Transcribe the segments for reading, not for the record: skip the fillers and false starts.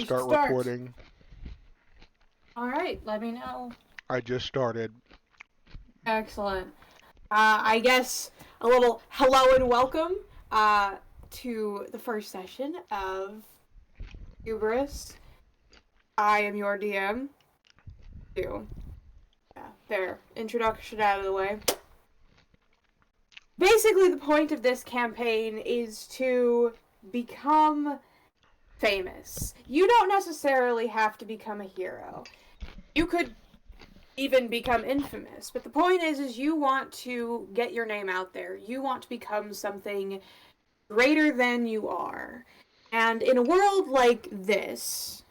start recording. Alright, let me know. I just started. Excellent. I guess a little hello and welcome to the first session of Hubris. I am your DM. There. Introduction out of the way. Basically, the point of this campaign is to become famous. You don't necessarily have to become a hero. You could even become infamous. But the point is you want to get your name out there. You want to become something greater than you are. And in a world like this,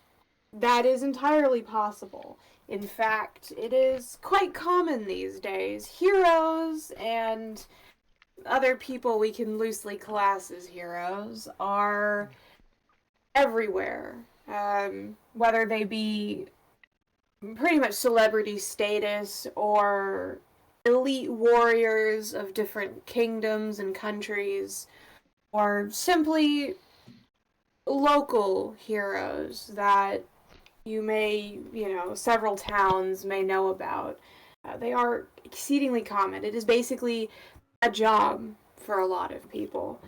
that is entirely possible. In fact, it is quite common these days. Heroes and other people we can loosely class as heroes are everywhere. Whether they be pretty much celebrity status or elite warriors of different kingdoms and countries, or simply local heroes that you may, several towns may know about. They are exceedingly common. It is basically a job for a lot of people.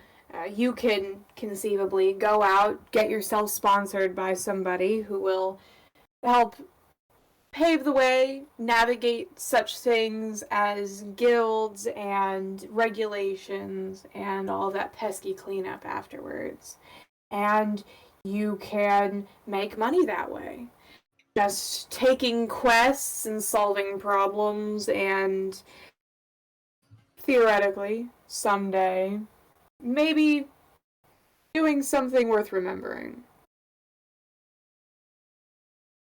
You can conceivably go out, get yourself sponsored by somebody who will help pave the way, navigate such things as guilds and regulations and all that pesky cleanup afterwards. And you can make money that way. Just taking quests and solving problems and theoretically, someday, maybe doing something worth remembering.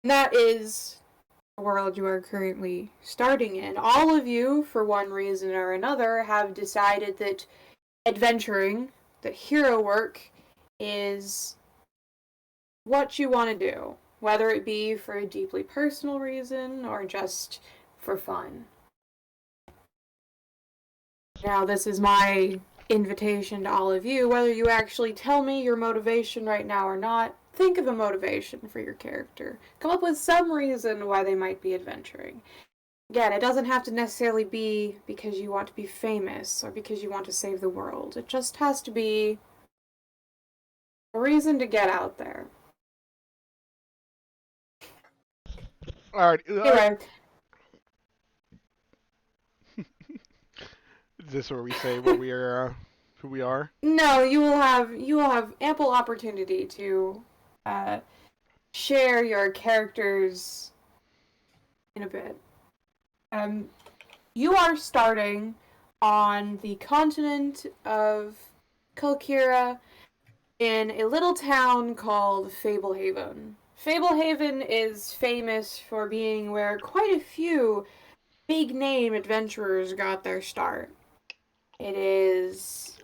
And that is world you are currently starting in. All of you, for one reason or another, have decided that adventuring, that hero work, is what you want to do, whether it be for a deeply personal reason or just for fun. Now, this is my invitation to all of you, whether you actually tell me your motivation right now or not. Think of a motivation for your character. Come up with some reason why they might be adventuring. Again, it doesn't have to necessarily be because you want to be famous or because you want to save the world. It just has to be a reason to get out there. Alright. Anyway. Is this where we say what we are, who we are? No, you will have ample opportunity to share your characters in a bit. You are starting on the continent of Kalkira in a little town called Fablehaven. Fablehaven is famous for being where quite a few big-name adventurers got their start. It is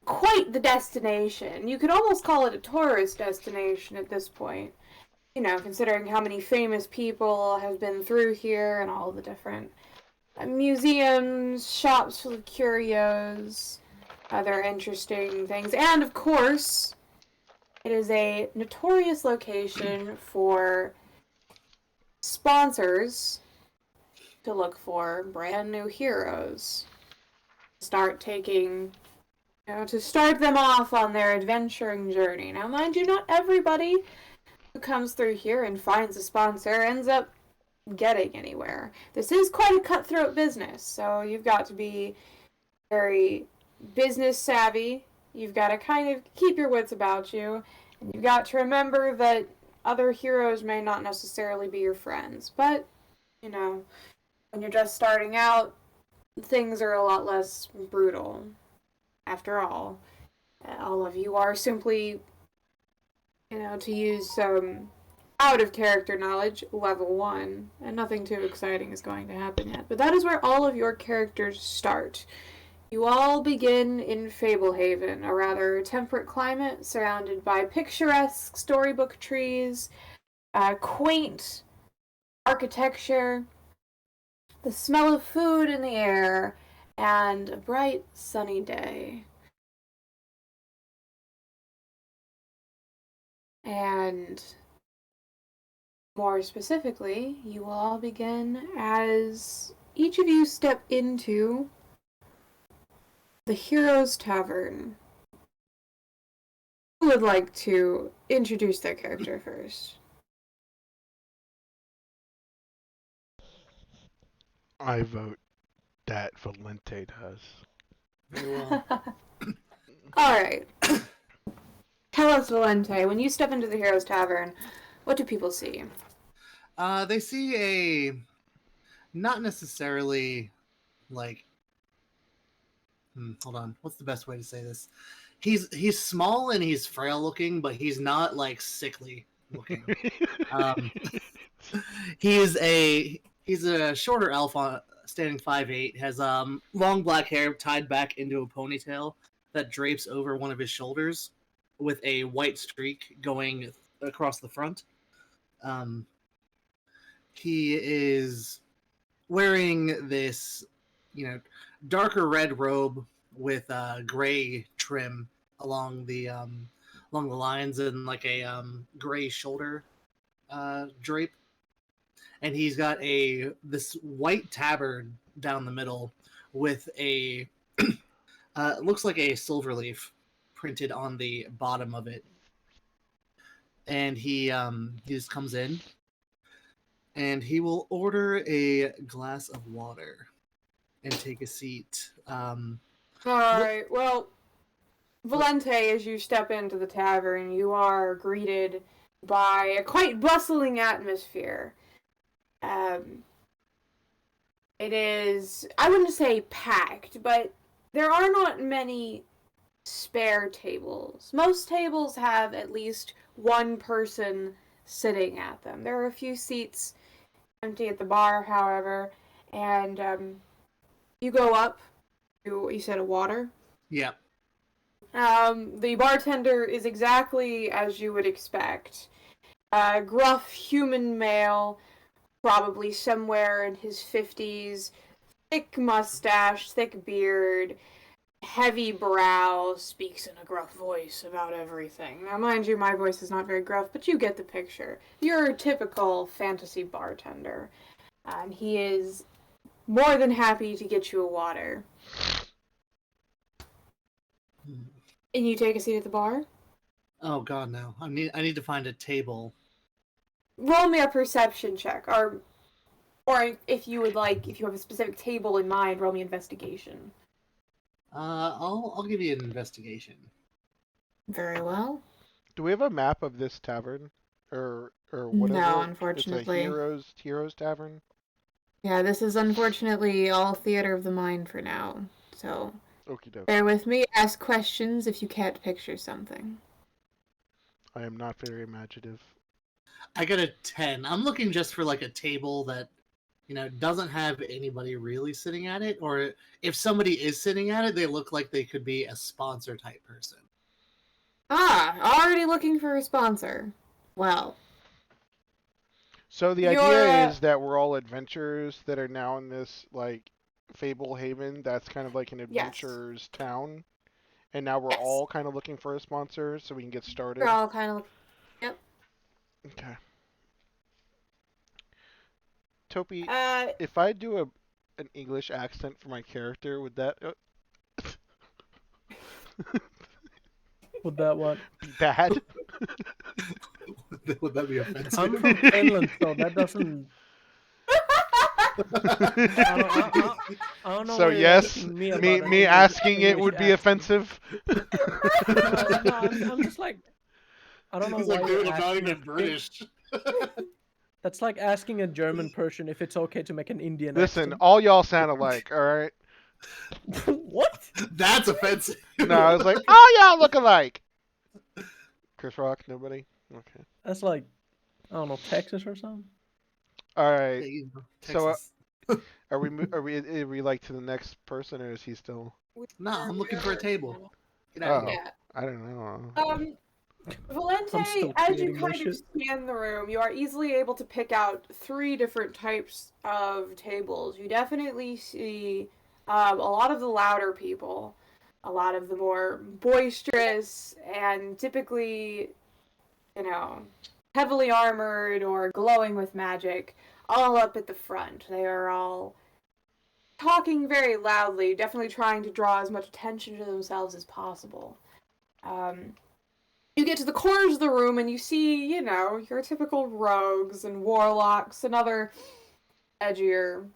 quite the destination. You could almost call it a tourist destination at this point. Considering how many famous people have been through here and all the different museums, shops full of curios, other interesting things. And, of course, it is a notorious location for sponsors to look for brand new heroes. To start them off on their adventuring journey. Now, mind you, not everybody who comes through here and finds a sponsor ends up getting anywhere. This is quite a cutthroat business, so you've got to be very business savvy. You've got to kind of keep your wits about you, and you've got to remember that other heroes may not necessarily be your friends. But, when you're just starting out, things are a lot less brutal. After all of you are simply, to use some out-of-character knowledge, level 1, and nothing too exciting is going to happen yet. But that is where all of your characters start. You all begin in Fablehaven, a rather temperate climate surrounded by picturesque storybook trees, quaint architecture, the smell of food in the air, and a bright, sunny day. And More specifically, you will all begin as each of you step into the Hero's Tavern. Who would like to introduce their character first? I vote that Valente does. Very well. Alright. Tell us, Valente, when you step into the Hero's Tavern, what do people see? They see a not necessarily like. Hold on. What's the best way to say this? He's small and he's frail looking, but he's not like sickly looking. um, he's a shorter elf, standing 5'8", has long black hair tied back into a ponytail that drapes over one of his shoulders, with a white streak going across the front. He is wearing this, darker red robe with gray trim along the lines, and like a gray shoulder drape, and he's got this white tabard down the middle with a looks like a silver leaf printed on the bottom of it, and he just comes in and he will order a glass of water and take a seat. Alright, well, Valente, as you step into the tavern, you are greeted by a quite bustling atmosphere. It is, I wouldn't say packed, but there are not many spare tables. Most tables have at least one person sitting at them. There are a few seats empty at the bar, however, and you go up to, you said, a water? Yeah. The bartender is exactly as you would expect. Gruff human male, probably somewhere in his 50s, thick mustache, thick beard, heavy brow, speaks in a gruff voice about everything. Now, mind you, my voice is not very gruff, but you get the picture. You're a typical fantasy bartender, and he is more than happy to get you a water. And you take a seat at the bar? Oh God, no! I need to find a table. Roll me a perception check, or if you would like, if you have a specific table in mind, roll me investigation. I'll give you an investigation. Very well. Do we have a map of this tavern, or whatever? No, It's unfortunately. a Heroes Tavern. Yeah, this is unfortunately all theater of the mind for now. So Okie doke. bear with me. Ask questions if you can't picture something. I am not very imaginative. I got a 10. I'm looking just for like a table that, doesn't have anybody really sitting at it, or if somebody is sitting at it, they look like they could be a sponsor type person. Already looking for a sponsor. Well. So the idea is that we're all adventurers that are now in this like Fablehaven. That's kind of like an adventurer's town, and now we're all kind of looking for a sponsor so we can get started. We're all kind of. Yep. Okay. Topi, Uh, if I do an English accent for my character, would that Would that what? be bad? Would that be offensive? I'm from Finland, so that doesn't. I don't know So why you're yes, asking me about an me English- asking it English would be accent. offensive. No, I'm just like, I don't know He's why like, you're dude, I'm not asking even if- British. That's like asking a German person if it's okay to make an Indian Listen, accent. all y'all sound alike, all right? What? That's offensive. No, I was like, all y'all look alike. Chris Rock, nobody. Okay. That's like, I don't know, Texas or something. All right. Hey, So, Texas. Are we like to the next person, or is he still? No, I'm looking for a table. Get Oh, out of here. Yeah. I don't know. I'm Valente, still as you creating kind this of shit. scan the room, you are easily able to pick out 3 different types of tables. You definitely see a lot of the louder people, a lot of the more boisterous, and typically, heavily armored or glowing with magic, all up at the front. They are all talking very loudly, definitely trying to draw as much attention to themselves as possible. You get to the corners of the room and you see, your typical rogues and warlocks and other edgier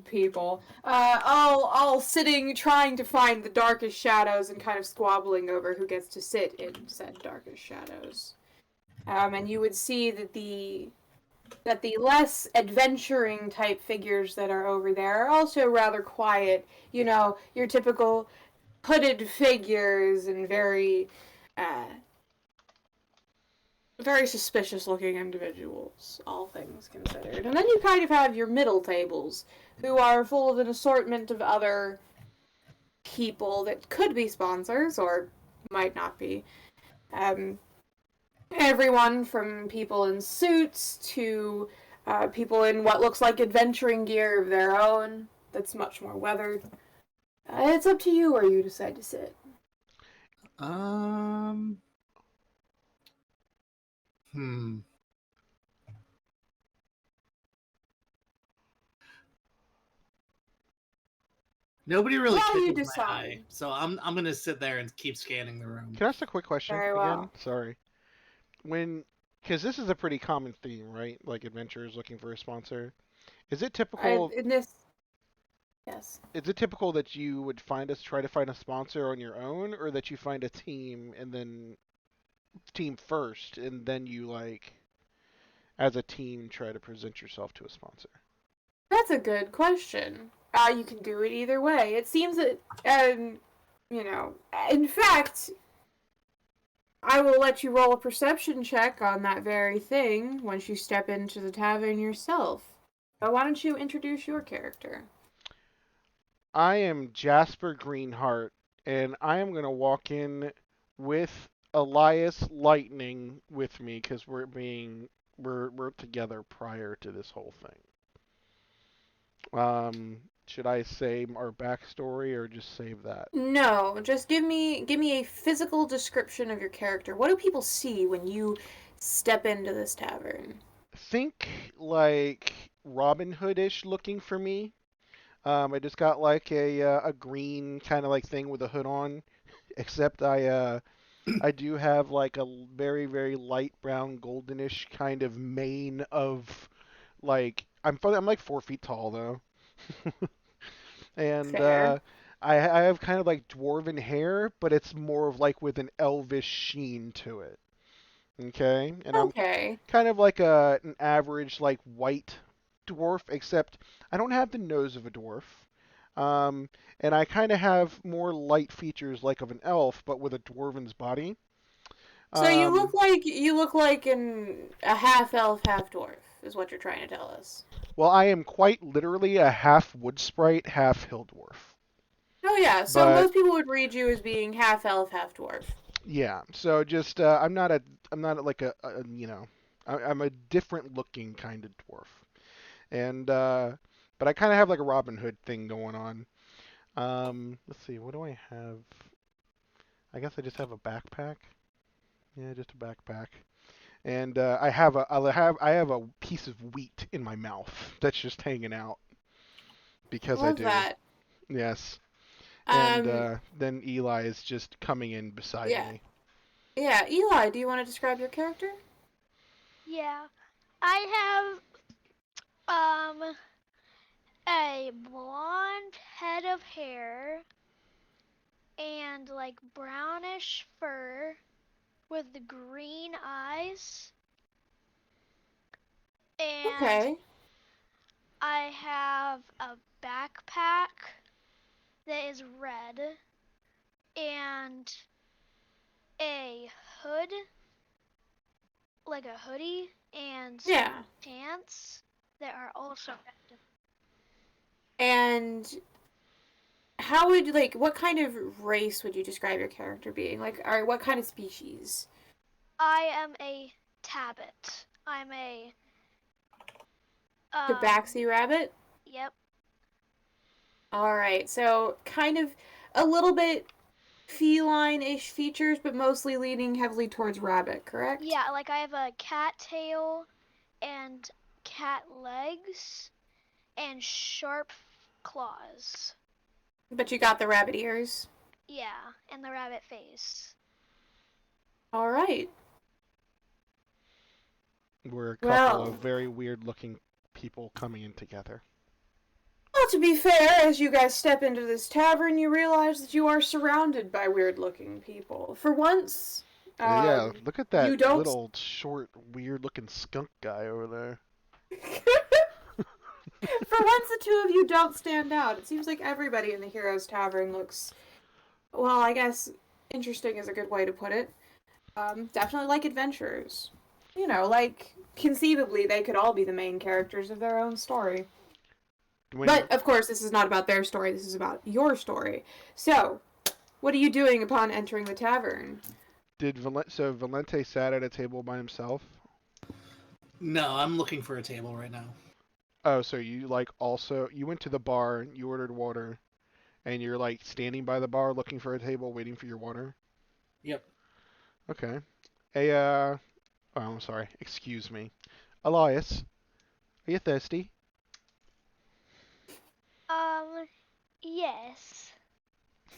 people, all sitting, trying to find the darkest shadows and kind of squabbling over who gets to sit in said darkest shadows. And you would see that the less adventuring type figures that are over there are also rather quiet. Your typical hooded figures and very suspicious looking individuals, all things considered. And then you kind of have your middle tables, who are full of an assortment of other people that could be sponsors or might not be. Everyone from people in suits to people in what looks like adventuring gear of their own that's much more weathered. It's up to you where you decide to sit. Nobody really you catches my eye, decide. so I'm gonna sit there and keep scanning the room. Can I ask a quick question Very well. again? Sorry. Because this is a pretty common theme, right? Like adventurers looking for a sponsor. Is it typical? Yes. Is it typical that you would try to find a sponsor on your own, or that you find a team and then team first, and then you as a team try to present yourself to a sponsor? That's a good question. You can do it either way. It seems that, in fact, I will let you roll a perception check on that very thing once you step into the tavern yourself. Why don't you introduce your character? I am Jasper Greenheart, and I am going to walk in with Elias Lightning with me because we're together prior to this whole thing. Should I say our backstory or just save that? No, just give me a physical description of your character. What do people see when you step into this tavern? Think like Robin Hood-ish looking for me. I just got like a green kind of like thing with a hood on, except I do have like a very very light brown goldenish kind of mane of I'm like 4 feet tall though, and Fair. I have kind of like dwarven hair, but it's more of like with an elvish sheen to it. Okay, and I'm Okay. kind of like an average like white dwarf, except I don't have the nose of a dwarf. Um, and I kind of have more light features like of an elf, but with a dwarven's body. So you Um, look like a half elf, half dwarf, is what you're trying to tell us. well, I am quite literally a half wood sprite, half hill dwarf. Oh yeah, so But most people would read you as being half elf, half dwarf. yeah, so just I'm not like I'm a different looking kind of dwarf, and but I kind of have like a Robin Hood thing going on. Let's see, what do I have? I guess I just have a backpack. Yeah, just a backpack. And I have a piece of wheat in my mouth that's just hanging out because I Love do. that. Yes. And Um, then Eli is just coming in beside yeah. me. Yeah, Eli, do you want to describe your character? Yeah. I have a blonde head of hair and like brownish fur with the green eyes, and Okay. I have a backpack that is red and a hood, like a hoodie, and Yeah. pants that are also red. And how would what kind of race would you describe your character being? Or what kind of species? I am a tabbit. I'm a Tabaxi rabbit? yep. All right. So kind of a little bit feline-ish features, but mostly leaning heavily towards rabbit, correct? Yeah, like I have a cat tail and cat legs and sharp claws. But you got the rabbit ears. Yeah, and the rabbit face. All right. We're a couple Well, of very weird-looking people coming in together. well, to be fair, as you guys step into this tavern, you realize that you are surrounded by weird-looking people. For once, Yeah, look at that you don't. little, short, weird-looking skunk guy over there. For once, the two of you don't stand out. It seems like everybody in the Heroes Tavern looks, well, I guess interesting is a good way to put it. Definitely like adventurers. You know, like, conceivably, they could all be the main characters of their own story. But, of course, this is not about their story, this is about your story. So, what are you doing upon entering the tavern? So Valente sat at a table by himself? No, I'm looking for a table right now. Oh, so you you went to the bar, you ordered water, and you're like standing by the bar looking for a table, waiting for your water? Yep. Okay. Oh, I'm sorry. Excuse me. Elias, are you thirsty? Yes.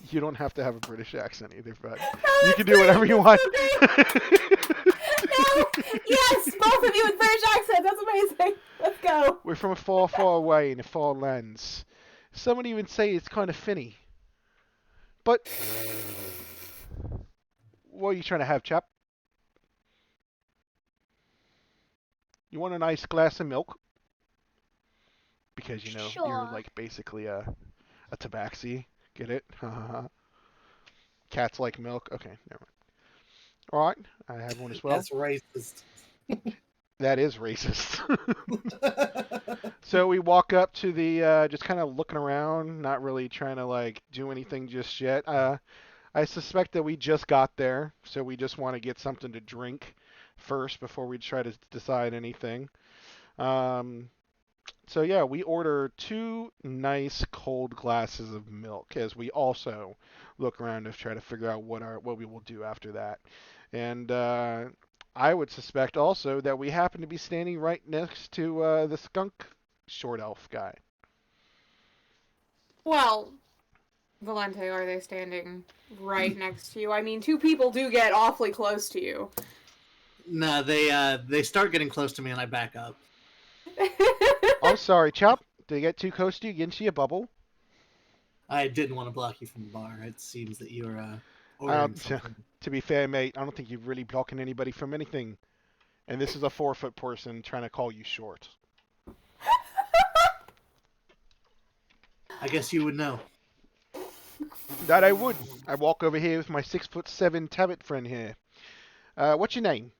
You don't have to have a British accent either, bud. You can do whatever you want. No! Yes! Both of you with British accent! That's amazing! Let's go! We're from a far, far away in the far lands. Some would even say it's kind of finny. But what are you trying to have, chap? You want a nice glass of milk? Because, you know, Sure. you're like basically a tabaxi. Get it? Cats like milk. Okay, never mind. All right, I have one as well. That's racist. That is racist. So we walk up to the, just kind of looking around, not really trying to like do anything just yet. I suspect that we just got there, so we just want to get something to drink first before we try to decide anything. So yeah, we order 2 nice cold glasses of milk as we also look around to try to figure out what we will do after that. And I would suspect also that we happen to be standing right next to the skunk short elf guy. Well, Valente, are they standing right next to you? I mean, two people do get awfully close to you. No, they start getting close to me and I back up. I'm sorry, Chop. Did I get too close to you? Get into your bubble? I didn't want to block you from the bar. It seems that you're ordering something. To be fair, mate, I don't think you're really blocking anybody from anything. And this is a 4-foot person trying to call you short. I guess you would know. That I would. I walk over here with my 6'7" Tabit friend here. What's your name?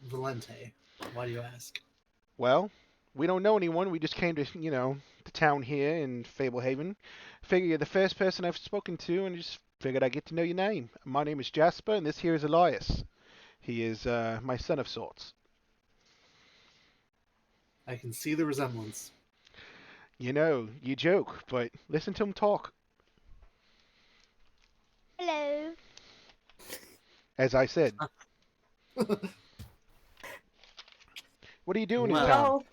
Valente. Why do you ask? Well, we don't know anyone. We just came to, the town here in Fablehaven. Figure you're the first person I've spoken to, and just figured I'd get to know your name. My name is Jasper, and this here is Elias. He is my son of sorts. I can see the resemblance. You know, you joke, but listen to him talk. Hello. As I said. What are you doing in town? Well,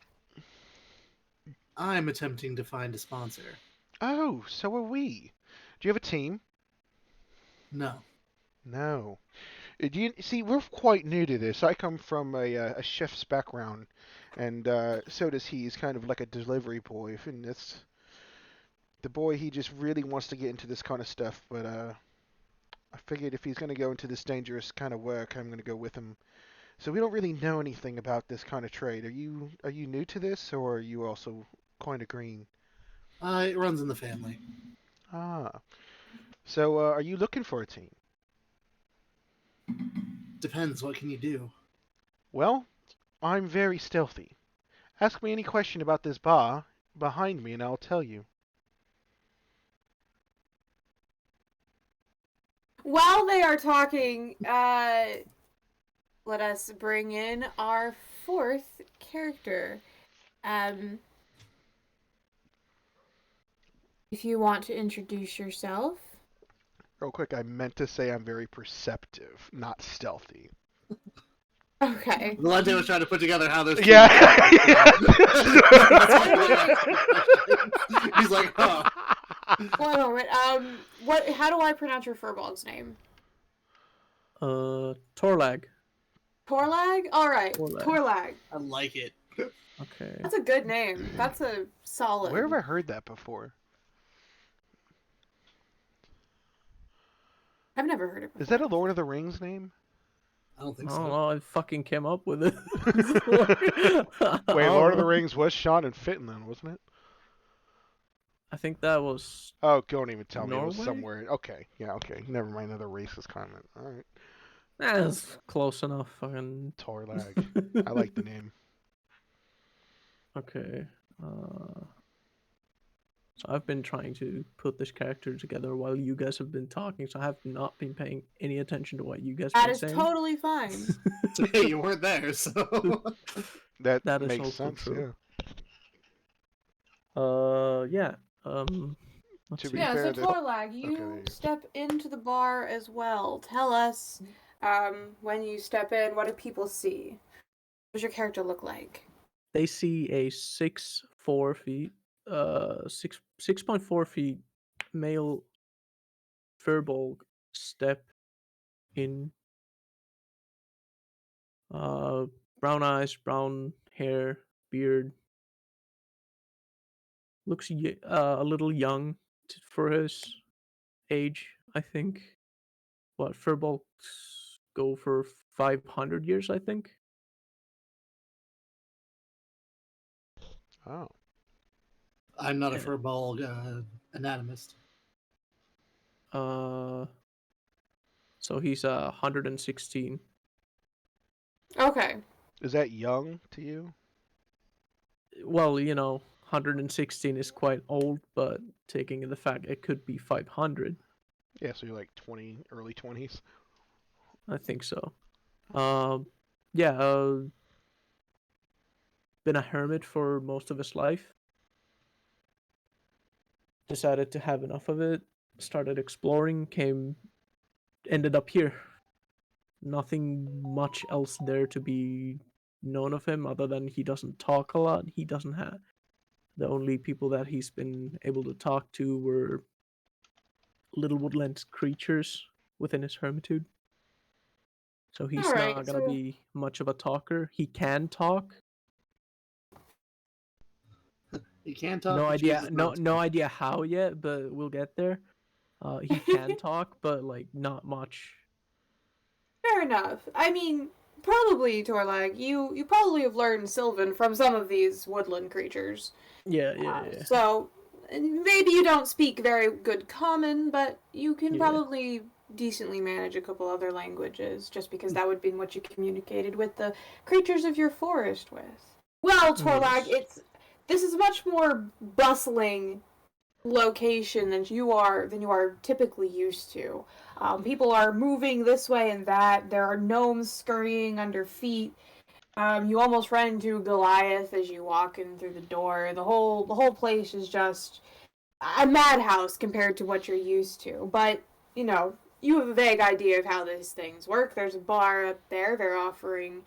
I'm attempting to find a sponsor. Oh, so are we. Do you have a team? No. No. Do you see? We're quite new to this. I come from a chef's background, and so does he. He's kind of like a delivery boy, and that's the boy. He just really wants to get into this kind of stuff. But I figured if he's going to go into this dangerous kind of work, I'm going to go with him. So we don't really know anything about this kind of trade. Are you new to this, or are you also kind of green? It runs in the family. Ah. So are you looking for a team? Depends. What can you do? Well, I'm very stealthy. Ask me any question about this bar behind me, and I'll tell you. while they are talking, let us bring in our fourth character. If you want to introduce yourself. Real quick, I meant to say I'm very perceptive, not stealthy. Okay. Valente was trying to put together how those two Yeah. That's why he asked the questions. He's like, huh. One moment. What? How do I pronounce your furball's name? Torlag. Torlag. All right, Torlag. Torlag. I like it. Okay. That's a good name. That's a solid. Where have I heard that before? I've never heard it before. Is that a Lord of the Rings name? I don't I think don't so. know. I fucking came up with it. Wait, Lord of the Rings was shot in Finland, wasn't it? I think that was. Oh, don't even tell me. It was Norway? somewhere. Okay, yeah, okay. Never mind. Another racist comment. All right. That's close enough. Fucking. Torlag. I like the name. Okay. So I've been trying to put this character together while you guys have been talking, so I have not been paying any attention to what you guys have That been is saying. totally fine. So, hey, you weren't there, so. That That is makes also sense. true. Yeah. Let's To see. be Yeah, so fair, that- Torlag, you okay. step into the bar as well. Tell us, when you step in, what do people see? What does your character look like? They see a 6'4" feet, 6.4 feet male furball step in. Brown eyes, brown hair, beard. Looks a little young for his age, I think. What furballs go for 500 years, I think. Oh. I'm not a Yeah. furball anatomist. So he's 116. Okay. Is that young to you? Well, 116 is quite old, but taking in the fact it could be 500, Yeah, so you're like 20, early 20s. I think so. Yeah, been a hermit for most of his life. Decided to have enough of it. Started exploring. Ended up here. Nothing much else there to be known of him other than he doesn't talk a lot. He doesn't have. The only people that he's been able to talk to were little woodland creatures within his hermitude. So he's Alright, not gonna so be much of a talker. He can talk. He can talk. No He idea. chooses No not to. no idea how yet, but we'll get there. He can talk, but like not much. fair enough. I mean, probably Torlag, you probably have learned Sylvan from some of these woodland creatures. Yeah. So maybe you don't speak very good common, but you can Yeah. probably decently manage a couple other languages, just because that would be what you communicated with the creatures of your forest with. Well, Torlag, Yes. this is a much more bustling location than you are typically used to. People are moving this way and that. There are gnomes scurrying under feet. You almost run into Goliath as you walk in through the door. The whole place is just a madhouse compared to what you're used to. But you have a vague idea of how these things work. There's a bar up there. They're offering,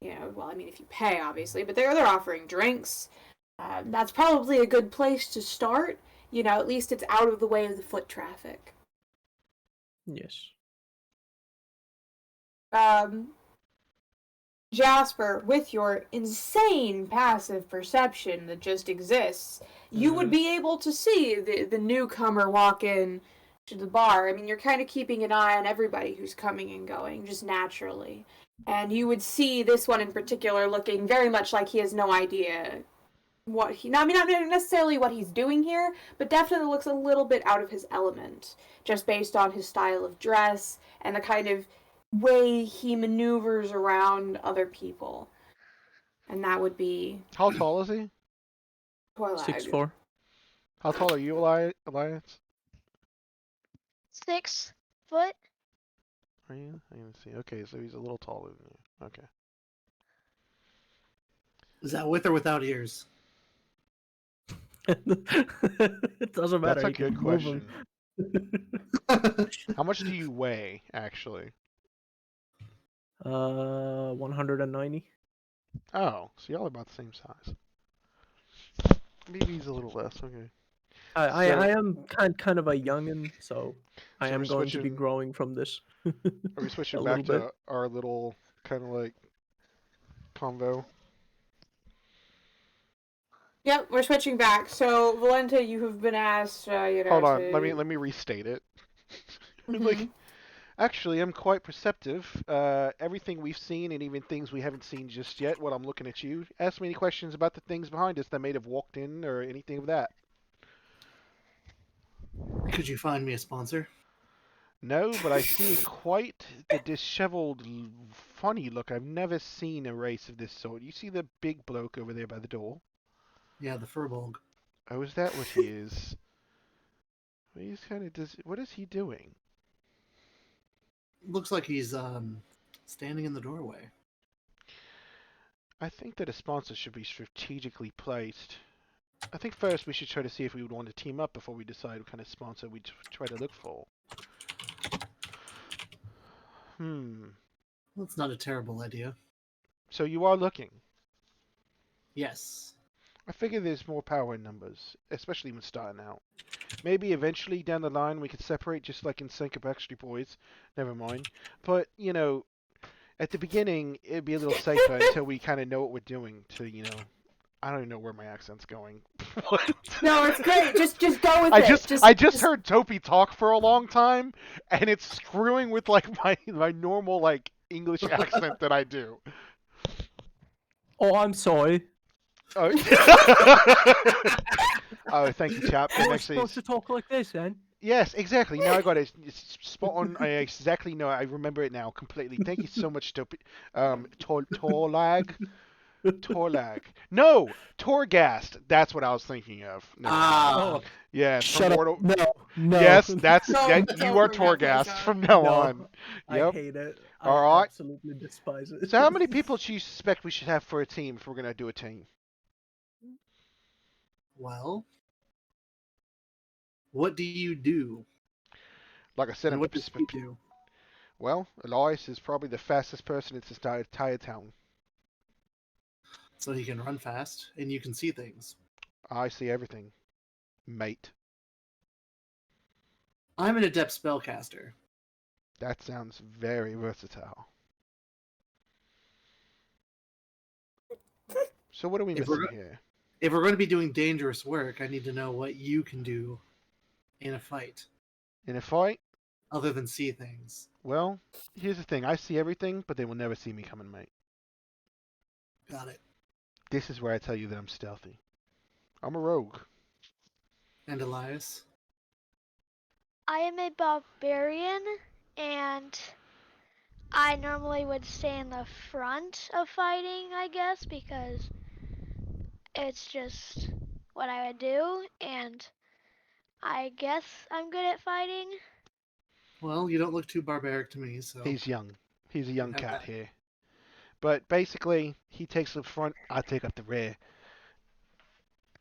well, I mean, if you pay, obviously, but they're offering drinks. That's probably a good place to start. At least it's out of the way of the foot traffic. Yes. Jasper, with your insane passive perception that just exists, you would be able to see the newcomer walk in to the bar. I mean, you're kind of keeping an eye on everybody who's coming and going, just naturally. And you would see this one in particular looking very much like he has no idea not necessarily what he's doing here, but definitely looks a little bit out of his element, just based on his style of dress and the kind of way he maneuvers around other people. And that would be How tall is he? Torlag. 6'4". How tall are you, Alliance? 6 foot. Are you? I can see. Okay, so he's a little taller than you. Okay. Is that with or without ears? It doesn't matter. That's a you can good move him. question. How much do you weigh, actually? 190. Oh, so y'all are about the same size. Maybe he's a little less. Okay. I So, am kind of a youngin, so I so we're am going to be switching. growing from this Are we switching a back little bit. to our little kind of like convo? Yep, we're switching back. So, Valenta, you have been asked, Hold on. to. Let me restate it. Like, Mhm. actually, I'm quite perceptive. Everything we've seen, and even things we haven't seen just yet. While I'm looking at you, ask me any questions about the things behind us that may have walked in, or anything of that. Could you find me a sponsor? No, but I see quite the disheveled, funny look. I've never seen a race of this sort. You see the big bloke over there by the door? Yeah, the Furbolg. Oh, is that what he is? He's kind of does. What is he doing? Looks like he's standing in the doorway. I think that a sponsor should be strategically placed. I think first we should try to see if we would want to team up before we decide what kind of sponsor we try to look for. Hmm. That's not a terrible idea. So you are looking. Yes. I figure there's more power in numbers, especially when starting out. Maybe eventually down the line we could separate, just like in Sync Up Backstreet Boys. Never mind. But, you know, at the beginning, it'd be a little safer until we kind of know what we're doing to, you know... I don't even know where my accent's going. What? No, it's great. Just go with it. I just heard Topi talk for a long time, and it's screwing with like my normal like English accent that I do. Oh, I'm sorry. Oh, oh, thank you, chap. I That was actually supposed to talk like this, then. yes, exactly. Now I got it. It's spot on. I exactly know. I remember it now completely. Thank you so much, Topi. Torlag. Torlag. No, Torghast. That's what I was thinking of. Never mind. Ah, Oh, Yes, from shut up. Mortal. No, no. Yes, that's No, you are don't bring that place Torghast up. from now No, on. I Yep. hate it. All I right. absolutely despise it. So how many people do you suspect we should have for a team if we're gonna do a team? well, what do you do? Like I said, And what does he do? well, Elias is probably the fastest person in this entire town. So he can run fast, and you can see things. I see everything, mate. I'm an adept spellcaster. That sounds very versatile. So what are we If we're missing go- here? if we're going to be doing dangerous work, I need to know what you can do in a fight, In a fight? other than see things. Well, here's the thing. I see everything, but they will never see me coming, mate. Got it. This is where I tell you that I'm stealthy. I'm a rogue. And Elias? I am a barbarian, and I normally would stay in the front of fighting, I guess, because it's just what I would do, and I guess I'm good at fighting. Well, you don't look too barbaric to me, so He's young. He's a you young have cat that. here. But basically, he takes the front, I take up the rear.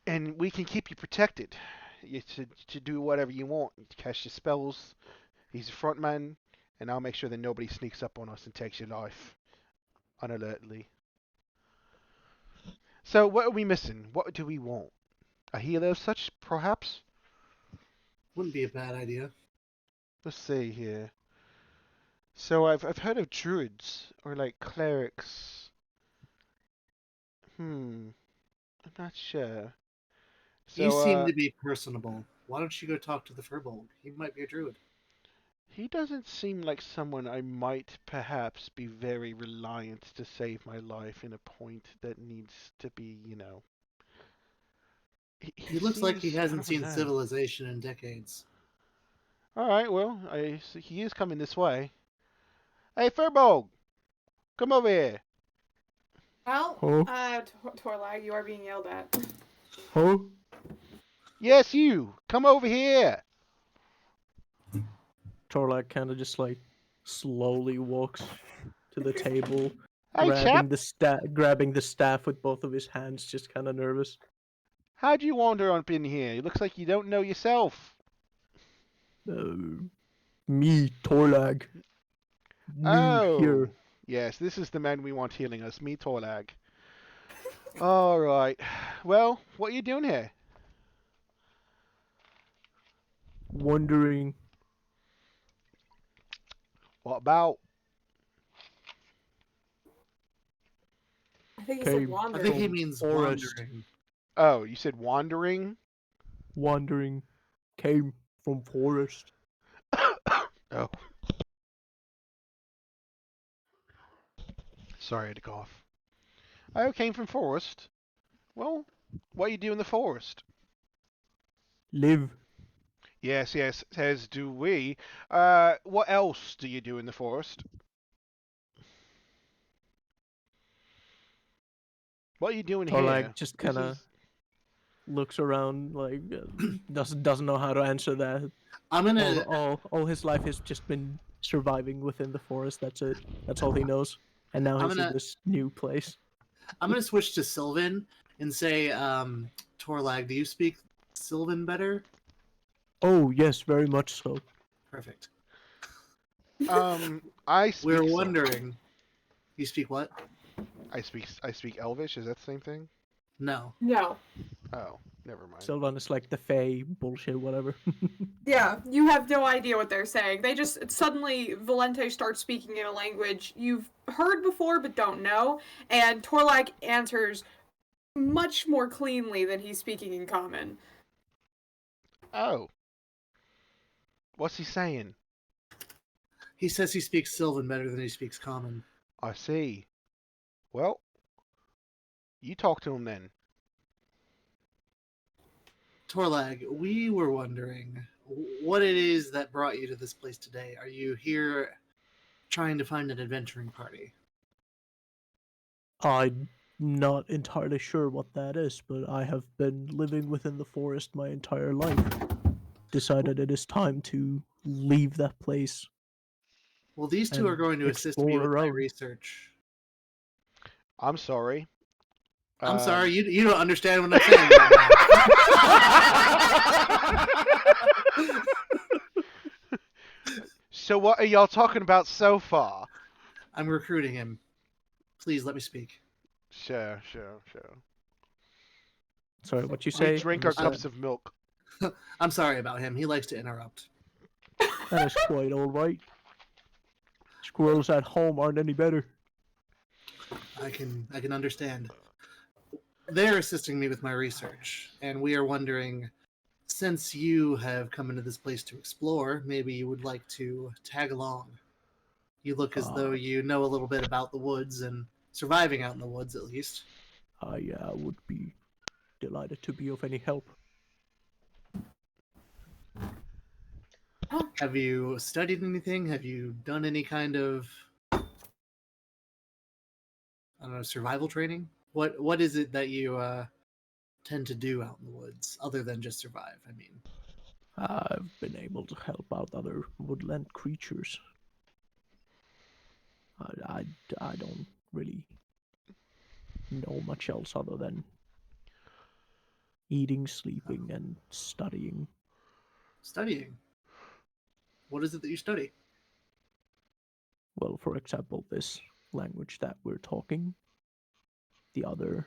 And we can keep you protected. To do whatever you want. To cast your spells. He's the front man, and I'll make sure that nobody sneaks up on us and takes your life unalertly. So, what are we missing? What do we want? A healer of such, perhaps? Wouldn't be a bad idea. Let's see here. So, I've heard of druids, or like clerics. I'm not sure. You So, seem to be personable. Why don't you go talk to the Furbolg? He might be a druid. he doesn't seem like someone I might perhaps be very reliant to save my life in a point that needs to be, you know. He He looks like he seems kind hasn't of seen relaxed. civilization in decades. All right, well, he is coming this way. Hey, Furbolg, come over here. Well, Oh. Torlag, you are being yelled at. Oh, Yes, you. Come over here. Torlak kind of just like slowly walks to the table, Hey, chap. grabbing the staff with both of his hands, just kind of nervous. How'd you wander up in here? It looks like you don't know yourself. Me, Torlag. New Oh, here. yes, this is the man we want healing us, me Torlag. All right. Well, what are you doing here? Wondering. What about? I think he said Came I think he wandering. means forest. wandering. Oh, you said wandering? Wandering. Came from forest. Oh, sorry, I had to cough. I came from forest. Well, what you do in the forest? Live. Yes, yes, as do we. What else do you do in the forest? What are you doing here? Torlag just This kind of is looks around like doesn't know how to answer that. I'm gonna All his life has just been surviving within the forest. That's it. That's all he knows. And now I'm he's in gonna this new place. I'm gonna switch to Sylvan and say, Torlag, do you speak Sylvan better? Oh yes, very much so. Perfect. I We're speak wondering. You speak what? I speak Elvish. Is that the same thing? No. No. Oh, never mind. Sylvan is like the Fae bullshit, whatever. Yeah, you have no idea what they're saying. They just suddenly Valente starts speaking in a language you've heard before but don't know, and Torlak answers much more cleanly than he's speaking in common. Oh, what's he saying? He says he speaks Sylvan better than he speaks Common. I see. Well, you talk to him then. Torlag, we were wondering what it is that brought you to this place today. Are you here trying to find an adventuring party? I'm not entirely sure what that is, but I have been living within the forest my entire life. Decided it is time to leave that place Well, these two are and going to assist me explore with my around. research. I'm sorry. I'm sorry, Um, you don't understand what I'm saying right now. So what are y'all talking about so far? I'm recruiting him. Please let me speak. Sure. Sorry, what you We say? I drink our missed that. cups of milk. I'm sorry about him. He likes to interrupt. That is quite alright. Squirrels at home aren't any better. I can understand. They're assisting me with my research, and we are wondering, since you have come into this place to explore, maybe you would like to tag along. You look as though you know a little bit about the woods and surviving out in the woods, at least. I would be delighted to be of any help. Have you studied anything? Have you done any kind of, I don't know, survival training? What is it that you tend to do out in the woods, other than just survive? I mean, I've been able to help out other woodland creatures. I don't really know much else other than eating, sleeping, and studying. studying. What is it that you study? Well, for example, this language that we're talking, the other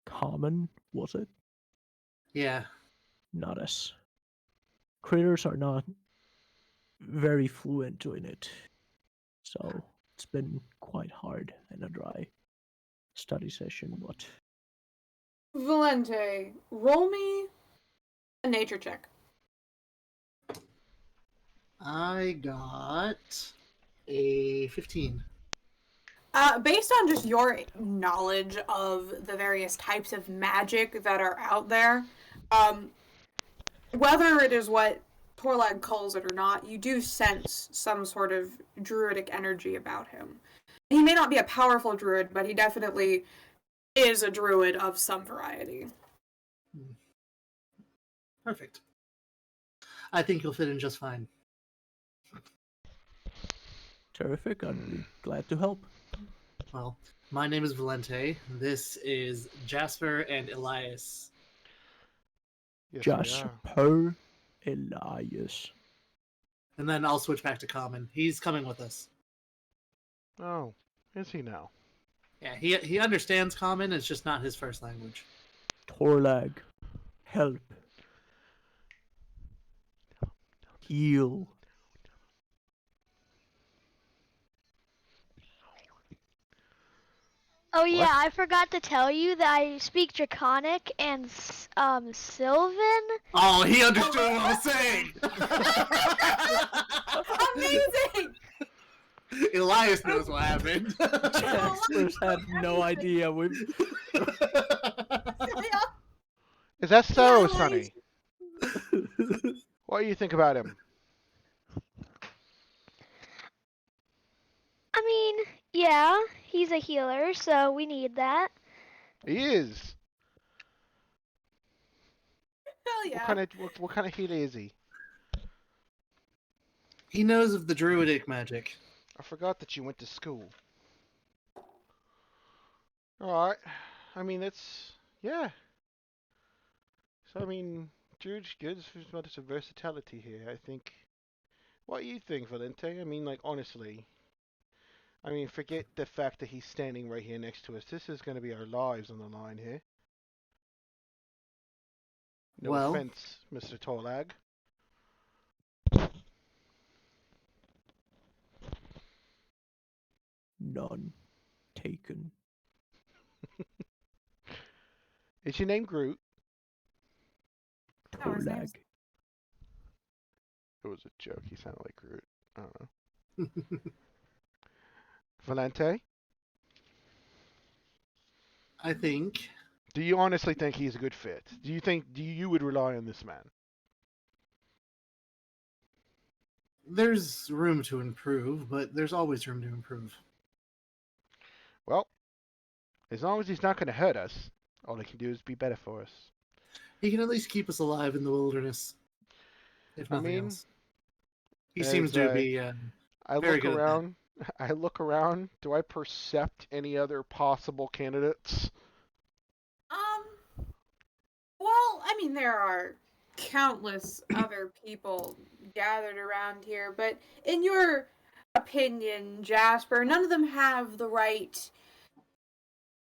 common, was it? Yeah. Not as critters are not very fluent in it. So it's been quite hard and a dry study session, but Valente, roll me a nature check. I got a 15. Based on just your knowledge of the various types of magic that are out there, whether it is what Torlag calls it or not, you do sense some sort of druidic energy about him. He may not be a powerful druid, but he definitely is a druid of some variety. Perfect. I think you'll fit in just fine. terrific. I'd be glad to help. Well, my name is Valente. This is Jasper and Elias. Yes, we Just are. per Elias. And then I'll switch back to common. He's coming with us. Oh, is he now? Yeah, he understands common. It's just not his first language. Torlag, help. Heal. Oh yeah, What? I forgot to tell you that I speak Draconic and Sylvan. Oh, he understood what I was saying. Amazing! Elias knows what happened. Jaxlers had no idea. Is that so, Yeah, Sonny? What do you think about him? I mean, yeah, he's a healer, so we need that. He is. Hell yeah. What kind of healer is he? He knows of the druidic magic. I forgot that you went to school. Alright. I mean, yeah. So, I mean, Druid's good. There's about some versatility here, I think. What do you think, Valente? I mean, like, honestly. I mean, forget the fact that he's standing right here next to us. This is going to be our lives on the line here. No Well, offense, Mr. Torlag. None taken. Is your name Groot? No, his name's- Torlag. It was a joke. He sounded like Groot. I don't know. Valente? I think Do you honestly think he's a good fit? Do you would rely on this man? there's room to improve, but there's always room to improve. Well, as long as he's not going to hurt us, all he can do is be better for us. He can at least keep us alive in the wilderness, if I nothing mean, else. He as seems to I- be very look good at that. around. I look around. Do I percept any other possible candidates? Well, I mean, there are countless other people gathered around here, but in your opinion, Jasper, none of them have the right.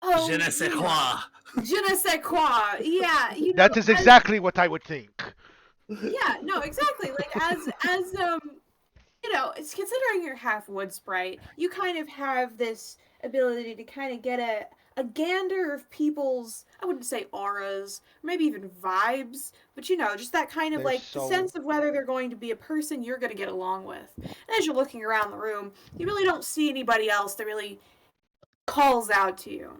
Oh, Je ne sais quoi. Je ne sais quoi. Yeah, That is exactly what I would think. Yeah, no, exactly. Like as it's considering you're half wood sprite, you kind of have this ability to kind of get a gander of people's, I wouldn't say auras, or maybe even vibes, but just that kind of Their like the soul. sense of whether they're going to be a person you're going to get along with. And as you're looking around the room, you really don't see anybody else that really calls out to you.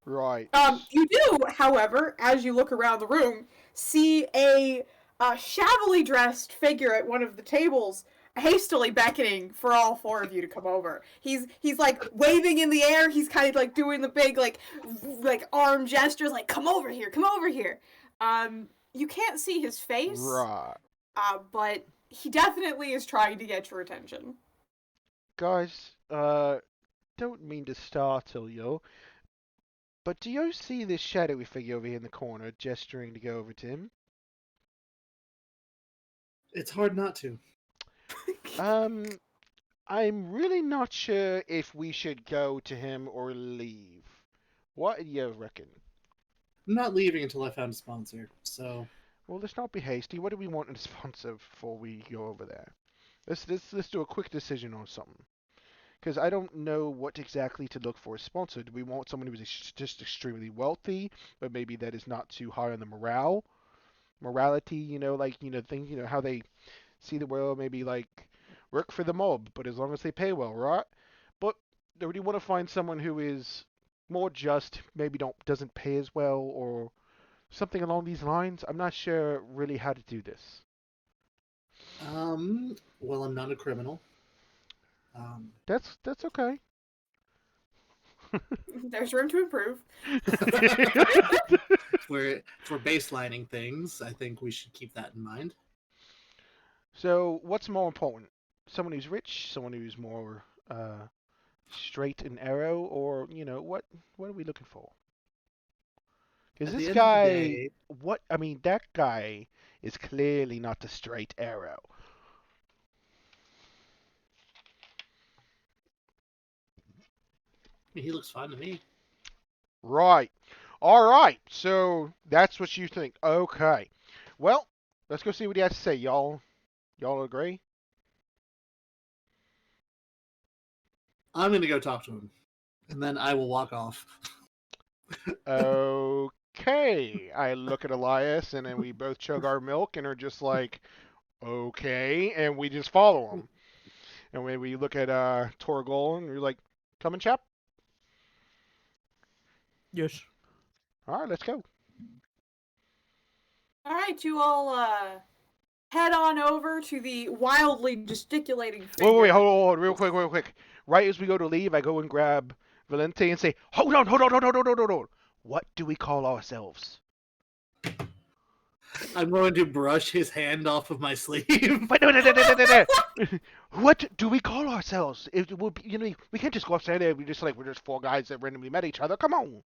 Right. You do, however, as you look around the room, see a shabbily dressed figure at one of the tables, hastily beckoning for all four of you to come over. He's like waving in the air. He's kind of like doing the big like arm gestures, like come over here, come over here. You can't see his face, Right. but he definitely is trying to get your attention. Guys, don't mean to startle you, but do you see this shadowy figure over here in the corner gesturing to go over to him? It's hard not to. I'm really not sure if we should go to him or leave. What do you reckon? I'm not leaving until I found a sponsor, so Well, let's not be hasty. What do we want in a sponsor before we go over there? Let's do a quick decision on something. Because I don't know what exactly to look for a sponsor. Do we want someone who is just extremely wealthy, but maybe that is not too high on the morality, things, how they see the world, maybe like work for the mob, but as long as they pay well, right? But do you want to find someone who is more just, maybe doesn't pay as well, or something along these lines? I'm not sure really how to do this. well, I'm not a criminal. That's okay. There's room to improve. If we're baselining things, I think we should keep that in mind. So, what's more important? Someone who's rich, someone who's more straight and narrow, or what are we looking for? Because At this the end of the guy, day- that guy is clearly not the straight arrow. He looks fine to me. Right. All right. So that's what you think. Okay. Well, let's go see what he has to say. Y'all agree? I'm gonna go talk to him, and then I will walk off. Okay. I look at Elias, and then we both chug our milk and are just like, okay, and we just follow him. And when we look at Torgol, and we're like, coming, chap? Yes. All right, let's go. All right, you all head on over to the wildly gesticulating figure. Wait, hold on, real quick. Right as we go to leave, I go and grab Valente and say, hold on. What do we call ourselves? I'm going to brush his hand off of my sleeve. Wait, no. What do we call ourselves? It will be, we can't just go upstairs there. We're just 4 guys that randomly met each other. Come on.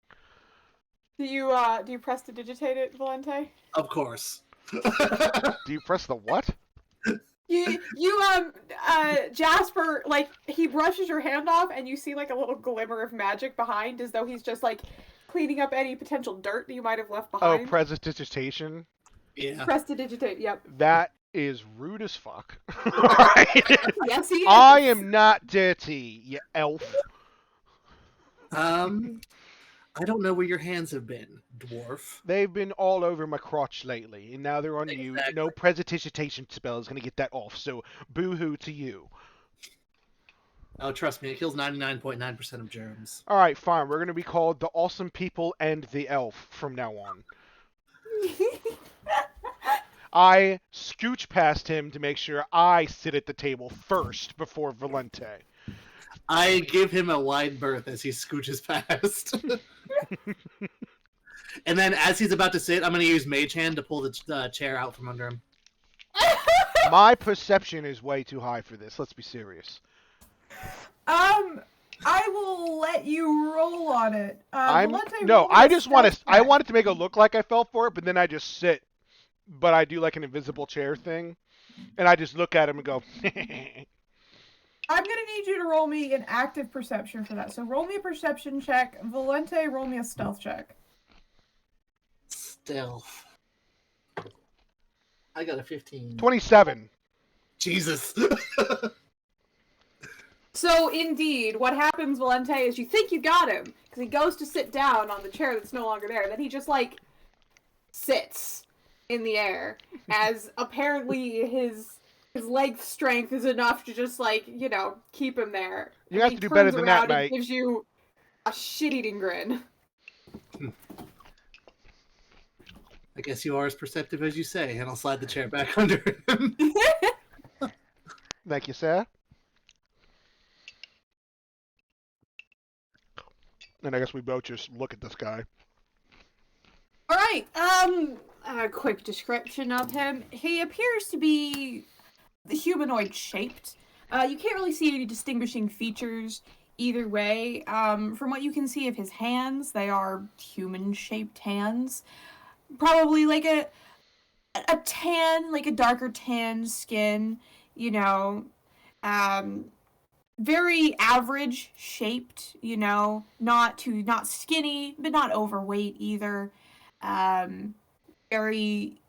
Do you prestidigitate it, Valente? Of course. Do you press the what? Jasper, he brushes your hand off, and you see a little glimmer of magic behind, as though he's just cleaning up any potential dirt that you might have left behind. Oh, prestidigitation. Yeah. Prestidigitate. Yep. That is rude as fuck. Yes, he is. I am not dirty, you elf. I don't know where your hands have been, dwarf. They've been all over my crotch lately, and now they're on you. No prestidigitation spell is going to get that off, so boo-hoo to you. Oh, trust me, it kills 99.9% of germs. Alright, fine. We're going to be called the Awesome People and the Elf from now on. I scooch past him to make sure I sit at the table first before Valente. I give him a wide berth as he scooches past. And then as he's about to sit, I'm going to use Mage Hand to pull the chair out from under him. My perception is way too high for this. Let's be serious. I will let you roll on it. I wanted to make it look like I fell for it, but then I just sit. But I do an invisible chair thing, and I just look at him and go. I'm gonna need you to roll me an active perception for that. So roll me a perception check. Valente, roll me a stealth check. Stealth. I got a 15. 27. Jesus. So indeed, what happens, Valente, is you think you got him because he goes to sit down on the chair that's no longer there. Then he just sits in the air, as apparently his leg strength is enough to just keep him there. You have to do better than that, mate. He gives you a shit-eating grin. I guess you are as perceptive as you say, and I'll slide the chair back under him. Thank you, sir. And I guess we both just look at this guy. All right. A quick description of him. He appears to be humanoid shaped. You can't really see any distinguishing features either way. From what you can see of his hands, they are human shaped hands. Probably a tan, a darker tan skin, very average shaped, not skinny, but not overweight either. Very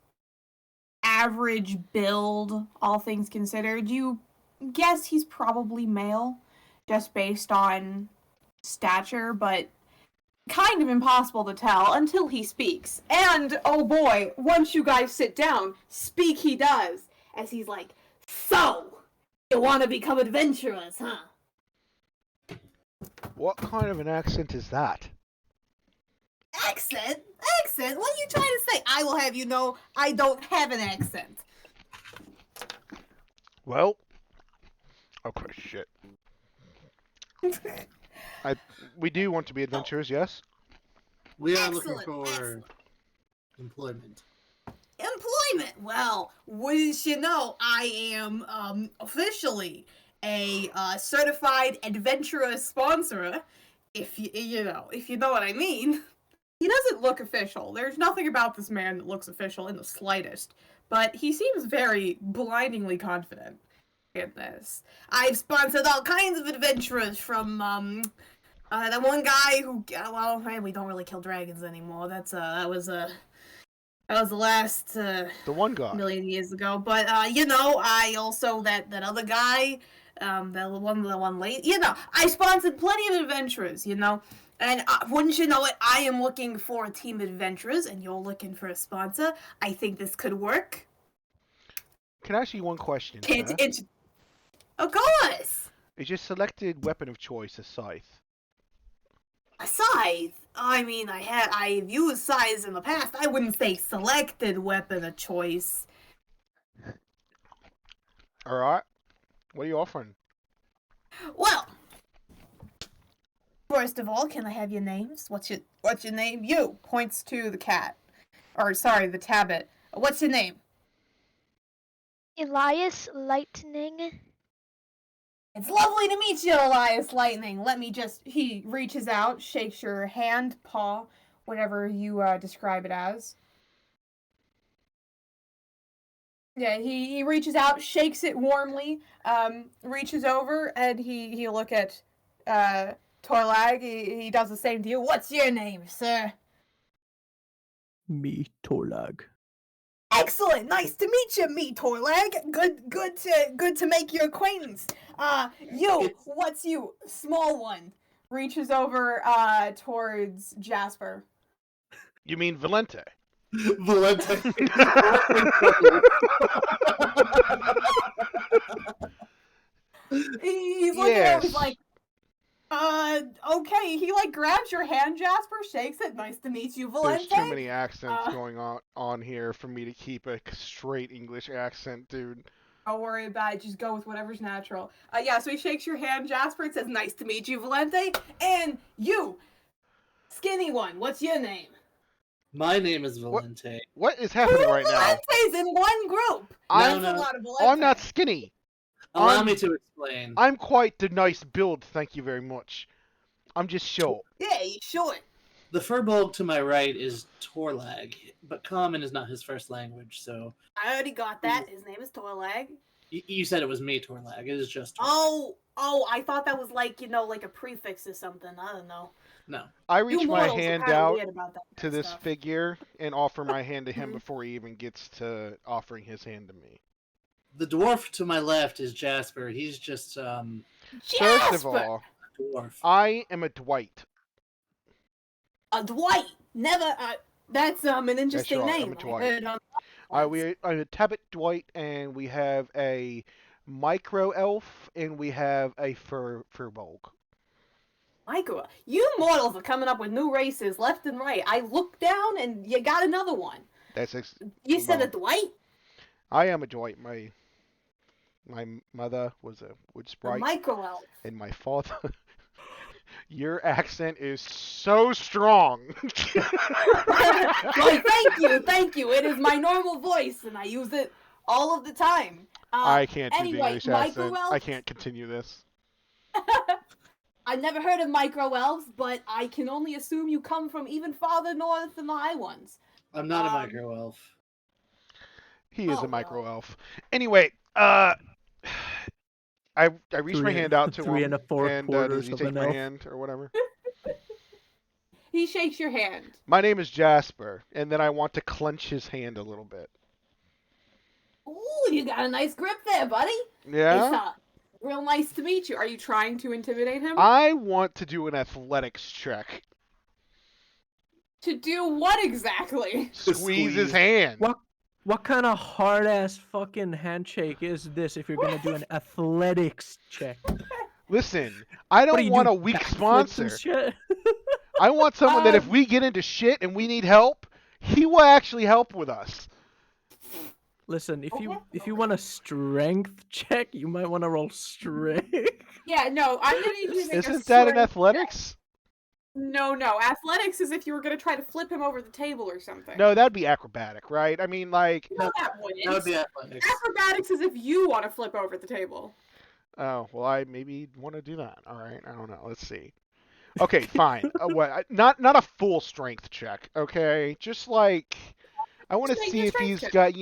average build, all things considered. You guess he's probably male, just based on stature, but kind of impossible to tell until he speaks. And, oh boy, once you guys sit down, speak he does, as he's like, "So, you want to become adventurers, huh?" What kind of an accent is that? Accent? What are you trying to say? I will have you know I don't have an accent. Well, okay, shit. We do want to be adventurers, yes? We are Excellent, looking for excellent. employment. Employment? Well, wouldn't you know, I am officially a certified adventurer sponsor, if you know what I mean. He doesn't look official. There's nothing about this man that looks official in the slightest, but he seems very blindingly confident in this. I've sponsored all kinds of adventurers from That one guy who, well, man, we don't really kill dragons anymore. That was the last The one guy. million years ago. But I also that other guy, the one late. I sponsored plenty of adventurers. And wouldn't you know it, I am looking for a team of adventurers, and you're looking for a sponsor. I think this could work. Can I ask you one question? It's of course. Is your selected weapon of choice a scythe? A scythe? I mean, I've used scythes in the past. I wouldn't say selected weapon of choice. All right. What are you offering? Well, first of all, can I have your names? What's your name? You points to the cat, or sorry, the tablet. What's your name? Elias Lightning. It's lovely to meet you, Elias Lightning. He reaches out, shakes your hand, paw, whatever you describe it as. Yeah, he reaches out, shakes it warmly, reaches over, and he look at Torlag. He does the same to you. What's your name, sir? Me, Torlag. Excellent, nice to meet you, me Torlag. Good to make your acquaintance. What's you, small one? Reaches over towards Jasper. You mean Valente? Valente. He's looking over, he's like, okay. He grabs your hand, Jasper, shakes it. Nice to meet you, Valente. There's too many accents going on here for me to keep a straight English accent, dude. Don't worry about it. Just go with whatever's natural. So he shakes your hand, Jasper, and says, nice to meet you, Valente. And you, skinny one, what's your name? My name is Valente. What is happening right now? Valente's in one group. I'm not skinny. Allow me to explain. I'm quite the nice build, thank you very much. I'm just short. Yeah, you're short. The furbolg to my right is Torlag, but Common is not his first language, so... I already got that. His name is Torlag. You said it was me, Torlag. It is just Torlag. Oh, I thought that was like a prefix or something. I don't know. No. I reach my hand out to this stuff. figure and offer my hand to him before he even gets to offering his hand to me. The dwarf to my left is Jasper. He's just, First of all, dwarf. I am a Dwight. A Dwight? Never, that's, an interesting right, name. I'm a Dwight. I'm a Tabit Dwight, and we have a micro elf, and we have a furbolg. Micro? You mortals are coming up with new races left and right. I looked down, and you got another one. You said a Dwight? I am a Dwight. My mother was a wood sprite. A micro elf. And my father. Your accent is so strong. Well, thank you. It is my normal voice, and I use it all of the time. I can't do the English accent. Micro-elves? I can't continue this. I've never heard of micro elves, but I can only assume you come from even farther north than the high ones. I'm not a micro elf. He is a micro elf. Anyway, I reached my hand out to him, and does he take my hand or whatever? He shakes your hand. My name is Jasper, and then I want to clench his hand a little bit. Ooh, you got a nice grip there, buddy. Yeah? It's real nice to meet you. Are you trying to intimidate him? I want to do an athletics check. To do what exactly? Squeeze his hand. What kind of hard-ass fucking handshake is this if you're gonna do an athletics check? Listen, I don't want a weak sponsor. I want someone that if we get into shit and we need help, he will actually help with us. Listen, if you want a strength check, you might want to roll strength. Yeah, no, I'm gonna use. Isn't that an athletics? No. Athletics is if you were gonna try to flip him over the table or something. No, that'd be acrobatic, right? I mean, like. No, that wouldn't. That would be athletics. Acrobatics is if you want to flip over the table. Oh, well, I maybe want to do that. All right, I don't know. Let's see. Okay, fine. Not a full strength check. Okay, just like I want to see if he's got,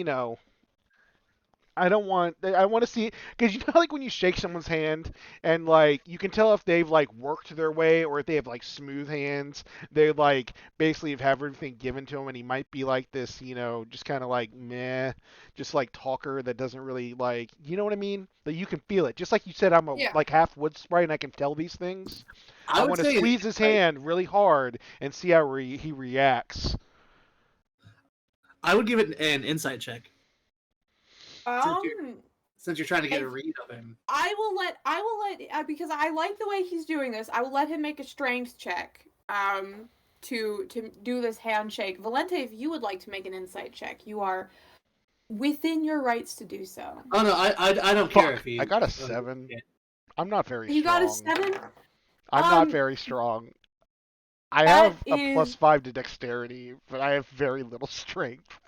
I don't want. I want to see because you know, like when you shake someone's hand and like you can tell if they've like worked their way or if they have like smooth hands. They like basically have everything given to him, and he might be like this, just kind of like meh, just like talker that doesn't really like, you know what I mean? That you can feel it. Just like you said, I'm a Yeah. like half wood sprite and I can tell these things. I would want to say an squeeze his insight. hand really hard and see how he reacts. I would give it an insight check Um, since you're trying to get a If- read of him. I will let because I like the way he's doing this. I will let him make a strength check. To do this handshake. Valente, if you would like to make an insight check, you are within your rights to do so. Oh no, I don't care if he. I got a 7. I'm not very You strong. got a 7? I'm not Um, very strong. I that have a is- +5 to dexterity, but I have very little strength.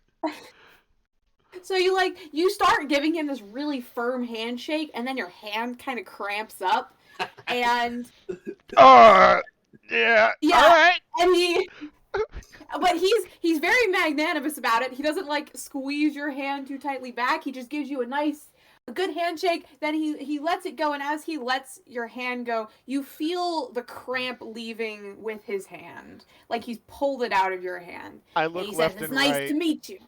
So you start giving him this really firm handshake, and then your hand kind of cramps up, and Yeah. Yeah. All right. and but he's very magnanimous about it. He doesn't like squeeze your hand too tightly back. He just gives you a good handshake. Then he lets it go, and as he lets your hand go, you feel the cramp leaving with his hand, like he's pulled it out of your hand. I And look he left says, "It's and nice right, to meet you."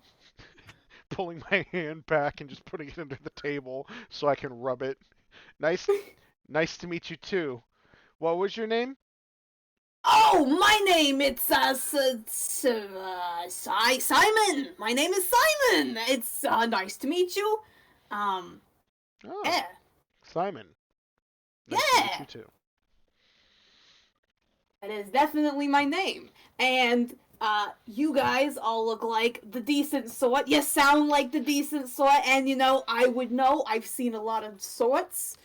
pulling my hand back and just putting it under the table so I can rub it. Nice to meet you too. What was your name? Oh, my name it's Simon. My name is Simon. It's nice to meet you. Oh, Yeah. Simon. Nice to meet Yeah. you too. That is definitely my name. And you guys all look like the decent sort. You sound like the decent sort, and I would know. I've seen a lot of sorts.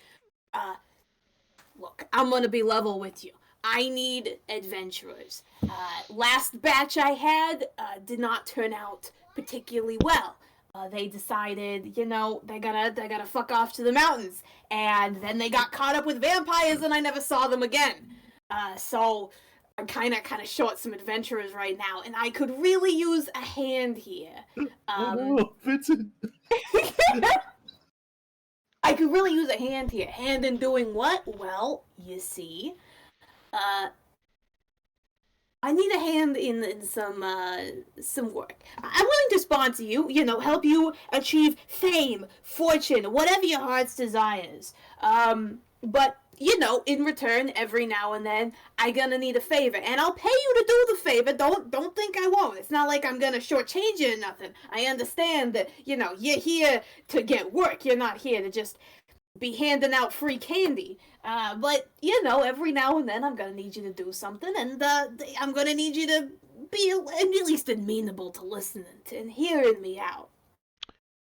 Look, I'm gonna be level with you. I need adventurers. Last batch I had did not turn out particularly well. They decided, they're gonna fuck off to the mountains, and then they got caught up with vampires, and I never saw them again. So I'm kind of short some adventurers right now, and I could really use a hand here. Oh, Vincent. I could really use a hand here. Hand in doing what? Well, you see, I need a hand in some work. I'm willing to sponsor you, help you achieve fame, fortune, whatever your heart's desires. But, in return, every now and then, I gonna need a favor, and I'll pay you to do the favor. Don't think I won't. It's not like I'm gonna shortchange you or nothing. I understand that, you're here to get work. You're not here to just be handing out free candy. But, every now and then I'm gonna need you to do something, and I'm gonna need you to be at least amenable to listening to and hearing me out.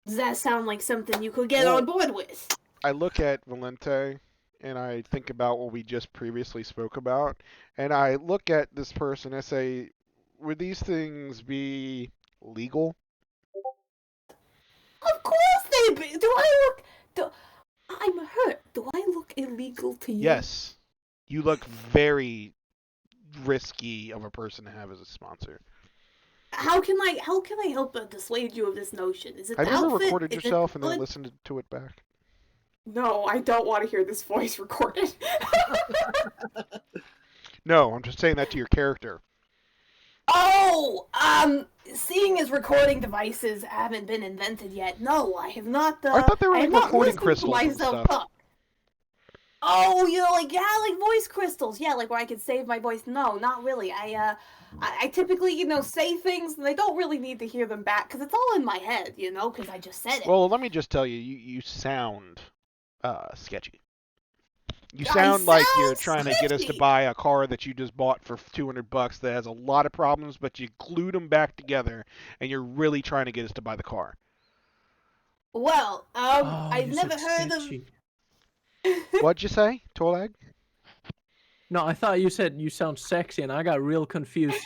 Does that sound like something you could get on board with? I look at Valente and I think about what we just previously spoke about, and I look at this person and I say, would these things be legal? Of course they be. I'm hurt. Do I look illegal to you? Yes. You look very risky of a person to have as a sponsor. How can I help but dissuade you of this notion? Is it Have the you ever outfit? recorded Is it yourself and then blood? listened to it back? No, I don't want to hear this voice recorded. No, I'm just saying that to your character. Oh, seeing as recording devices haven't been invented yet, no, I have not. I thought they were I like have not recording listened to crystals and myself stuff. talk. Oh, like voice crystals, yeah, like where I could save my voice. No, not really. I typically, say things and I don't really need to hear them back because it's all in my head, because I just said it. Well, let me just tell you, you sound sketchy. You I sound like you're sound trying to get us to sketchy. buy a car that you just bought for $200 that has a lot of problems, but you glued them back together, and you're really trying to get us to buy the car. Well, Oh, I've you never said heard sketchy. What'd you say, Tolag? No, I thought you said you sound sexy, and I got real confused.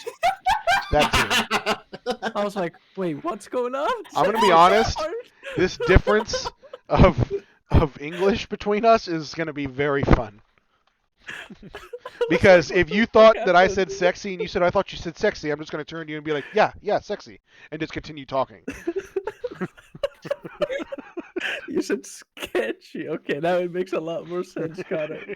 That too. I was like, wait, what's going on? I'm gonna be honest. This difference of English between us is gonna be very fun. Because if you thought that I said sexy and you said I thought you said sexy, I'm just gonna turn to you and be like, yeah, sexy, and just continue talking. You said sketchy. Okay, now it makes a lot more sense, Connor.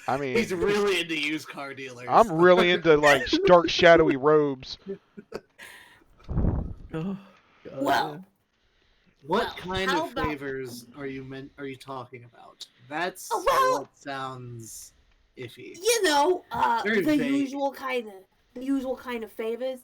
I mean, He's really into used car dealers. I'm really into like dark, shadowy robes. Oh, God, Well, What kind how of about- favors are you talking about? That's Oh, well- what sounds iffy. You know, Very the vague. usual kind of favors.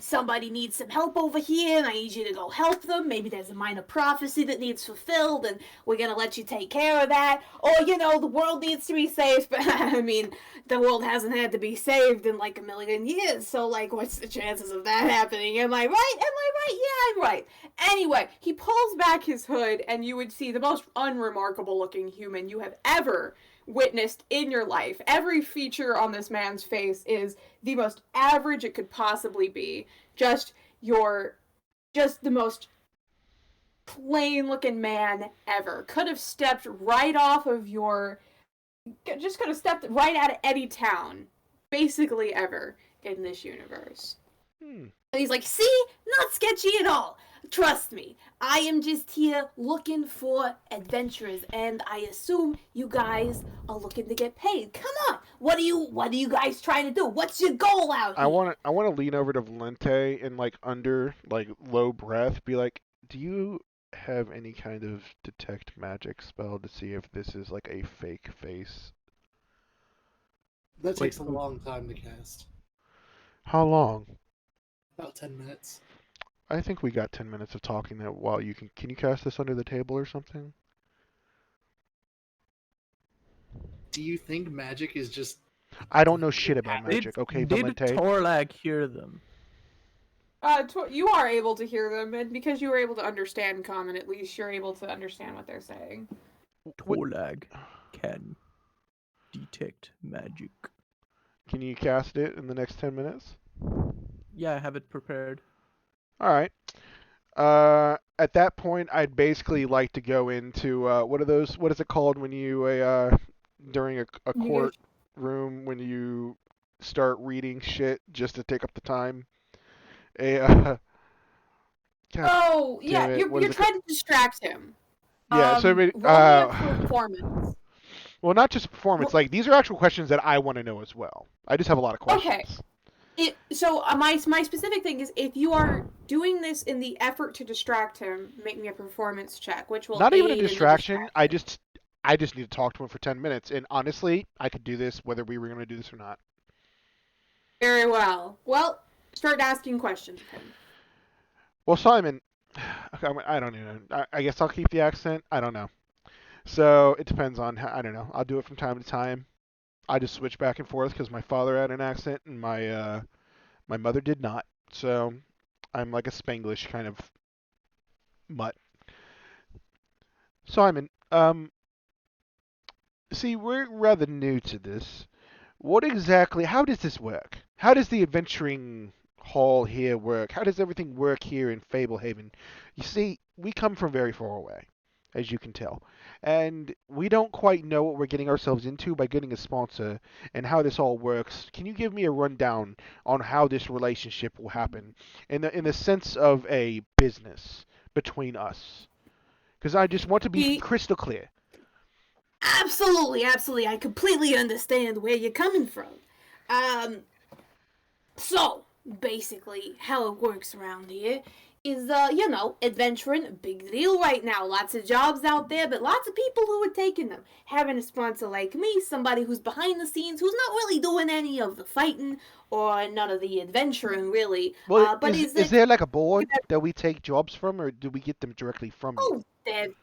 Somebody needs some help over here, and I need you to go help them. Maybe there's a minor prophecy that needs fulfilled, and we're gonna let you take care of that. Or, you know, the world needs to be saved, but I mean, the world hasn't had to be saved in like a million years, so like, what's the chances of that happening? Am I right? Am I right? Yeah, I'm right. Anyway, he pulls back his hood, and you would see the most unremarkable looking human you have ever witnessed in your life. Every feature on this man's face is the most average it could possibly be. Just the most plain looking man ever. Could have stepped right off of could have stepped right out of any town, basically ever in this universe. And he's like, see? Not sketchy at all. Trust me, I am just here looking for adventurers, and I assume you guys are looking to get paid. Come on, what are you guys trying to do? What's your goal out here? I want to lean over to Valente and like under like low breath, be like, "Do you have any kind of detect magic spell to see if this is like a fake face?" That takes a long time to cast. How long? About 10 minutes. I think we got 10 minutes of talking that while you can you cast this under the table or something? Do you think magic is just... I don't know shit about magic. Okay, did Valente. Torlag hear them? You are able to hear them, and because you were able to understand common, at least you're able to understand what they're saying. Torlag can detect magic. Can you cast it in the next 10 minutes? Yeah, I have it prepared. All right. At that point, I'd basically like to go into what is it called when you during a court room when you start reading shit just to take up the time? Oh, yeah, you're trying to distract him. Yeah, so roll me a performance. Well, not just performance. Like these are actual questions that I want to know as well. I just have a lot of questions. Okay. My specific thing is if you are doing this in the effort to distract him, make me a performance check, which will not even a aid in the distraction. I just need to talk to him for 10 minutes, and honestly, I could do this whether we were going to do this or not. Very well. Well, start asking questions of him. Well, Simon, I don't know. I guess I'll keep the accent. I don't know. So it depends on how, I don't know. I'll do it from time to time. I just switch back and forth because my father had an accent and my mother did not. So I'm like a Spanglish kind of mutt. Simon, see, we're rather new to this. How does this work? How does the adventuring hall here work? How does everything work here in Fablehaven? You see, we come from very far away, as you can tell, and we don't quite know what we're getting ourselves into by getting a sponsor and how this all works. Can you give me a rundown on how this relationship will happen in the sense of a business between us? Because I just want to be crystal clear. Absolutely. I completely understand where you're coming from. So, basically, how it works around here is, adventuring, big deal right now. Lots of jobs out there, but lots of people who are taking them. Having a sponsor like me, somebody who's behind the scenes, who's not really doing any of the fighting or none of the adventuring, really. Well, is there like a board that we take jobs from, or do we get them directly from you? Oh,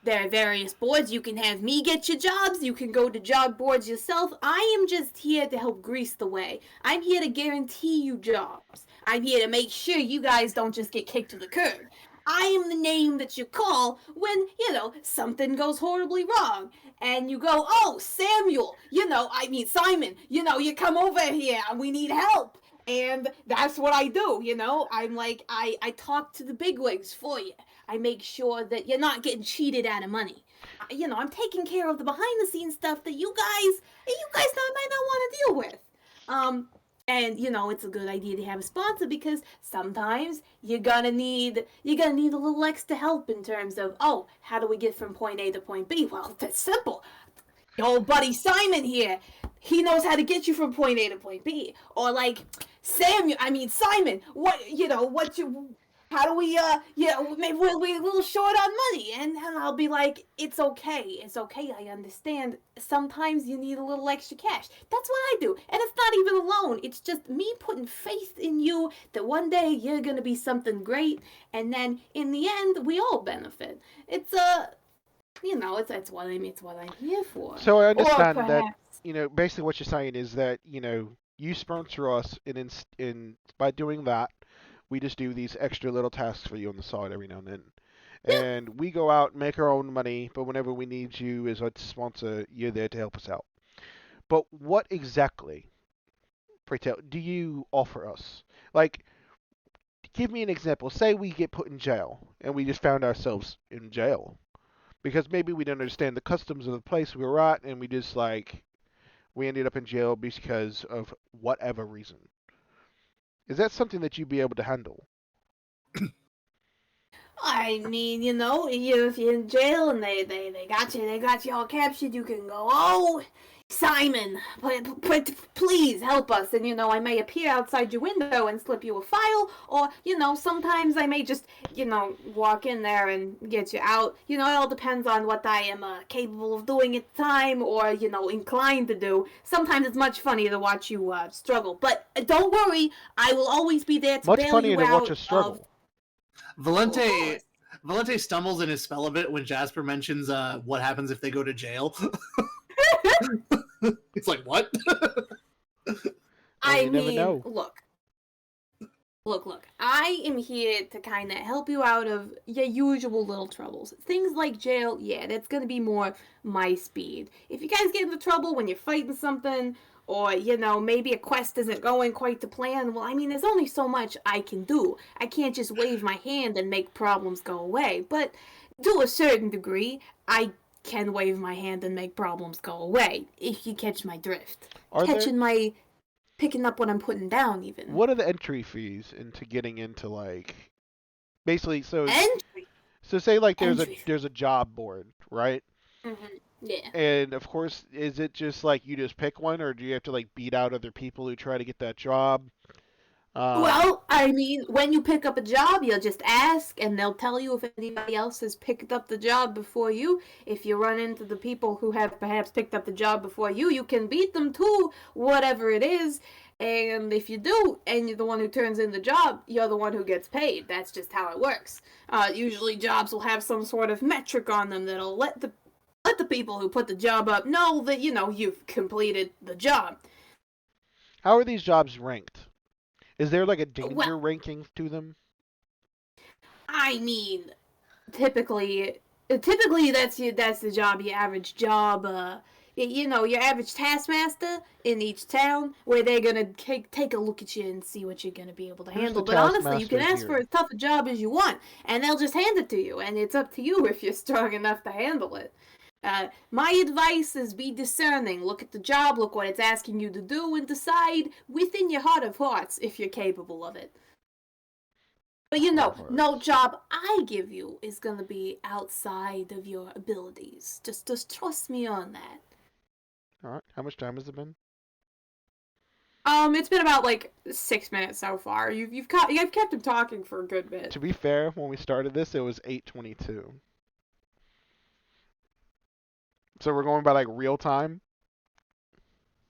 there are various boards. You can have me get your jobs. You can go to job boards yourself. I am just here to help grease the way. I'm here to guarantee you jobs. I'm here to make sure you guys don't just get kicked to the curb. I am the name that you call when, something goes horribly wrong. And you go, oh, Samuel, Simon, you come over here and we need help. And that's what I do, I'm like, I talk to the bigwigs for you. I make sure that you're not getting cheated out of money. I'm taking care of the behind the scenes stuff that you guys might not want to deal with. And it's a good idea to have a sponsor because sometimes you're gonna need a little extra help in terms of, oh, how do we get from point A to point B? Well, that's simple. Your old buddy Simon here, he knows how to get you from point A to point B. Or like Simon, how do we, maybe we're a little short on money. And I'll be like, it's okay, I understand. Sometimes you need a little extra cash. That's what I do. And it's not even a loan. It's just me putting faith in you that one day you're going to be something great. And then in the end, we all benefit. It's, it's what I'm here for. So I understand that, basically what you're saying is that, you sponsor us, and by doing that, we just do these extra little tasks for you on the side every now and then. And we go out and make our own money, but whenever we need you as a sponsor, you're there to help us out. But what exactly, pray tell, do you offer us? Like, give me an example. Say we get put in jail, and we just found ourselves in jail. Because maybe we didn't understand the customs of the place we were at, and we ended up in jail because of whatever reason. Is that something that you'd be able to handle? I mean, if you're in jail and they got you all captured, you can go, oh, Simon, please help us. And, I may appear outside your window and slip you a file, or, sometimes I may just, walk in there and get you out. It all depends on what I am capable of doing at the time, or, inclined to do. Sometimes it's much funnier to watch you struggle. But don't worry, I will always be there to bail you out. Much funnier to watch us struggle. Valente stumbles in his spell a bit when Jasper mentions what happens if they go to jail. It's like, what? I mean, look. I am here to kind of help you out of your usual little troubles. Things like jail, yeah, that's going to be more my speed. If you guys get into trouble when you're fighting something, or, maybe a quest isn't going quite to plan, well, I mean, there's only so much I can do. I can't just wave my hand and make problems go away. But to a certain degree, I can wave my hand and make problems go away, if you catch my drift. Picking up what I'm putting down, even. What are the entry fees into getting into, like, basically, so say, like, there's a job board, right? Mm-hmm. Yeah. And, of course, is it just, like, you just pick one, or do you have to, like, beat out other people who try to get that job? Well, I mean, when you pick up a job, you'll just ask, and they'll tell you if anybody else has picked up the job before you. If you run into the people who have perhaps picked up the job before you, you can beat them to whatever it is. And if you do, and you're the one who turns in the job, you're the one who gets paid. That's just how it works. Usually jobs will have some sort of metric on them that'll let the people who put the job up know that, you've completed the job. How are these jobs ranked? Is there like a danger ranking to them? I mean, typically that's the job, your average job, your average taskmaster in each town, where they're gonna take a look at you and see what you're gonna be able to handle. But honestly, you can ask for as tough a job as you want, and they'll just hand it to you, and it's up to you if you're strong enough to handle it. My advice is be discerning. Look at the job, look what it's asking you to do, and decide within your heart of hearts if you're capable of it. But no job I give you is gonna be outside of your abilities. Just trust me on that. Alright, how much time has it been? It's been about like 6 minutes so far. You've kept him talking for a good bit. To be fair, when we started this, it was 8:22. So we're going by like real time?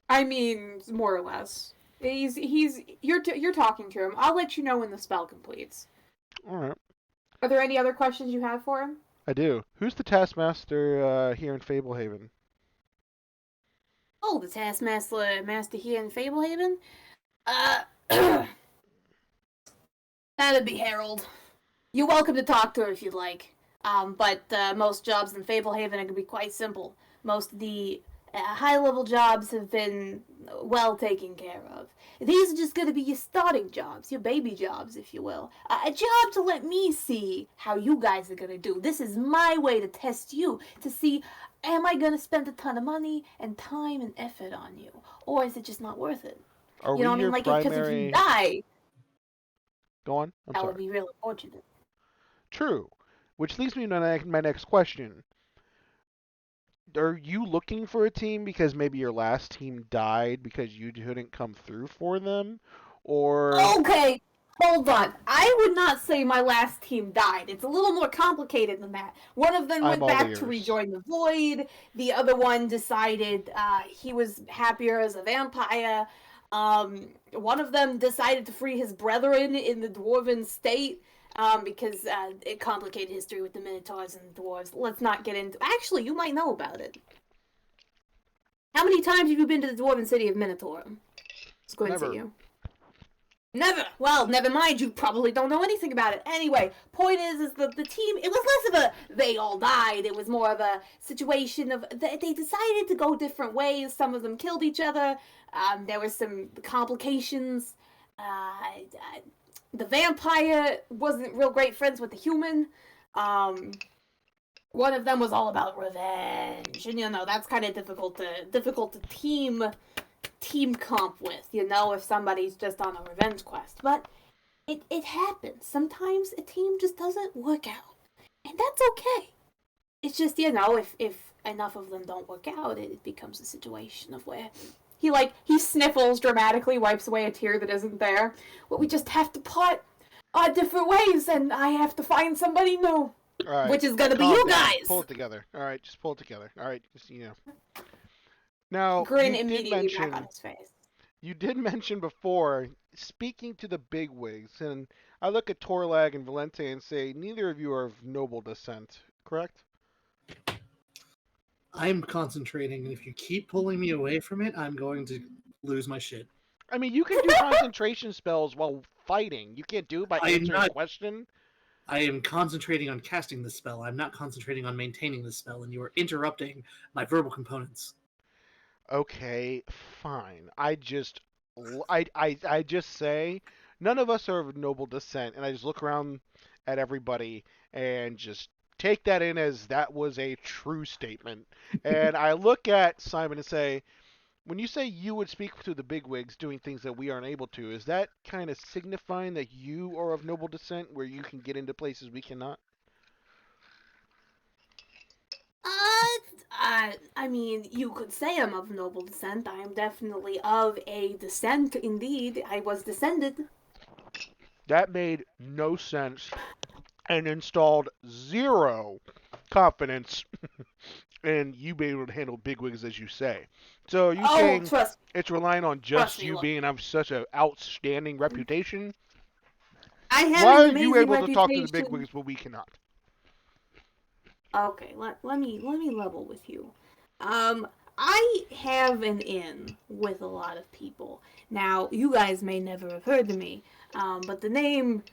I mean, more or less. You're talking to him. I'll let you know when the spell completes. All right. Are there any other questions you have for him? I do. Who's the Taskmaster here in Fablehaven? Oh, the Taskmaster here in Fablehaven? That'd be Harold. You're welcome to talk to her if you'd like. But most jobs in Fablehaven are going to be quite simple. Most of the high-level jobs have been well taken care of. These are just going to be your starting jobs, your baby jobs, if you will. A job to let me see how you guys are going to do. This is my way to test you, to see, am I going to spend a ton of money and time and effort on you? Or is it just not worth it? Are You know we what I mean? your Like, because if you primary... die, Go on. I'm that sorry. would be really unfortunate. True. Which leads me to my next question. Are you looking for a team because maybe your last team died because you couldn't come through for them? Or... Okay, hold on. I would not say my last team died. It's a little more complicated than that. One of them I'm went all back to ears. rejoin the void. The other one decided he was happier as a vampire. One of them decided to free his brethren in the dwarven state. Because it complicated history with the Minotaurs and the dwarves. Let's not get into. Actually, you might know about it. How many times have you been to the dwarven city of Minotaur? Squints at Never. you. Never. Well, never mind. You probably don't know anything about it. Anyway, point is that the team. It was less of a they all died. It was more of a situation of they decided to go different ways. Some of them killed each other. There were some complications. The vampire wasn't real great friends with the human. One of them was all about revenge, and that's kind of difficult to team comp with. If somebody's just on a revenge quest, but it happens. Sometimes a team just doesn't work out, and that's okay. It's just if enough of them don't work out, it becomes a situation of where he sniffles dramatically, wipes away a tear that isn't there. Well, we just have to part our different ways, and I have to find somebody new. All right. Which is gonna be Calm you down. guys. Pull it together. All right, just pull it together. All right, just Now, Grin you did immediately back on mention his face. you did mention before speaking to the bigwigs, and I look at Torlag and Valente and say neither of you are of noble descent, correct? I'm concentrating, and if you keep pulling me away from it, I'm going to lose my shit. I mean, you can do concentration spells while fighting. You can't do it by answering a question. I am concentrating on casting the spell. I'm not concentrating on maintaining the spell, and you are interrupting my verbal components. Okay, fine. I just say none of us are of noble descent, and I just look around at everybody and just take that in as that was a true statement. And I look at Simon and say, when you say you would speak to the bigwigs doing things that we aren't able to, is that kind of signifying that you are of noble descent where you can get into places we cannot? I mean, you could say I'm of noble descent. I am definitely of a descent, indeed. I was descended. That made no sense and installed zero confidence in you being able to handle bigwigs as you say. So are you saying trust it's relying on just me, you look. being of such an outstanding reputation? I have Why an are you amazing able to talk to the reputation. bigwigs but we cannot? Okay, let me level with you. I have an in with a lot of people. Now, you guys may never have heard of me, but the name,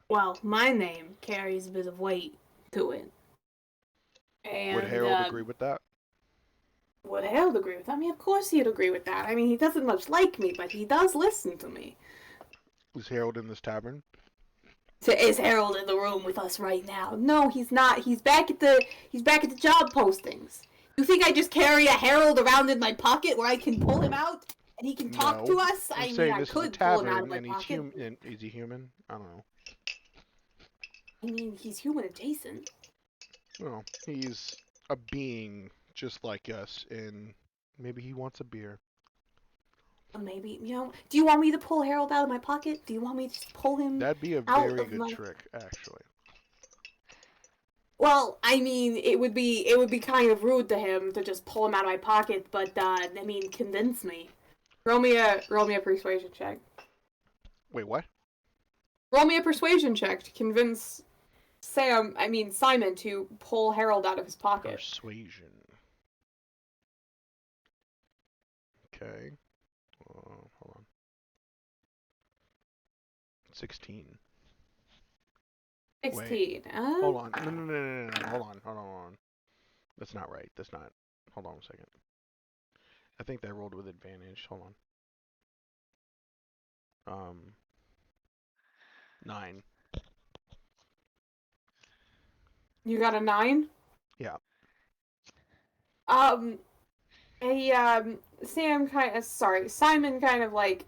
well, my name carries a bit of weight to it. And, Would Harold agree with that? would Harold agree with that? I mean, of course he'd agree with that. I mean, he doesn't much like me, but he does listen to me. Was Harold in this tavern? Is Harold in the room with us right now? No, he's not. He's back at the job postings. You think I just carry a Harold around in my pocket where I can pull him out and he can talk to us? I'm I mean, saying I this is a could pull him out of tavern my and he's pocket. human. Is he human? I don't know. I mean, he's human adjacent. Well, he's a being just like us, and maybe he wants a beer. Maybe, do you want me to pull Harold out of my pocket? Do you want me to just pull him That'd be a out very of good my... trick, actually. Well, I mean, it would be kind of rude to him to just pull him out of my pocket, but I mean, convince me. Roll me a persuasion check. Wait, what? Roll me a persuasion check to convince Simon to pull Harold out of his pocket. Persuasion. Okay. Hold on. 16. 16. Wait. Hold on. No. Hold on. That's not right. That's not. Hold on a second. I think that rolled with advantage. Hold on. 9. You got a 9? Yeah. Simon kind of like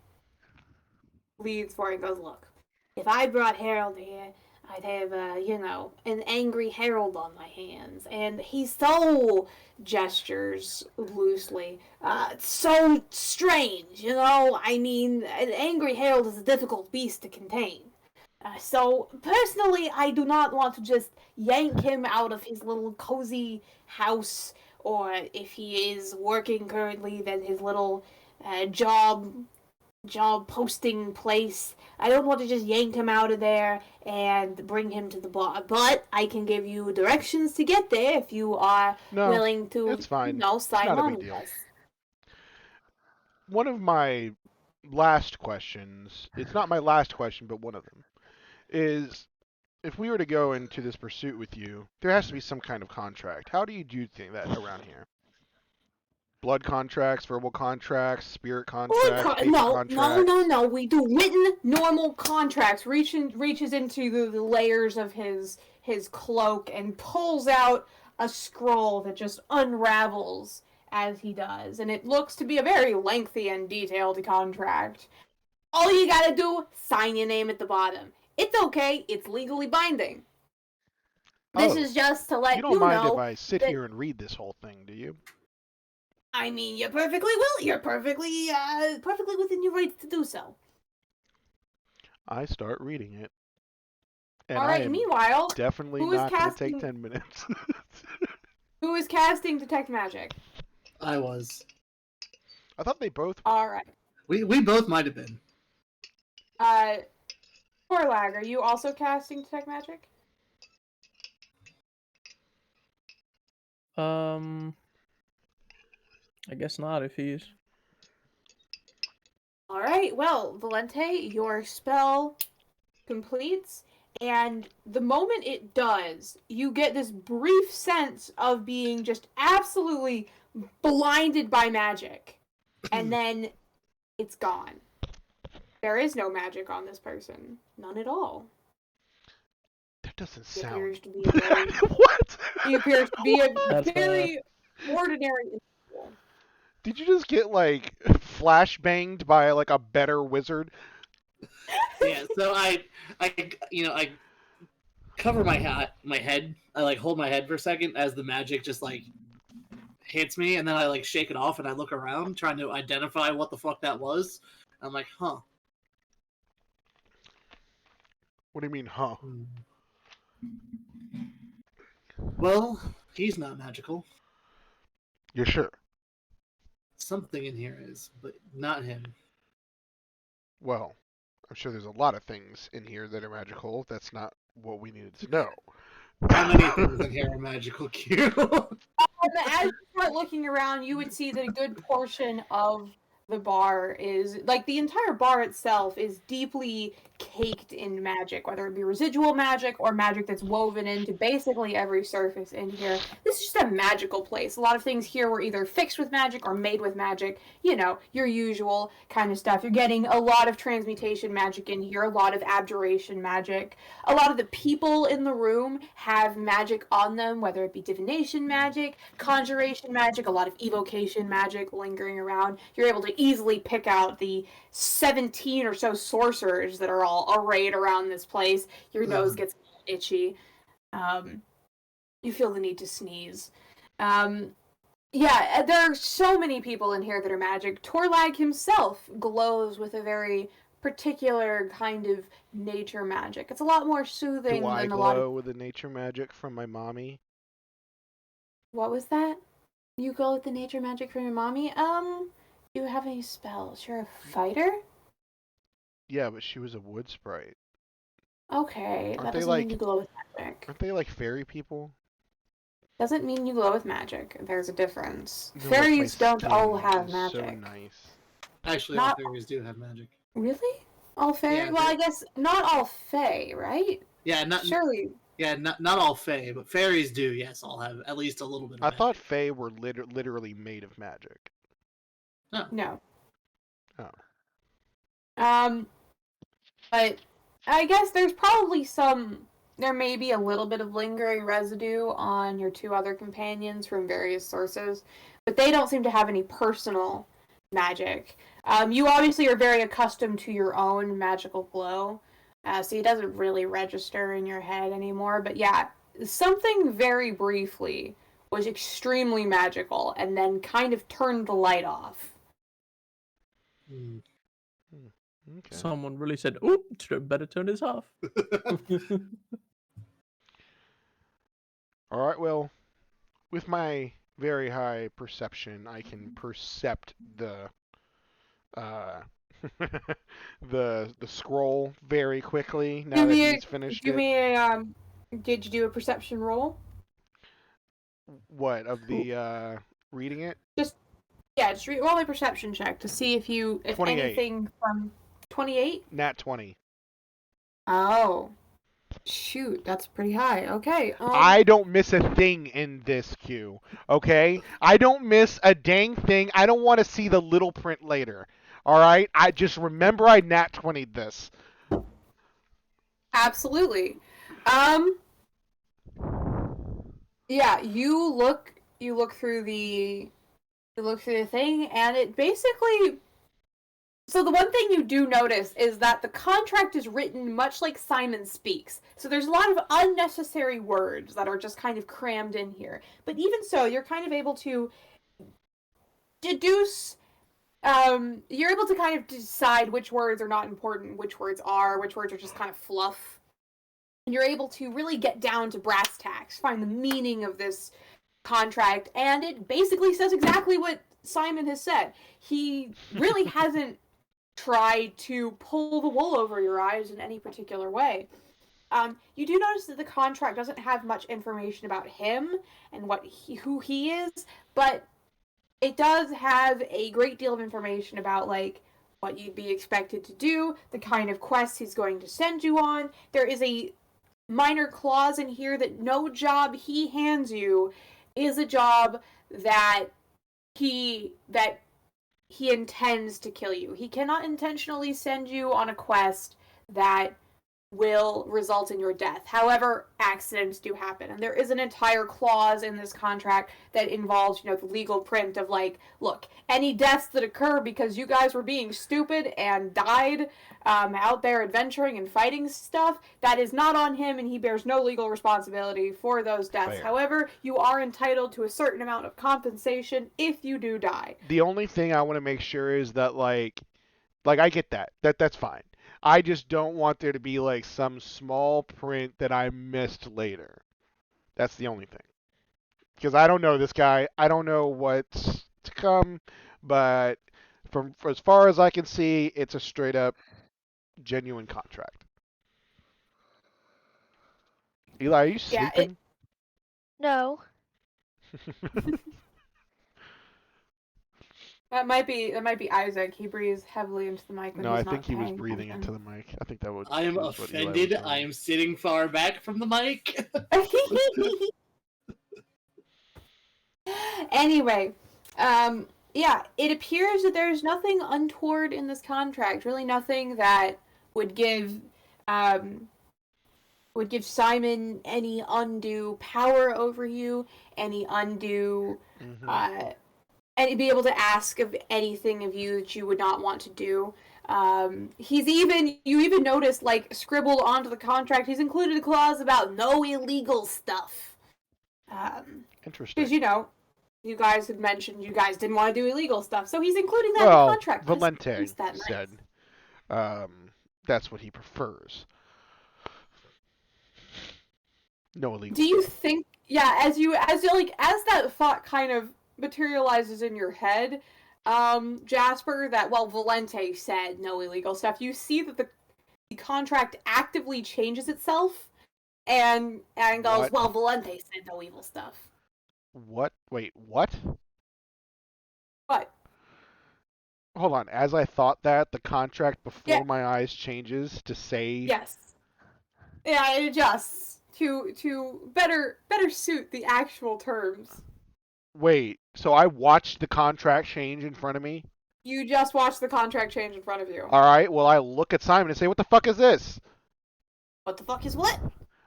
leads forward and goes, look, if I brought Harold here, I'd have, an angry Harold on my hands. And he so gestures loosely. So strange, I mean, an angry Harold is a difficult beast to contain. So, personally, I do not want to just yank him out of his little cozy house, or if he is working currently, then his little job posting place. I don't want to just yank him out of there and bring him to the bar, but I can give you directions to get there if you are willing to, that's fine. sign not a on big with deal. us. One of my last questions, it's not my last question, but one of them, is if we were to go into this pursuit with you, there has to be some kind of contract. How do you do that around here? Blood contracts, verbal contracts, spirit contracts, paper contracts? No. We do written, normal contracts. Reaches into the layers of his cloak and pulls out a scroll that just unravels as he does, and it looks to be a very lengthy and detailed contract. All you gotta do, sign your name at the bottom. It's okay. It's legally binding. This is just to let you don't mind if know I sit that, here and read this whole thing, do you? I mean, you perfectly will. You're perfectly within your rights to do so. I start reading it. And all right. Meanwhile, definitely not going to take 10 minutes. Who is casting Detect Magic? I was. I thought they both were. All right. We both might have been. Torlag, are you also casting Detect Magic? I guess not if he is. Alright, well, Valente, your spell completes, and the moment it does, you get this brief sense of being just absolutely blinded by magic. And then it's gone. There is no magic on this person. None at all. That doesn't He sound... appears to be a very... What? He appears to be a very ordinary individual. Did you just get, like, flashbanged by, like, a better wizard? Yeah, so I cover my head. I, like, hold my head for a second as the magic just, like, hits me, and then I, like, shake it off, and I look around, trying to identify what the fuck that was. I'm like, huh. What do you mean, huh? Well, he's not magical. You're sure? Something in here is, but not him. Well, I'm sure there's a lot of things in here that are magical. That's not what we needed to know. How many things in here are magical, Q? As you start looking around, you would see that a good portion of the bar is, like, the entire bar itself is deeply caked in magic, whether it be residual magic or magic that's woven into basically every surface in here. This is just a magical place. A lot of things here were either fixed with magic or made with magic. You know, your usual kind of stuff. You're getting a lot of transmutation magic in here, a lot of abjuration magic. A lot of the people in the room have magic on them, whether it be divination magic, conjuration magic, a lot of evocation magic lingering around. You're able to easily pick out the 17 or so sorcerers that are all arrayed around this place. Your nose gets itchy. You feel the need to sneeze. Yeah, there are so many people in here that are magic. Torlag himself glows with a very particular kind of nature magic. It's a lot more soothing Do I than a lot of... glow with the nature magic from my mommy? What was that? You glow with the nature magic from your mommy? You have any spells? You're a fighter? Yeah, but she was a wood sprite. Okay, that doesn't mean you glow with magic. Aren't they like fairy people? Doesn't mean you glow with magic. There's a difference. No, Fairies don't all have magic. magic. So nice. Actually, all fairies do have magic. Really? All fairies? Yeah, well, I guess not all fae, right? Yeah, Surely. Yeah, not all fae, but fairies do. Yes, all have at least a little bit. Of I magic. thought fae were literally made of magic. Oh. No. Oh. But I guess there's probably there may be a little bit of lingering residue on your two other companions from various sources, but they don't seem to have any personal magic. You obviously are very accustomed to your own magical glow, so it doesn't really register in your head anymore. But yeah, something very briefly was extremely magical and then kind of turned the light off. Okay. Someone really said, "Oh, better turn this off." All right. Well, with my very high perception, I can percept the uh, the scroll very quickly now that he's finished Give it. me a did you do a perception roll? What of the reading it? Just roll a perception check to see if 28. anything from 28. Nat 20. Oh, shoot, that's pretty high. Okay. I don't miss a thing in this queue. Okay, I don't miss a dang thing. I don't want to see the little print later. All right, I just remember I nat 20'd this. Absolutely. Yeah, you look through the thing, and it basically. So the one thing you do notice is that the contract is written much like Simon speaks. So there's a lot of unnecessary words that are just kind of crammed in here. But even so, you're kind of able to deduce. You're able to kind of decide which words are not important, which words are just kind of fluff. And you're able to really get down to brass tacks, find the meaning of this contract, and it basically says exactly what Simon has said. He really hasn't tried to pull the wool over your eyes in any particular way. You do notice that the contract doesn't have much information about him and who he is, but it does have a great deal of information about, like, what you'd be expected to do, the kind of quests he's going to send you on. There is a minor clause in here that no job he hands you is a job that he intends to kill you. He cannot intentionally send you on a quest that will result in your death. However, accidents do happen, and there is an entire clause in this contract that involves, the legal print of, like, look, any deaths that occur because you guys were being stupid and died out there adventuring and fighting stuff, that is not on him, and he bears no legal responsibility for those deaths. Fair. However, you are entitled to a certain amount of compensation if you do die. The only thing I want to make sure is that, like I get that. That's fine. I just don't want there to be, like, some small print that I missed later. That's the only thing. Because I don't know this guy. I don't know what's to come, but from as far as I can see, it's a straight up genuine contract. Eli, are you Yeah, sleeping? No. That might be Isaac. He breathes heavily into the mic when No, I he's think not he was paying breathing into attention. the mic. I think that would. I am was what Eli was offended. doing. I am sitting far back from the mic. Anyway, yeah, it appears that there's nothing untoward in this contract. Really, nothing that would give Simon any undue power over you, any undue Mhm. and be able to ask of anything of you that you would not want to do. You even notice, like, scribbled onto the contract, he's included a clause about no illegal stuff. Interesting. Because, you guys had mentioned you guys didn't want to do illegal stuff, so he's including that in Well, the contract. Valente Isn't that nice? said that's what he prefers. No illegal. Do you stuff. think, yeah, as that thought kind of materializes in your head, Jasper, that, well, Valente said no illegal stuff, you see that the contract actively changes itself and goes, What? well, Valente said no evil stuff. What? Wait, what? What? Hold on. As I thought that, the contract before Yeah. my eyes changes to say. Yes. Yeah, it adjusts to better suit the actual terms. Wait, so I watched the contract change in front of me? You just watched the contract change in front of you. All right, well, I look at Simon and say, what the fuck is this? What the fuck is what?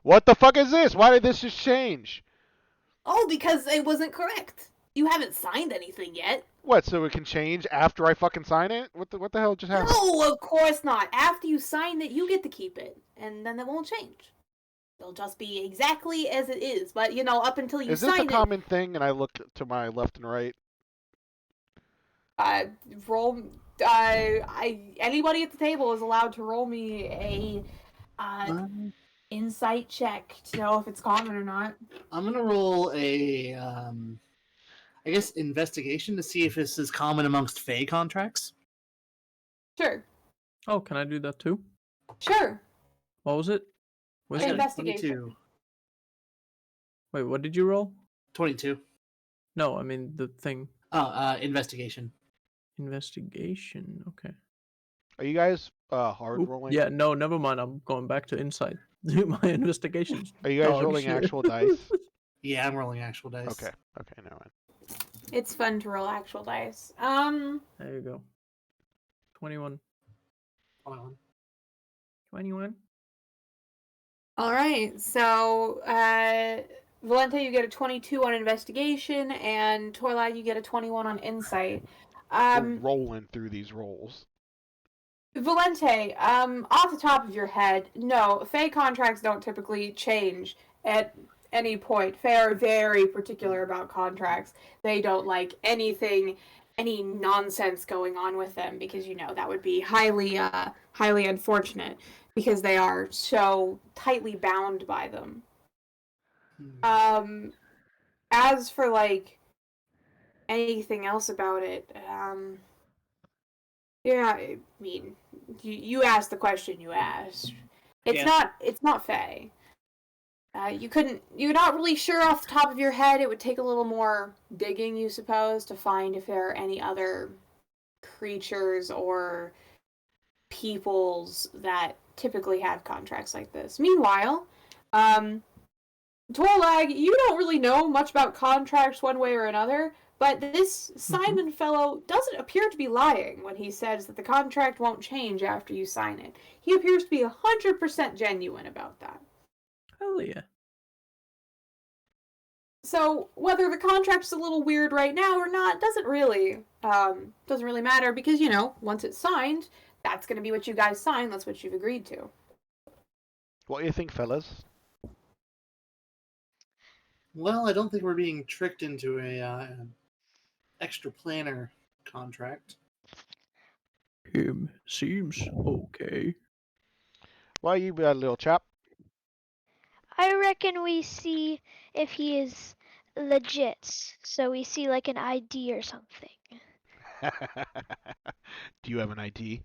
What the fuck is this? Why did this just change? Oh, because it wasn't correct. You haven't signed anything yet. What? So it can change after I fucking sign it? What the hell just happened? No, of course not. After you sign it, you get to keep it, and then it won't change. It'll just be exactly as it is. But up until you Is this a sign it, common thing? And I look to my left and right. roll. Anybody at the table is allowed to roll me a insight check to know if it's common or not. I'm gonna roll a, I guess, investigation to see if this is common amongst Fey contracts. Sure. Oh, can I do that too? Sure. What was it? Was it Investigation. 22. Wait, what did you roll? 22. No, I mean the thing. Oh, investigation. Investigation. Okay. Are you guys hard Oop, rolling? yeah, no, never mind. I'm going back to insight. My investigations. Are you guys dog rolling shit. actual dice? Yeah, I'm rolling actual dice. Okay. Okay, no mind. It's fun to roll actual dice. There you go. 21. 21. 21. All right. So, Valente, you get a 22 on investigation, and Torlad, you get a 21 on insight. We're rolling through these rolls. Valente, off the top of your head, no, Fey contracts don't typically change at any point. Fey are very particular about contracts. They don't like any nonsense going on with them because that would be highly unfortunate because they are so tightly bound by them. As for anything else about it, yeah, I mean, you asked the question you asked. It's not Fey. You're not really sure off the top of your head. It would take a little more digging, you suppose, to find if there are any other creatures or peoples that typically have contracts like this. Meanwhile, Torlag, you don't really know much about contracts one way or another, but this Simon fellow doesn't appear to be lying when he says that the contract won't change after you sign it. He appears to be 100% genuine about that. Hell yeah. So whether the contract's a little weird right now or not doesn't really matter because once it's signed, that's going to be what you guys sign. That's what you've agreed to. What do you think, fellas? Well, I don't think we're being tricked into a extra planner contract. Seems okay. Why you little chap? I reckon we see if he is legit. So we see like an ID or something. Do you have an ID?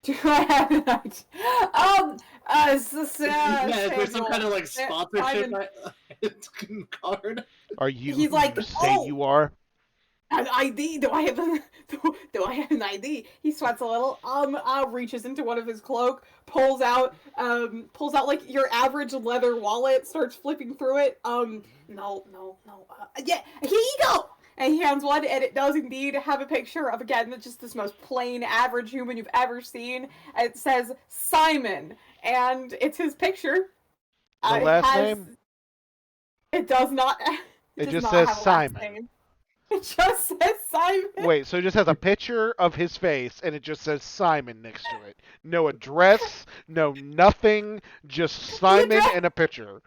Do I have an ID? Yeah, there's some kind of sponsorship card. Are you He's who like, you say you are? An ID? Do I have an ID? He sweats a little. Reaches into one of his cloak, pulls out like your average leather wallet, starts flipping through it. No. Yeah, here you go. And he hands one, and it does indeed have a picture of, again, just this most plain, average human you've ever seen. And it says Simon, and it's his picture. The last name? It does not. It does just not says have a last Simon. name. It just says Simon. Wait, so it just has a picture of his face, and it just says Simon next to it. No address, no nothing, just Simon and a picture.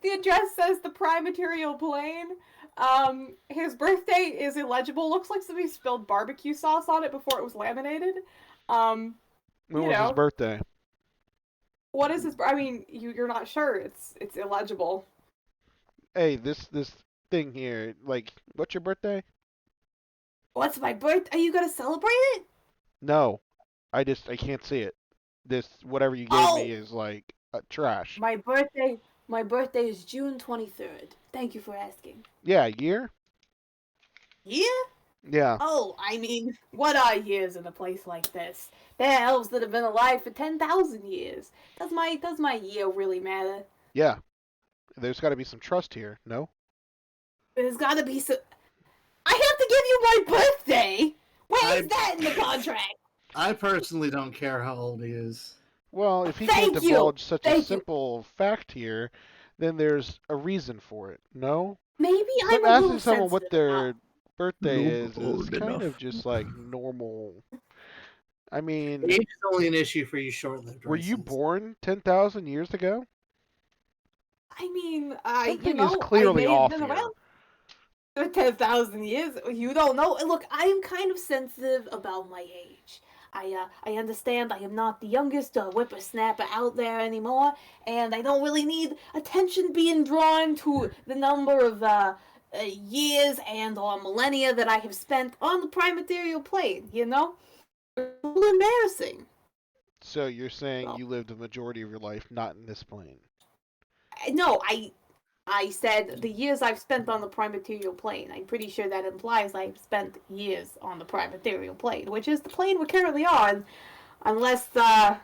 The address says the Prime Material Plane. His birthday is illegible. Looks like somebody spilled barbecue sauce on it before it was laminated. When was his birthday? What is his? I mean, you're not sure. It's illegible. Hey, this thing here, what's your birthday? What's my birthday? Are you gonna celebrate it? No, I can't see it. This whatever you gave me is trash. My birthday is June 23rd. Thank you for asking. Yeah, year? Year? Yeah. Oh, I mean, what are years in a place like this? There are elves that have been alive for 10,000 years. Does my year really matter? Yeah. There's got to be some trust here, no? There's got to be some. I have to give you my birthday. Where is that in the contract? I personally don't care how old he is. Well, if he can't divulge such a simple fact here, then there's a reason for it. No? Maybe But I'm a little asking someone what sensitive their about. birthday Look is old kind of enough. just like normal. I mean, Age is only an issue for you short-lived were you races. born 10,000 years ago? I mean, Something is I clearly may have off been here. around for 10,000 years. You don't know. Look, I am kind of sensitive about my age. I understand I am not the youngest whippersnapper out there anymore, and I don't really need attention being drawn to the number of years and or millennia that I have spent on the prime material plane. You know, it's a little embarrassing. So you're saying Well, you lived the majority of your life not in this plane? no, I said the years I've spent on the prime material plane. I'm pretty sure that implies I've spent years on the prime material plane, which is the plane we're currently on, unless I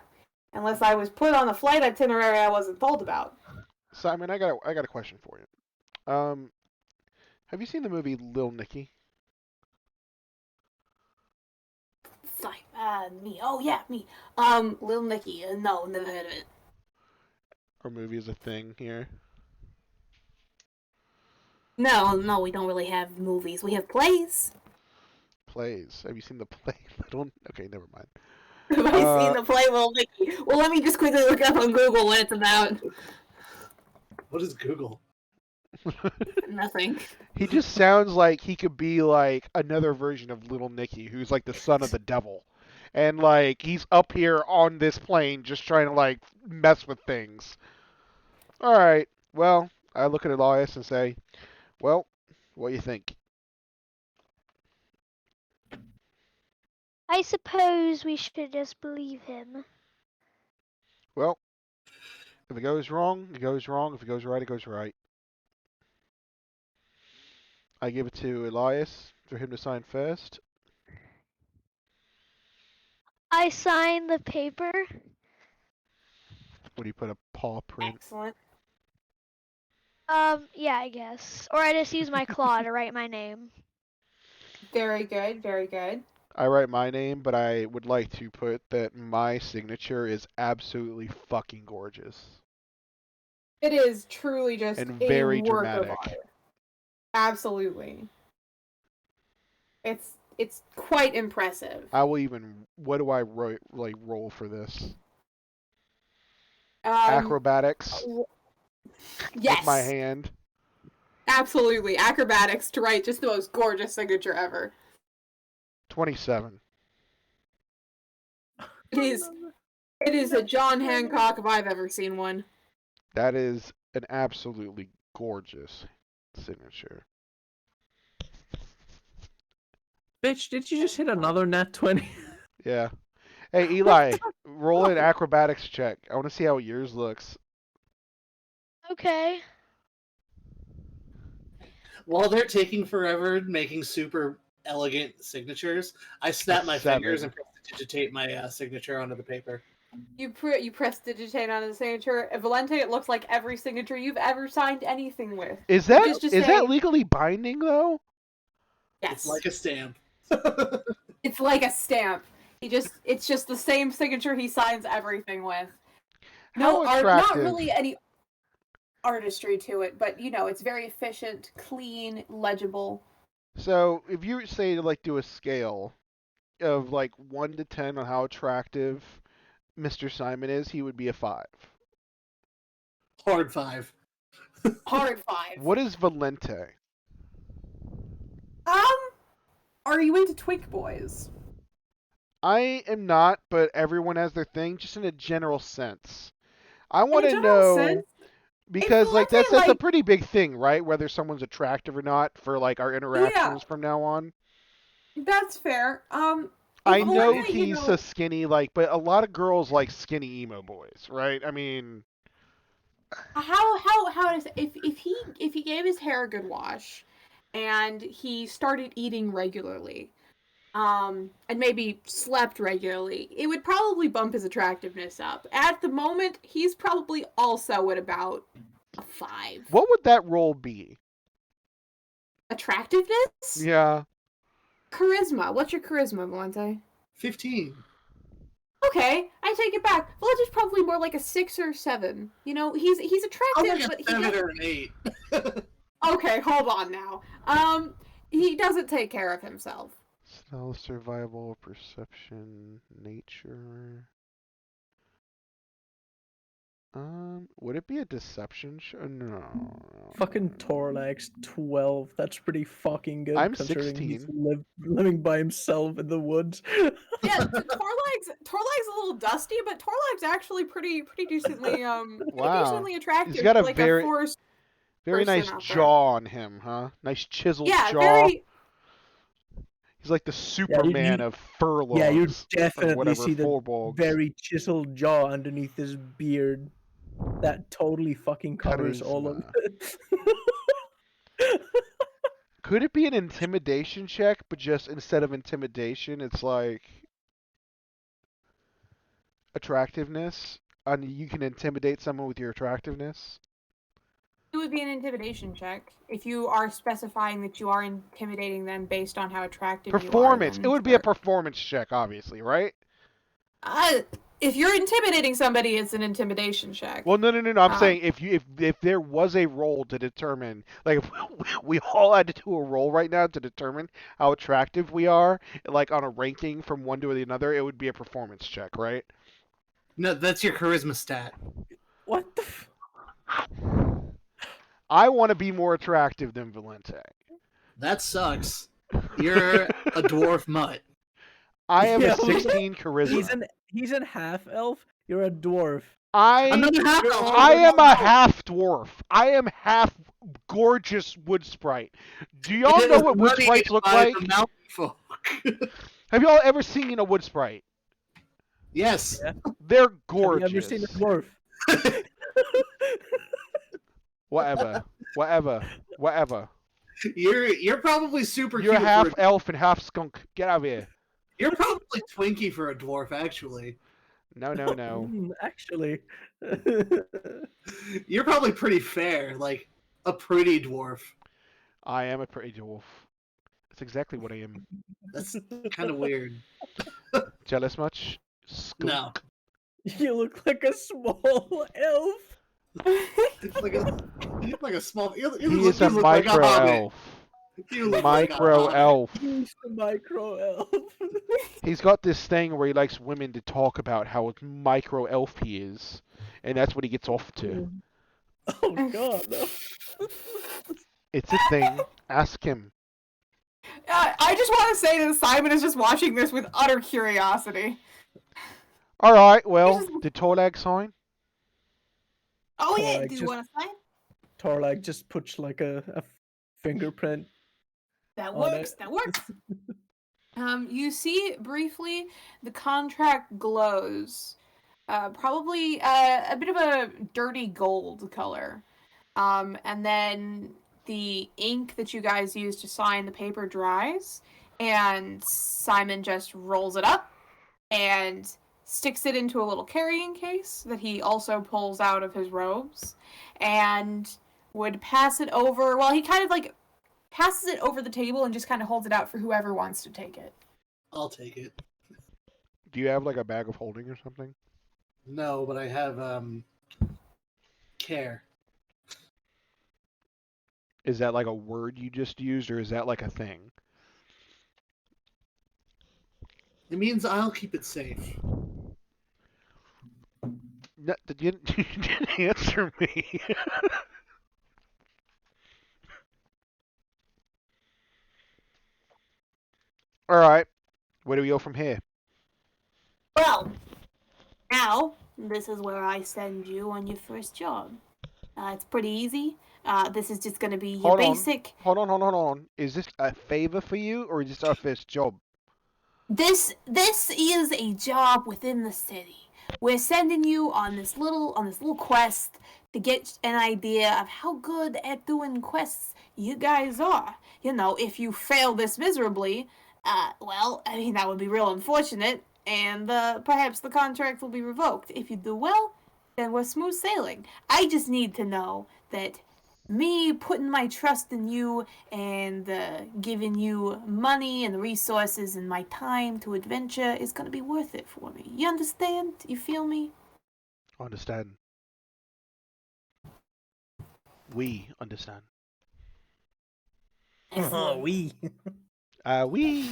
was put on a flight itinerary I wasn't told about. Simon, I got a question for you. Have you seen the movie Lil Nicky? It's like, me. Oh yeah, me. Lil Nicky. No, never heard of it. Our movie is a thing here. No, we don't really have movies. We have plays. Plays. Have you seen the play Little? Okay, never mind. Have I seen the play Lil Nicky? Well, let me just quickly look up on Google what it's about. What is Google? Nothing. He just sounds like he could be like another version of Little Nicky, who's like the son of the devil. And like he's up here on this plane just trying to like mess with things. All right. Well, I look at Elias and say, "Well, what do you think?" I suppose we should just believe him. Well, if it goes wrong, it goes wrong. If it goes right, it goes right. I give it to Elias for him to sign first. I sign the paper. What do you put a paw print? Excellent. Yeah, I guess. Or I just use my claw to write my name. Very good. Very good. I write my name, but I would like to put that my signature is absolutely fucking gorgeous It is truly just and a very work of dramatic. art. Absolutely. It's quite impressive. I will even. What do I roll for this? Um, Acrobatics yes, with my hand. absolutely. Acrobatics to write just the most gorgeous signature ever. 27. It is a John Hancock if I've ever seen one. That is an absolutely gorgeous signature. Bitch, did you just hit another nat 20? Yeah. Hey, Eli, roll an acrobatics check. I want to see how yours looks. Okay. While they're taking forever making super elegant signatures, I snap my 7. fingers and prestidigitate my signature onto the paper. You press digitate onto the signature. At Valente, it looks like every signature you've ever signed anything with. Is that Just is say, that legally binding though? yes. It's like a stamp. It's like a stamp. It's just the same signature he signs everything with. How Not attractive. really any artistry to it, but it's very efficient, clean, legible. So if you say to like do a scale of like 1 to 10 on how attractive Mr. Simon is, he would be a 5. Hard 5. Hard 5. What is Valente? Are you into twink boys? I am not, but everyone has their thing, just in a general sense. I want In a to general know sense, because like Valente, that's a like- pretty big thing, right? Whether someone's attractive or not for like our interactions from now on. That's fair. I know Valente, he's a skinny but a lot of girls like skinny emo boys, right? I mean, how does if he gave his hair a good wash, and he started eating regularly, and maybe slept regularly, it would probably bump his attractiveness up. At the moment, he's probably also at about a 5. what would that role be? Attractiveness? Yeah. Charisma. What's your charisma, Valente? 15. Okay, I take it back. Valentin's probably more like a 6 or 7. You know, he's I'm attractive, like but a he 7 doesn't... or an 8. Okay, hold on now. He doesn't take care of himself. Stealth, survival, perception, nature. Would it be a deception show? No. Fucking Torlax 12. That's pretty fucking good I'm considering 16. he's living by himself in the woods. Yeah, Torlag's a little dusty, but Torlag's actually pretty decently Wow. decently attractive. He's got a like very- a forest Very person nice out there. jaw on him, huh? Nice chiseled Yeah, jaw. very. He's like the Superman of furlongs. Yeah, you or definitely whatever, see the Furbolgs. very chiseled jaw underneath his beard. That totally fucking covers all of it. Could it be an intimidation check, but just instead of intimidation, it's like attractiveness? And you can intimidate someone with your attractiveness? It would be an intimidation check if you are specifying that you are intimidating them based on how attractive Performance. you are. It would be a performance check, obviously, right? If you're intimidating somebody, it's an intimidation check. Well, no. I'm saying if there was a role to determine, like if we all had to do a role right now to determine how attractive we are, like on a ranking from one to the another, it would be a performance check, right? No, that's your charisma stat. What the I want to be more attractive than Valente. That sucks. You're a dwarf mutt. I am Yeah, a 16 charisma. He's an half elf. You're a dwarf. Another half elf. I am a half dwarf. I am half gorgeous wood sprite. Do y'all know what wood sprites look like? Have y'all ever seen a wood sprite? Yes. Yeah. They're Have gorgeous. you ever seen a dwarf? Whatever. You're probably super You're cute. half elf and half skunk. Get out of here. You're probably twinky for a dwarf, actually. No. Actually. You're probably pretty fair, like a pretty dwarf. I am a pretty dwarf. That's exactly what I am. That's kind of weird. Jealous much? Skunk. No. You look like a small elf. like a small. He is a micro elf. Micro elf. He's the micro elf. He's got this thing where he likes women to talk about how micro elf he is, and that's what he gets off to. Oh god, no. It's a thing. Ask him. I just want to say that Simon is just watching this with utter curiosity. All right. Well, did Torlag sign? Oh yeah, Torlag do you just- want to sign? Torlag just puts like a fingerprint. That on works. it. That works. You see briefly the contract glows, probably a bit of a dirty gold color, and then the ink that you guys use to sign the paper dries, and Simon just rolls it up and sticks it into a little carrying case that he also pulls out of his robes, and would pass it over. Well, he kind of like passes it over the table and just kind of holds it out for whoever wants to take it. I'll take it. Do you have like a bag of holding or something? No, but I have care. Is that like a word you just used, or is that like a thing? It means I'll keep it safe. No, you didn't answer me. All right. Where do we go from here? Well, now, this is where I send you on your first job. It's pretty easy. This is just going to be your basic... Hold on. Is this a favor for you, or is this our first job? This is a job within the city. We're sending you on this little quest to get an idea of how good at doing quests you guys are. You know, if you fail this miserably, well, I mean, that would be real unfortunate, and perhaps the contract will be revoked. If you do well, then we're smooth sailing. I just need to know that me putting my trust in you and giving you money and resources and my time to adventure is going to be worth it for me. You understand? You feel me? I understand. We understand. Oh, we. We.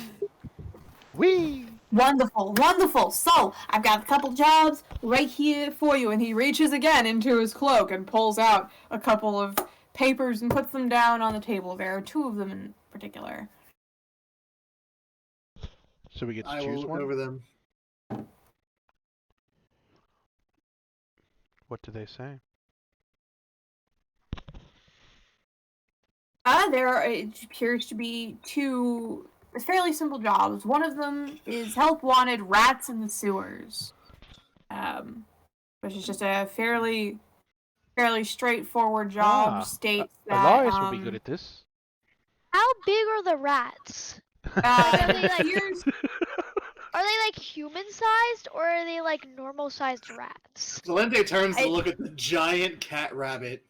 We. Wonderful, wonderful. So, I've got a couple jobs right here for you. And he reaches again into his cloak and pulls out a couple of papers and puts them down on the table. There are 2 of them in particular. So we get to I will choose look one? over them. What do they say? It appears to be 2 fairly simple jobs. One of them is help wanted rats in the sewers, which is just a fairly straightforward job. States that Elias would be good at this. How big are the rats? Are they like here's are they like human sized or are they like normal sized rats? Valente turns to look at the giant cat rabbit.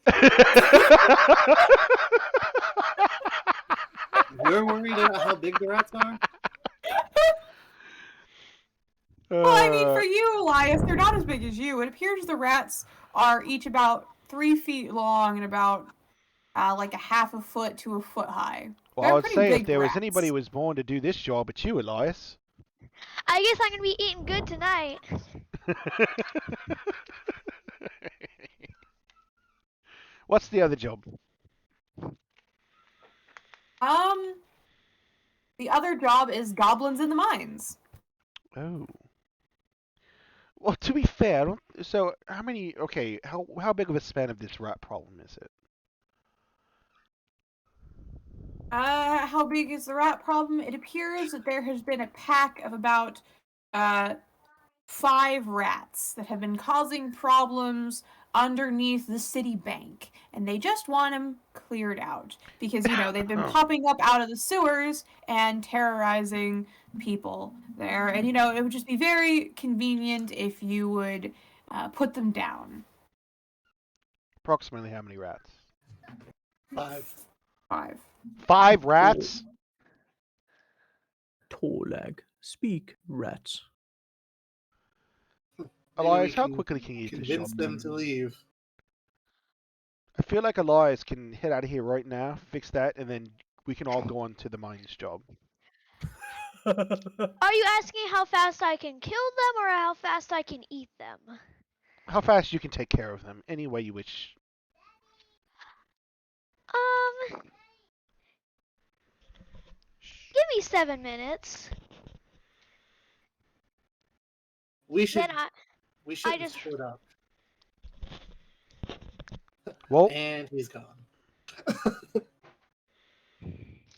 You're worried about how big the rats are? well, I mean, for you, Elias, they're not as big as you. It appears the rats are each about 3 feet long and about like a half a foot to a foot high. Well, They're I would pretty say big if there rats. was anybody who was born to do this job, it's you, Elias. I guess I'm gonna be eating good tonight. What's the other job? The other job is goblins in the mines. Oh. Well, to be fair, I don't, so how many? Okay, how big of a span of this rat problem is it? How big is the rat problem? It appears that there has been a pack of about 5 rats that have been causing problems underneath the city bank, and they just want them cleared out because they've been popping up out of the sewers and terrorizing people there, and it would just be very convenient if you would put them down. Approximately how many rats? 5. 5. 5 rats? Tolag. Speak, rats. Elias, how quickly can you get this convince job them done? to leave? I feel like Elias can head out of here right now, fix that, and then we can all go on to the mines job. Are you asking how fast I can kill them or how fast I can eat them? How fast you can take care of them, any way you wish. Give me 7 minutes. We should. Then We should just- split up. Well, And he's gone.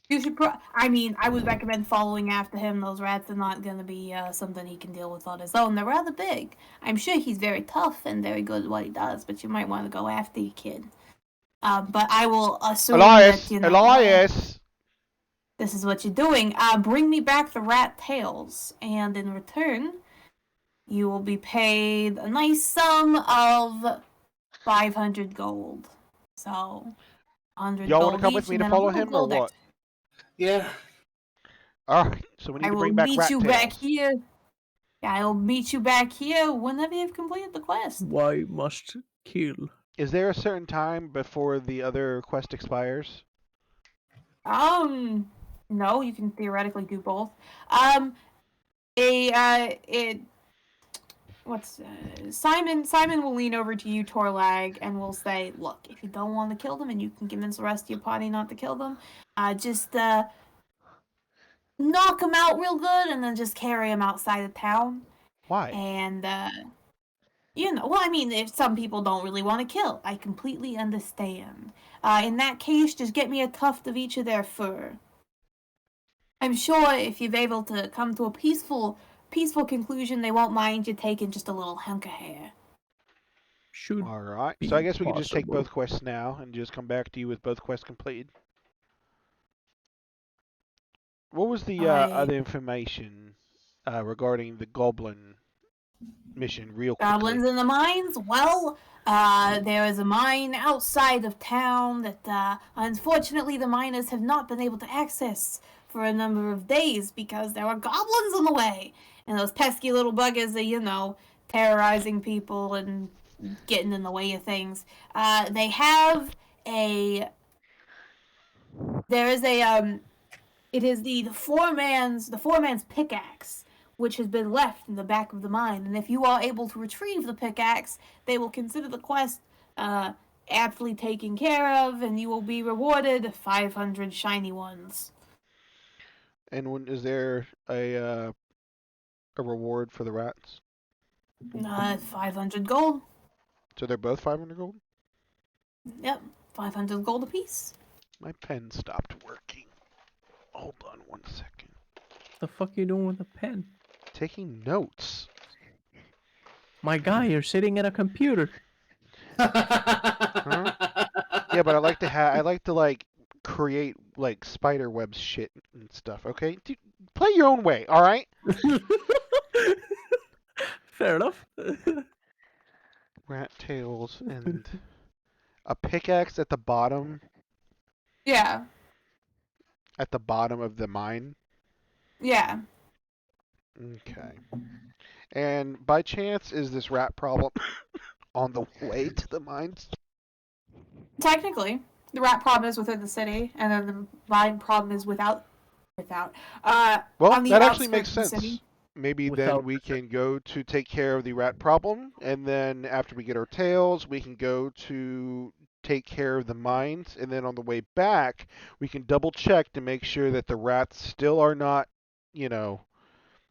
You should. I would recommend following after him. Those rats are not going to be something he can deal with on his own. They're rather big. I'm sure he's very tough and very good at what he does, but you might want to go after your kid. But I will assume Elias, that Elias. This is what you're doing. Bring me back the rat tails, and in return, you will be paid a nice sum of 500 gold. So, 100 Y'all gold want to come with each, me and to then follow a little him or gold what? extra. Yeah. Alright, so we need I to will bring back meet rat you tails. back here. Yeah, I will meet you back here whenever you've completed the quest. Why must kill? Is there a certain time before the other quest expires? No, you can theoretically do both. Simon will lean over to you, Torlag, and will say, "Look, if you don't want to kill them, and you can convince the rest of your party not to kill them, just knock them out real good, and then just carry them outside of town." Why? And if some people don't really want to kill, I completely understand. In that case, just get me a tuft of each of their fur. I'm sure if you're able to come to a peaceful conclusion, they won't mind you taking just a little hunk of hair. Should Alright, be so I guess we can just take possible. both quests now and just come back to you with both quests completed. What was the other information regarding the goblin mission, real quickly? Goblins in the mines? Well, There is a mine outside of town that, unfortunately, the miners have not been able to access for a number of days because there are goblins in the way. And those pesky little buggers are, terrorizing people and getting in the way of things. They have a. There is a. It is the foreman's pickaxe, which has been left in the back of the mine. And if you are able to retrieve the pickaxe, they will consider the quest aptly taken care of, and you will be rewarded 500 shiny ones. And is there a reward for the rats? 500 gold. So they're both 500 gold? Yep, 500 gold apiece. My pen stopped working. Hold on 1 second. The fuck you doing with a pen? Taking notes. My guy, you're sitting at a computer. Huh? Yeah, but I like to create like spider web shit and stuff. Okay, dude, play your own way. All right. Fair enough. Rat tails and a pickaxe at the bottom. Yeah. At the bottom of the mine. Yeah. Okay. And by chance, is this rat problem on the way to the mines? Technically, the rat problem is within the city, and then the mine problem is without. Well, on the that actually makes outskirts of the sense. city. Maybe then Without- we can go to take care of the rat problem, and then after we get our tails, we can go to take care of the mines, and then on the way back, we can double check to make sure that the rats still are not,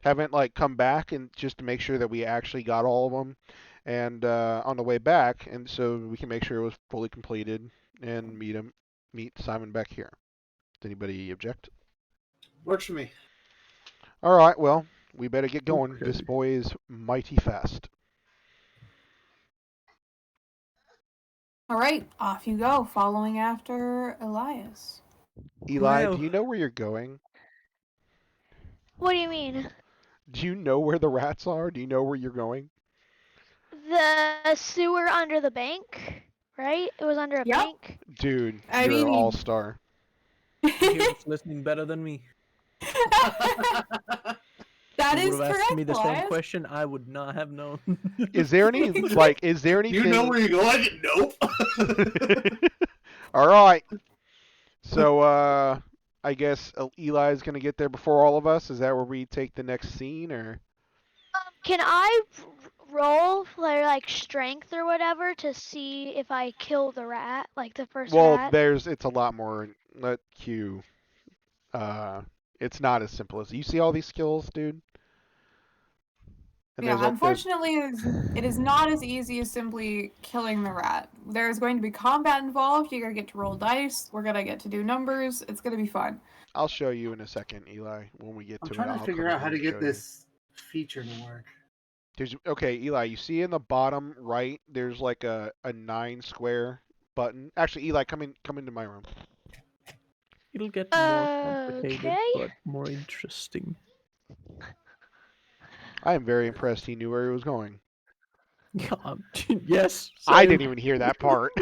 haven't like come back, and just to make sure that we actually got all of them, and on the way back, and so we can make sure it was fully completed and meet Simon back here. Does anybody object? Works for me. All right, well, we better get going. Okay. This boy is mighty fast. All right, off you go, following after Elias. Eli, Well- do you know where you're going? What do you mean? Do you know where the rats are? Do you know where you're going? The sewer under the bank, right? It was under a Yep. bank. Dude, I you're an mean- all-star. He was listening better than me. That If you is would have correct, asked me the same Elias. question, I would not have known. Is there anything? You know where you're going? Nope. All right. So, I guess Eli's gonna get there before all of us. Is that where we take the next scene, or? Can I roll for like strength or whatever to see if I kill the rat, like the first Well, rat? it's a lot more. Let Q. It's not as simple as you see all these skills, dude. And Yeah, there's unfortunately, it is not as easy as simply killing the rat. There is going to be combat involved. You're going to get to roll dice. We're going to get to do numbers. It's going to be fun. I'll show you in a second, Eli, when we get I'm to it. trying to I'll figure come out how over to and get show you. this feature to work. Okay, Eli, you see in the bottom right, there's like a 9 square button. Actually, Eli, come into my room. It'll get more complicated, Okay. but more interesting. I am very impressed he knew where he was going. Yeah, yes. I same. didn't even hear that part.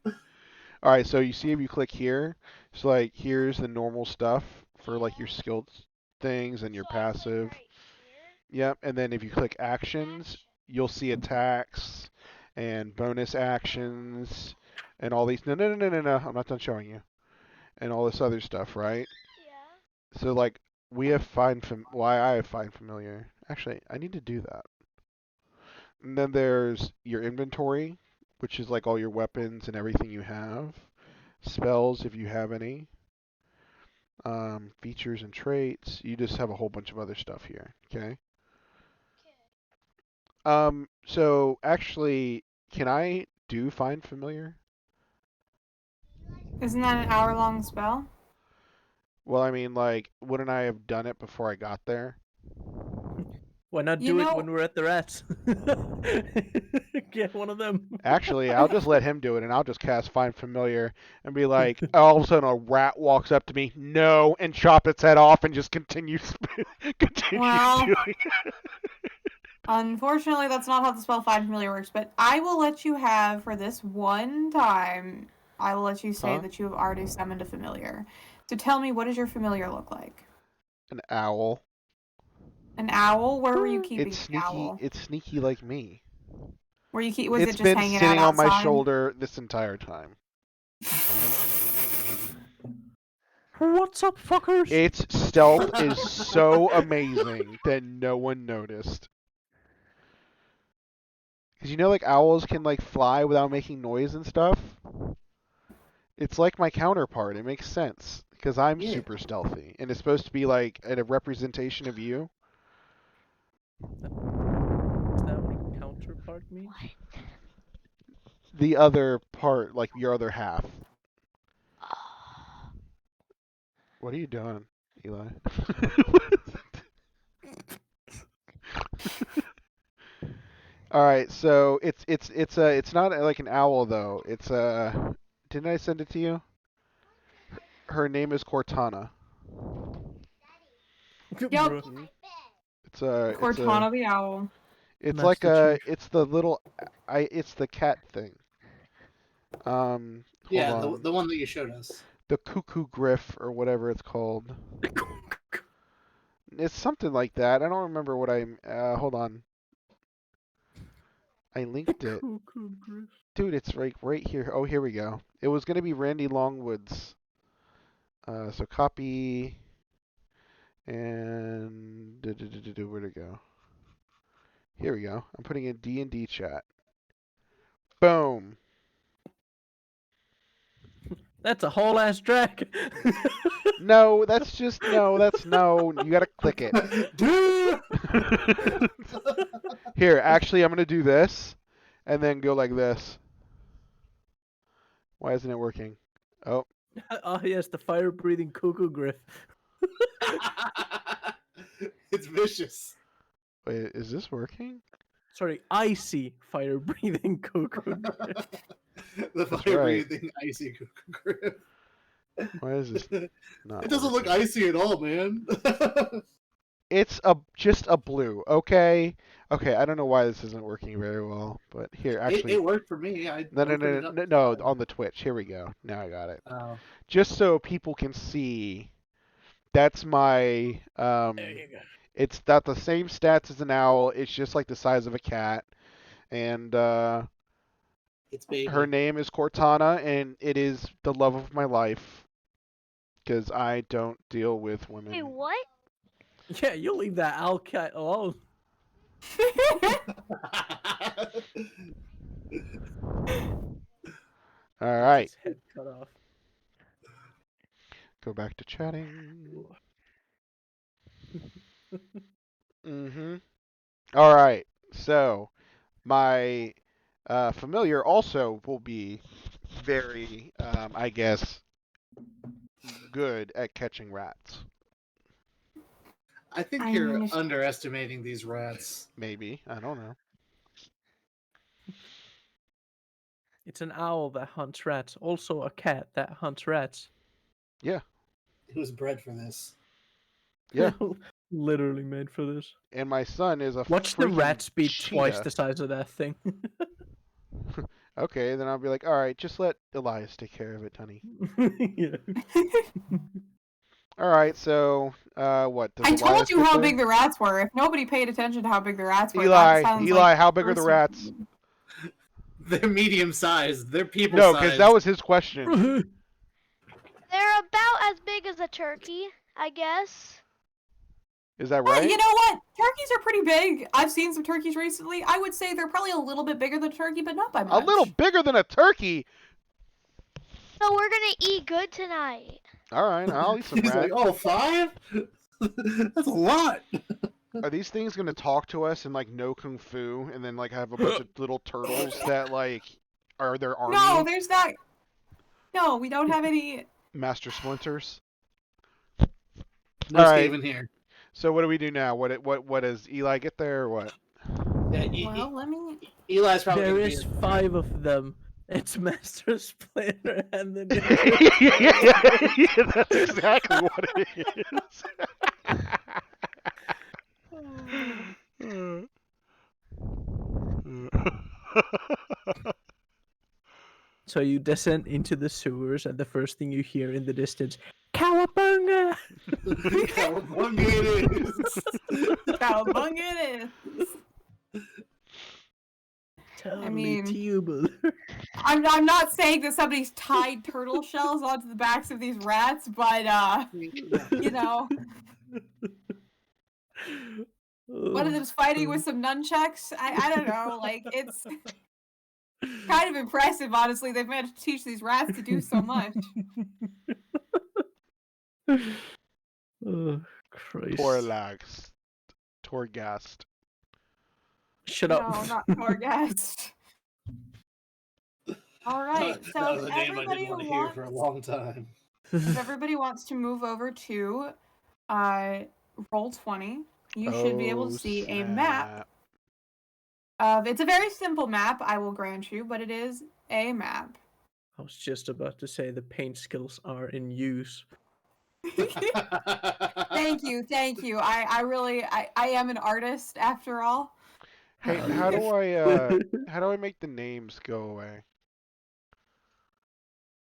All right, so you see if you click here, it's like here's the normal stuff for like your skilled things and your passive. Yep, and then if you click actions, you'll see attacks and bonus actions and all these. No, I'm not done showing you. And all this other stuff, right? Yeah. So like I have find familiar. Actually, I need to do that. And then there's your inventory, which is like all your weapons and everything you have. Spells, if you have any. Features and traits. You just have a whole bunch of other stuff here. Okay. So actually, can I do find familiar? Isn't that an hour-long spell? Well, I mean, like, wouldn't I have done it before I got there? Why not You do it know- when we're at the rats? Get one of them. Actually, I'll just let him do it, and I'll just cast Find Familiar and be like, all of a sudden a rat walks up to me, no, and chop its head off and just continues Well- doing it. Unfortunately, that's not how the spell Find Familiar works, but I will let you have, for this one time, I will let you say that you have already summoned a familiar. So tell me, what does your familiar look like? An owl. An owl? Where were you keeping It's the owl? It's sneaky like me. Was it It's just been hanging sitting out on my outside? shoulder this entire time. What's up, fuckers? Its stealth is so amazing that no one noticed. Because you know, like, owls can, like, fly without making noise and stuff? It's like my counterpart. It makes sense. Because I'm super stealthy. And it's supposed to be, like, a representation of you. Is that what a counterpart means? The other part, like, your other half. What are you doing, Eli? All right, so it's not like an owl though. It's didn't I send it to you? Her name is Cortana. Yep. Cortana the owl. It's Master like a Chief. it's the little it's the cat thing. Hold on. the one that you showed us. The cuckoo griff or whatever it's called. It's something like that. I don't remember what I'm. Hold on. I linked it. Dude, it's right here. Oh, here we go. It was going to be Randy Longwood's. So copy. And where'd it go? Here we go. I'm putting in D&D chat. Boom. That's a whole ass dragon. No, that's just that's no. You gotta click it. Here, actually, I'm gonna do this, and then go like this. Why isn't it working? Oh. Oh yes, the fire-breathing cuckoo griff. It's vicious. Wait, is this working? Sorry, icy fire-breathing cuckoo griff. The That's fire-breathing icy cuckoo griff. Why is this not? It doesn't look icy at all, man. It's just a blue. Okay. Okay. I don't know why this isn't working very well, but here, actually, it worked for me. no, on the Twitch. Here we go. Now I got it. Oh. Just so people can see, that's my There you go. It's got the same stats as an owl. It's just like the size of a cat, and It's baby. her name is Cortana, and it is the love of my life. Because I don't deal with women. Hey, what? Yeah, you leave that owl cat alone. All right. His head cut off. Go back to chatting. All right. So, my familiar also will be very, I guess, good at catching rats. I think you're underestimating these rats. Maybe. I don't know. It's an owl that hunts rats. Also a cat that hunts rats. Yeah. It was bred for this. Yeah. Literally made for this. And my son is a Watch the rats be cheetah. twice the size of that thing. Okay, then I'll be like, all right, just let Elias take care of it, honey. Yeah. All right, so what? Does I Elias told you get how there? big the rats were. If nobody paid attention to how big the rats were, Eli, that sounds Eli, like how big are the rats? They're medium sized. They're people No, sized. because that was his question. They're about as big as a turkey, I guess. Is that Well, right? you know what? Turkeys are pretty big. I've seen some turkeys recently. I would say they're probably a little bit bigger than a turkey, but not by much. A little bigger than a turkey. So we're gonna eat good tonight. All right, I'll eat some He's rat. like, oh, 5? That's a lot. Are these things gonna talk to us and like know kung fu, and then like have a bunch of little turtles that like are their army? No, there's not. No, we don't have any. Master splinters. No All right. Steven here. So what do we do now? What does Eli get there or what? Yeah, Well, let me. Eli's probably There gonna is be 5 of them. It's Master Splinter and the Yeah, that's exactly what it is. So you descend into the sewers, and the first thing you hear in the distance, "Cowabunga!" Cowabunga it is. Cowabunga it is. Totally mean- tubular. I'm not saying that somebody's tied turtle shells onto the backs of these rats, but you know, one of them's fighting with some nunchucks. I don't know, like it's kind of impressive, honestly. They've managed to teach these rats to do so much. Oh, Christ. Torghast. Shut No, up. not Torghast. All right, That so was if a name I everybody didn't want who to hear wants, for a long time. if everybody wants to move over to roll 20, you should be able to see a map. It's a very simple map, I will grant you, but it is a map. I was just about to say the paint skills are in use. Thank you. I really I am an artist after all. Hey, Oh, how yeah. do I make the names go away?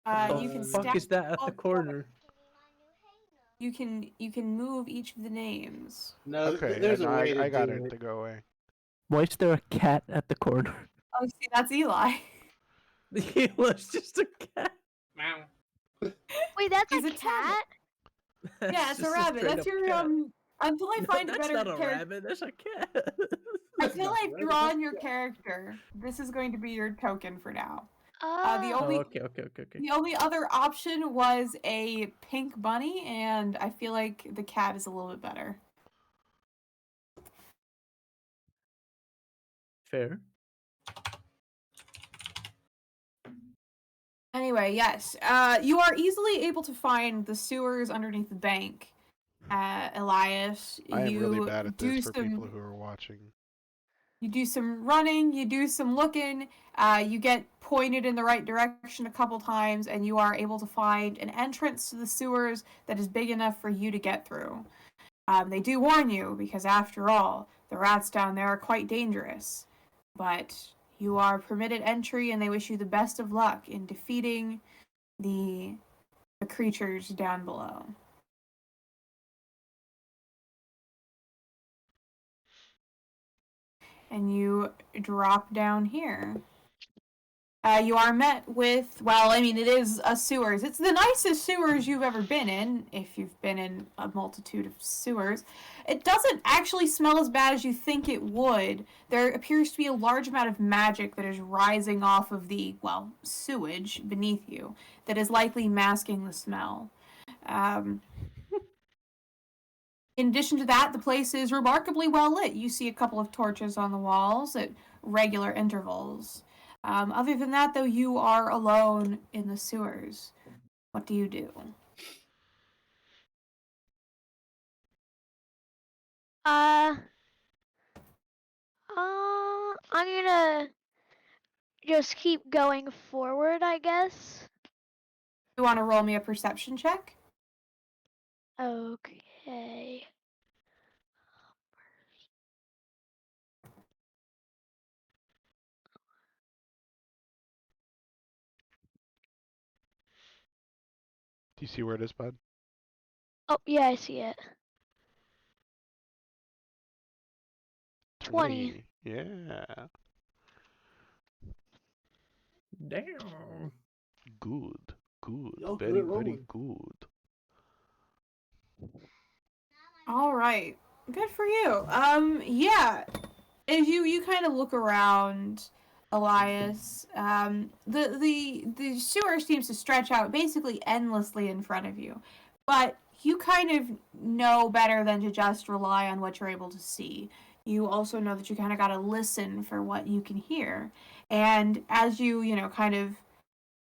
You The can fuck stack is that at the all- corner? You can move each of the names. No, Okay, there's a way I to got do it it. to go away. Why is there a cat at the corner? Oh, see, that's Eli. It was just a cat. Meow. Wait, that's He's a a cat? That's Yeah, it's a just rabbit. straight That's up your cat. Until I No, find a that's better not a character. rabbit. That's a cat. Until not a I've rabbit, drawn that's your a cat. character, this is going to be your token for now. The Oh. only Oh, okay. the only other option was a pink bunny, and I feel like the cat is a little bit better. Fair. Anyway, yes. You are easily able to find the sewers underneath the bank, Elias. I am really You bad at do this for people some who are watching. you do some running, you do some looking, you get pointed in the right direction a couple times, and you are able to find an entrance to the sewers that is big enough for you to get through. They do warn you, because after all, the rats down there are quite dangerous. But you are permitted entry, and they wish you the best of luck in defeating the creatures down below. And you drop down here. You are met with, well, I mean, it is a sewers. It's the nicest sewers you've ever been in, if you've been in a multitude of sewers. It doesn't actually smell as bad as you think it would. There appears to be a large amount of magic that is rising off of the, well, sewage beneath you that is likely masking the smell. In addition to that, the place is remarkably well lit. You see a couple of torches on the walls at regular intervals. Other than that, though, you are alone in the sewers. What do you do? Uh, I'm gonna just keep going forward, I guess. You want to roll me a perception check? Okay. Do you see where it is, bud? Oh, yeah, I see it. 20. Yeah. Damn. Good. Good. Y'all good Very, at very rolling. good. All right. Good for you. Yeah. As you kind of look around, Elias, the sewer seems to stretch out basically endlessly in front of you. But you kind of know better than to just rely on what you're able to see. You also know that you kind of got to listen for what you can hear. And as you kind of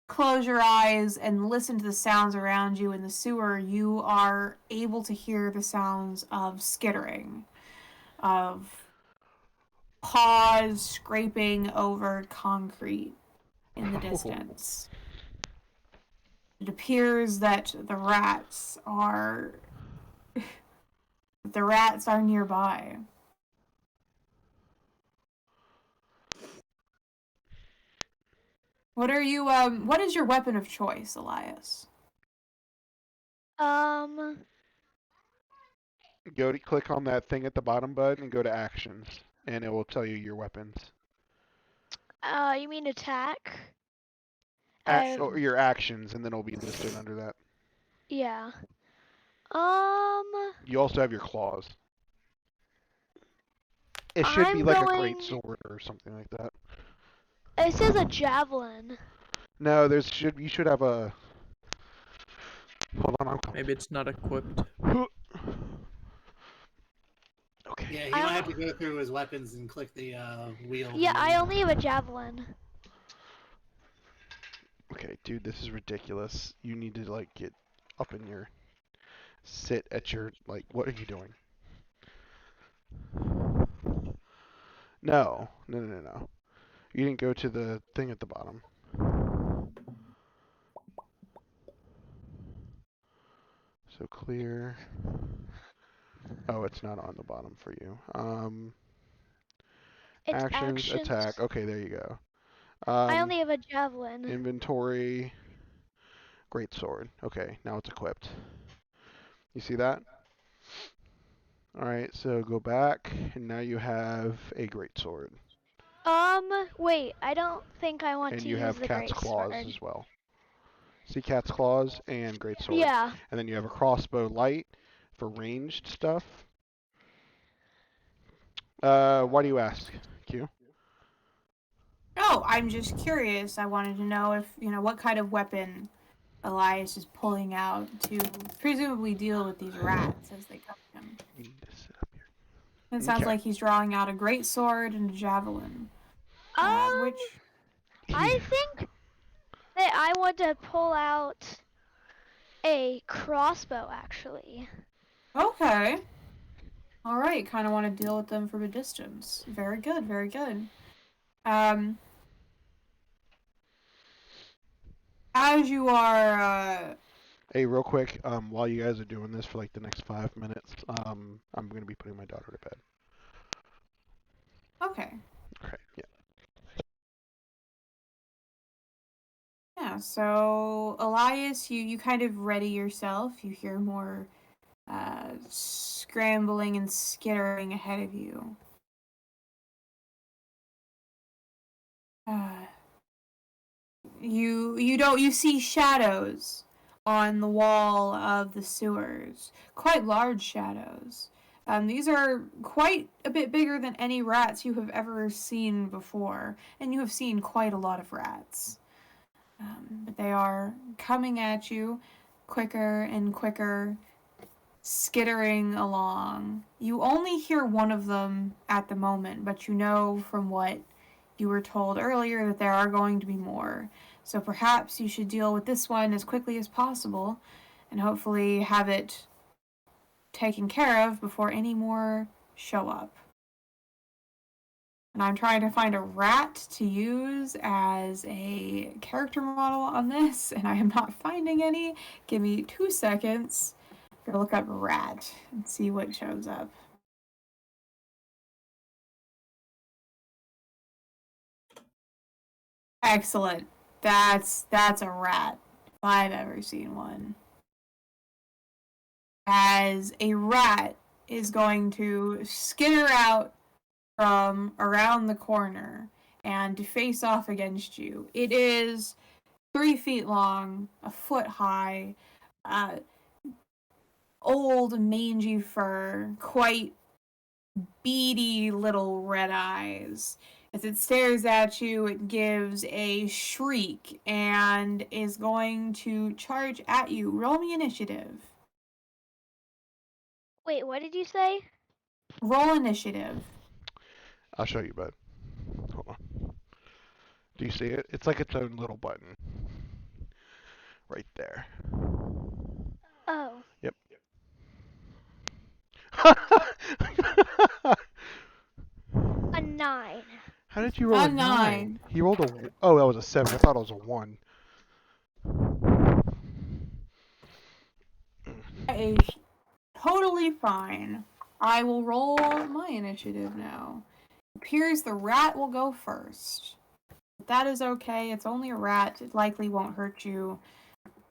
close your eyes and listen to the sounds around you in the sewer, you are able to hear the sounds of skittering, of paws scraping over concrete in the distance. It appears that the rats are nearby. What are you, what is your weapon of choice, Elias? Go to click on that thing at the bottom, bud, and go to actions, and it will tell you your weapons. You mean attack? Or your actions, and then it'll be listed under that. Yeah. You also have your claws. It should be like a great sword or something like that. It says a javelin. No, you should have a. Hold on, I'm coming. Maybe it's not equipped. Okay. Yeah, he might have to go through his weapons and click the wheel. Yeah, I only have a javelin. Okay, dude, this is ridiculous. You need to like get up in your sit at your like. What are you doing? No. You didn't go to the thing at the bottom. So clear. Oh, it's not on the bottom for you. It's actions, attack. Okay, there you go. I only have a javelin. Inventory. Great sword. Okay, now it's equipped. You see that? Alright, so go back, and now you have a great sword. Wait, I don't think I want And to you use have the cat's great claws sword. as well. See cat's claws and great sword. Yeah. And then you have a crossbow light for ranged stuff. Why do you ask, Q? Oh, I'm just curious. I wanted to know if, what kind of weapon Elias is pulling out to presumably deal with these rats as they come to him. You need to sit up here. It sounds like he's drawing out a great sword and a javelin. Which I think that I want to pull out a crossbow, actually. Okay. All right. Kind of want to deal with them from a distance. Very good. Very good. As you are. Hey, real quick, while you guys are doing this for like the next 5 minutes, I'm gonna be putting my daughter to bed. Okay. Okay, yeah. Yeah, so Elias, you kind of ready yourself. You hear more scrambling and skittering ahead of you. You see shadows on the wall of the sewers, quite large shadows. These are quite a bit bigger than any rats you have ever seen before, and you have seen quite a lot of rats. But they are coming at you quicker and quicker, skittering along. You only hear one of them at the moment, but you know from what you were told earlier that there are going to be more. So perhaps you should deal with this one as quickly as possible and hopefully have it taken care of before any more show up. And I'm trying to find a rat to use as a character model on this, and I am not finding any. Give me 2 seconds. I'm gonna look up rat and see what shows up. Excellent. That's a rat, if I've ever seen one. As a rat is going to skitter out from around the corner and to face off against you. It is 3 feet long, a foot high, old mangy fur, quite beady little red eyes. As it stares at you, it gives a shriek and is going to charge at you. Roll me initiative. Wait, what did you say? Roll initiative. I'll show you, bud. Hold on. Do you see it? It's like its own little button. Right there. Oh. Yep. A 9. How did you roll a 9? 9. He rolled a... Oh, that was a 7. I thought it was a 1. That is totally fine. I will roll my initiative now. It appears the rat will go first. That is okay. It's only a rat. It likely won't hurt you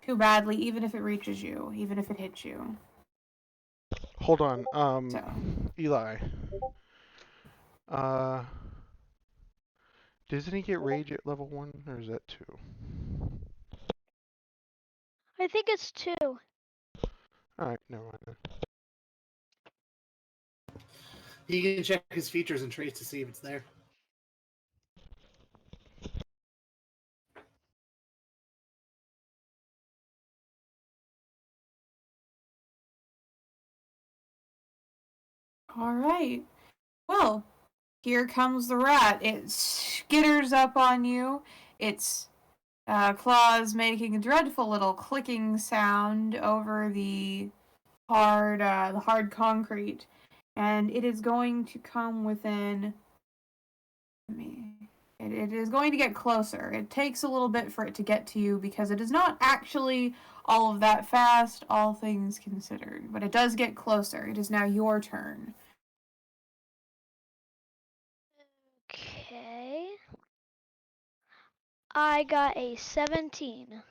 too badly, even if it reaches you, even if it hits you. Hold on. So. Eli. Doesn't he get rage at level 1, or is that 2? I think it's 2. Alright, never mind then. You can check his features and traits to see if it's there. All right. Well, here comes the rat. It skitters up on you. Its claws making a dreadful little clicking sound over the hard concrete, and it is going to come within. It is going to get closer. It takes a little bit for it to get to you because it is not actually all of that fast, all things considered. But it does get closer. It is now your turn. Okay. I got a 17.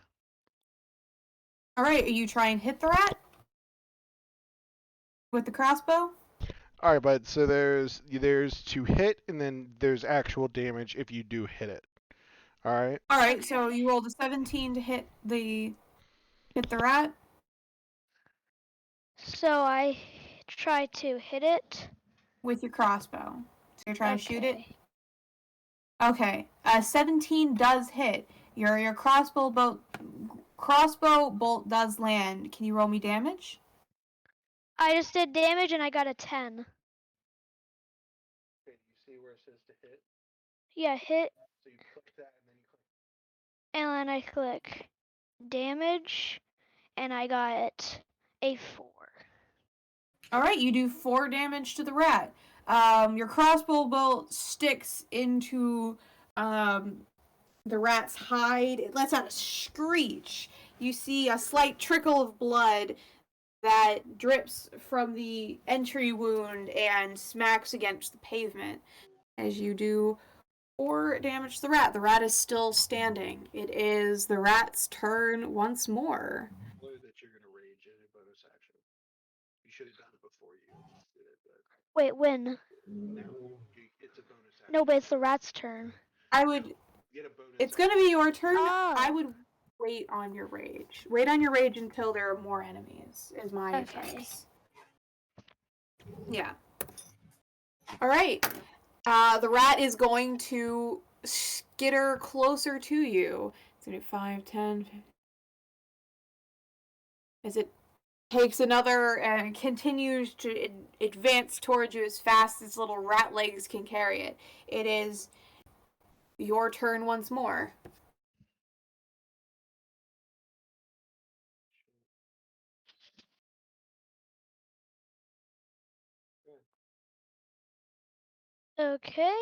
All right, are you trying to hit the rat with the crossbow? Alright, but so there's to hit, and then there's actual damage if you do hit it. Alright? All right, so you rolled a 17 to hit the rat. So I try to hit it With your crossbow. So you're trying to shoot it? Okay. Okay. 17 does hit. Your crossbow bolt does land. Can you roll me damage? I just did damage and I got a 10. Okay, you see where it says to hit? Yeah, hit, So you click that, and then you click. and then I click damage, and I got a 4. All right, you do 4 damage to the rat. Your crossbow bolt sticks into the rat's hide. It lets out a screech. You see a slight trickle of blood that drips from the entry wound and smacks against the pavement as you do 4 damage to the rat. The rat is still standing. It is the rat's turn once more. That you're gonna rage as a bonus action. You should have done it before you did it, but Wait, when? now it's a bonus action. No, but it's the rat's turn. I would. You get a bonus. It's gonna be your turn. Oh. I would wait on your rage. Wait on your rage until there are more enemies. Is my advice. Yeah. All right. The rat is going to skitter closer to you. It's gonna be 5, 10. As it takes another and continues to advance towards you as fast as little rat legs can carry it. It is your turn once more. Okay.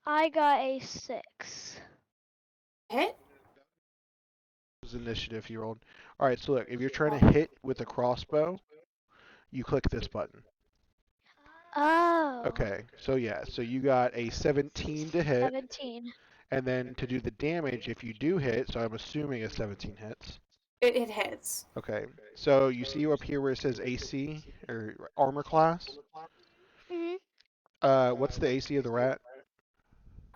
I got a 6. Hit? Was initiative you rolled. Alright, so look, if you're trying to hit with a crossbow, you click this button. Oh. Okay, so yeah, so you got a 17 to hit, 17. and then to do the damage, if you do hit, so I'm assuming a 17 hits. It hits. Okay, so you see up here where it says AC, or armor class? What's the AC of the rat?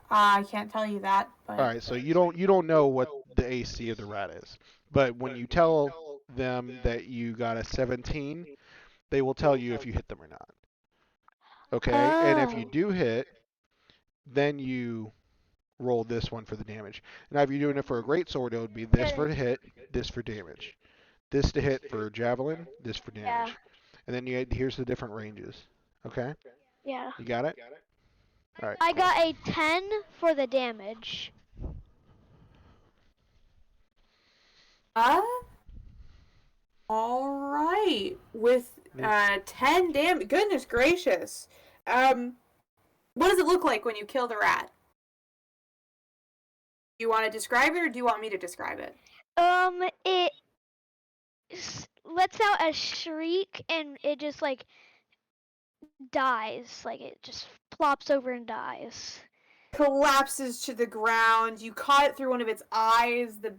I can't tell you that, but Alright, so you don't know what the AC of the rat is. But when you tell them that you got a 17, they will tell you if you hit them or not. Okay, and if you do hit, then you roll this one for the damage. Now, if you're doing it for a greatsword, it would be this for hit, this for damage. This to hit for javelin, this for damage. Yeah. And then here's the different ranges. Okay? Yeah. You got it? Alright. I Cool. got a 10 for the damage. all right. With 10 damage. Goodness gracious. What does it look like when you kill the rat? Do you want to describe it, or do you want me to describe it? It lets out a shriek and it just like dies. Like it just plops over and dies. collapses to the ground. You caught it through one of its eyes. The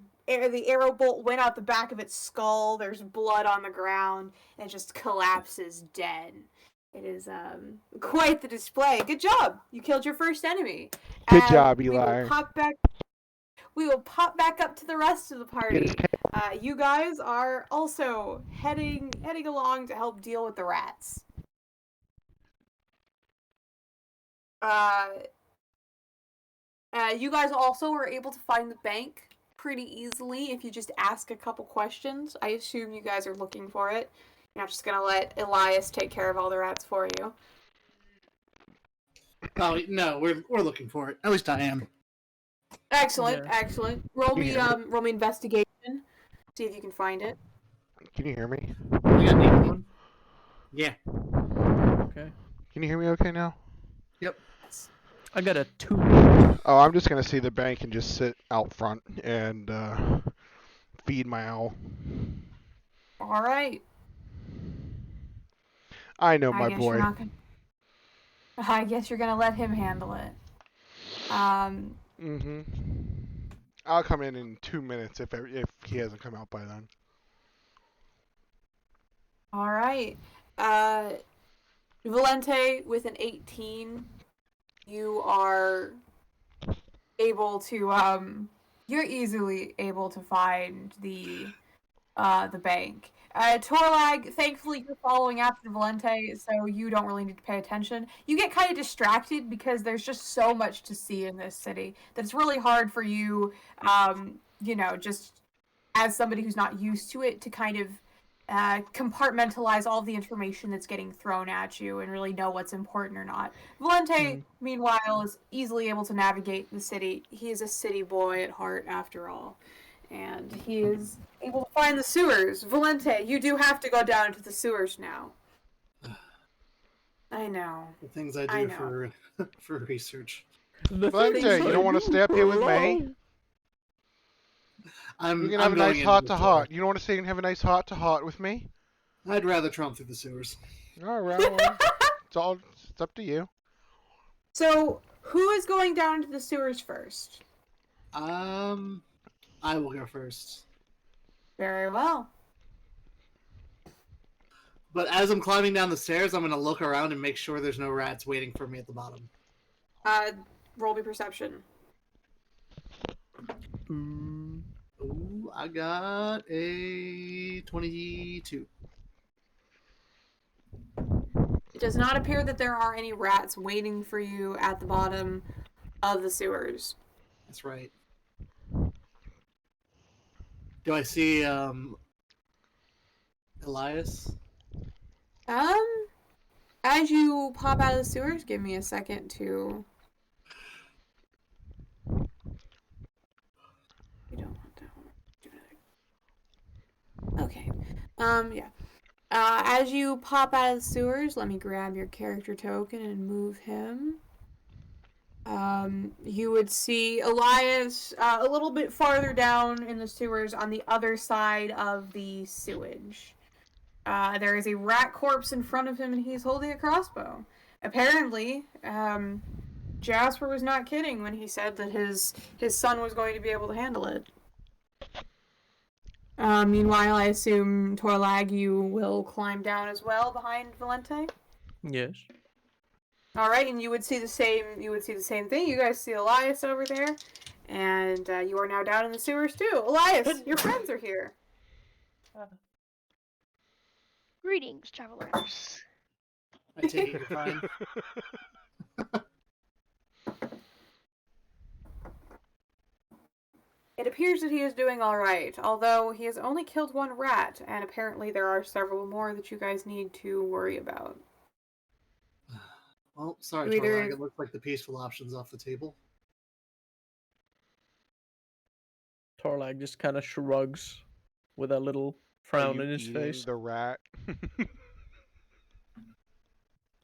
arrow bolt went out the back of its skull. There's blood on the ground, and it just collapses dead. It is quite the display. Good job. You killed your first enemy. Good job, We will Eli. pop back up to the rest of the party. You guys are also heading along to help deal with the rats. You guys also were able to find the bank pretty easily if you just ask a couple questions. I assume you guys are looking for it. You're not just gonna let Elias take care of all the rats for you. Oh no, we're looking for it. At least I am. Excellent, Yeah. excellent. Roll me investigation. See if you can find it. Can you hear me? We got the one. Yeah. Okay. Can you hear me okay now? Yep. I got a 2. Oh, I'm just gonna see the bank and just sit out front and feed my owl. All right. I know my boy. I guess you're gonna let him handle it. Mm-hmm. I'll come in 2 minutes if he hasn't come out by then. All right. Valente, with an 18, you are able to you're easily able to find the bank. Torlag, thankfully you're following after Valente, so you don't really need to pay attention. You get kind of distracted because there's just so much to see in this city that it's really hard for you, just as somebody who's not used to it, to kind of compartmentalize all the information that's getting thrown at you and really know what's important or not. Valente, meanwhile, is easily able to navigate the city. He is a city boy at heart, after all. And he is able to find the sewers. Valente, you do have to go down into the sewers now. I know. The things I do for research. Valente, you don't want to stay up here with me? You can have a nice heart-to-heart. You don't want to stay and have a nice heart-to-heart with me? I'd rather tromp through the sewers. All right, well, it's up to you. So, who is going down into the sewers first? I will go first. Very well. But as I'm climbing down the stairs, I'm going to look around and make sure there's no rats waiting for me at the bottom. Roll me perception. Ooh, I got a 22. It does not appear that there are any rats waiting for you at the bottom of the sewers. That's right. Do I see Elias? As you pop out of the sewers, give me a second to... You don't want that one. Okay. Yeah. As you pop out of the sewers, let me grab your character token and move him. You would see Elias a little bit farther down in the sewers on the other side of the sewage. There is a rat corpse in front of him and he's holding a crossbow. Apparently, Jasper was not kidding when he said that his son was going to be able to handle it. Meanwhile, I assume, Torlag, you will climb down as well behind Valente? Yes. Alright, and you would see the same thing. You guys see Elias over there, and you are now down in the sewers too. Elias, your friends are here. Greetings, travelers. I take it you're fine. It appears that he is doing alright, although he has only killed one rat, and apparently there are several more that you guys need to worry about. Well, sorry, Either... Torlag, it looks like the peaceful option's off the table. Torlag just kind of shrugs with a little frown in his face. The rat.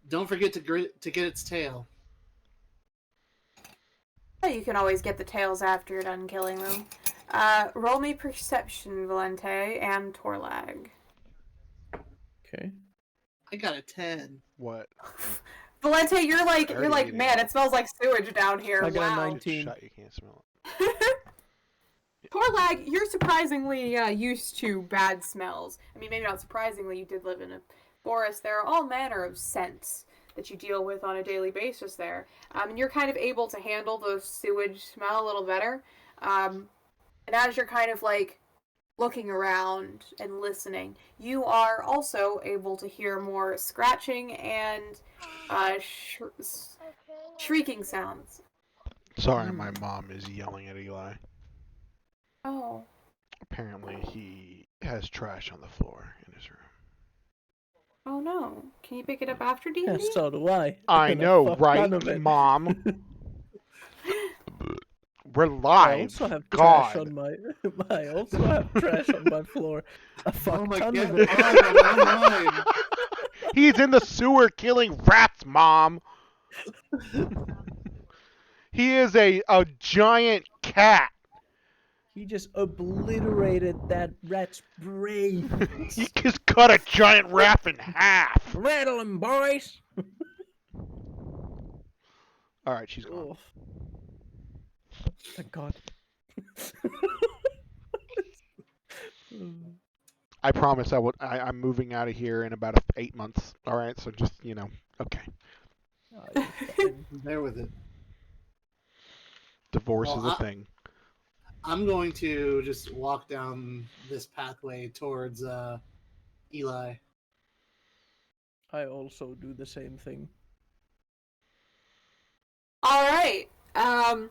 Don't forget to get its tail. You can always get the tails after you're done killing them. Roll me perception, Valente, and Torlag. Okay. I got a 10. What? Valente, you're already like, eating man, it. it smells like sewage down here. I got a Wow. 19. Shut, you can't smell it. Torlag, you're surprisingly used to bad smells. I mean, maybe not surprisingly, you did live in a forest. There are all manner of scents that you deal with on a daily basis there. And you're kind of able to handle the sewage smell a little better. And as you're kind of like looking around and listening, you are also able to hear more scratching and shrieking sounds. Sorry, my mom is yelling at Eli. Oh. Apparently, he has trash on the floor in his room. Oh no. Can you pick it up after D&D? Yeah, so do I. I And know, fuck right, none of it. Mom? We're I live. also have God. trash on my. I also have trash on my floor. A fuck Oh my ton god, of it. I'm online. He's in the sewer killing rats, Mom. He is a giant cat. He just obliterated that rat's brain. He just cut a giant rat in half. Rattle him, boys! Alright, she's gone. Oh. Thank God. I promise I'm moving out of here in about 8 months. Alright, so just, okay. Bear with it. Divorce Well, is a thing. I'm going to just walk down this pathway towards Eli. I also do the same thing. Alright. And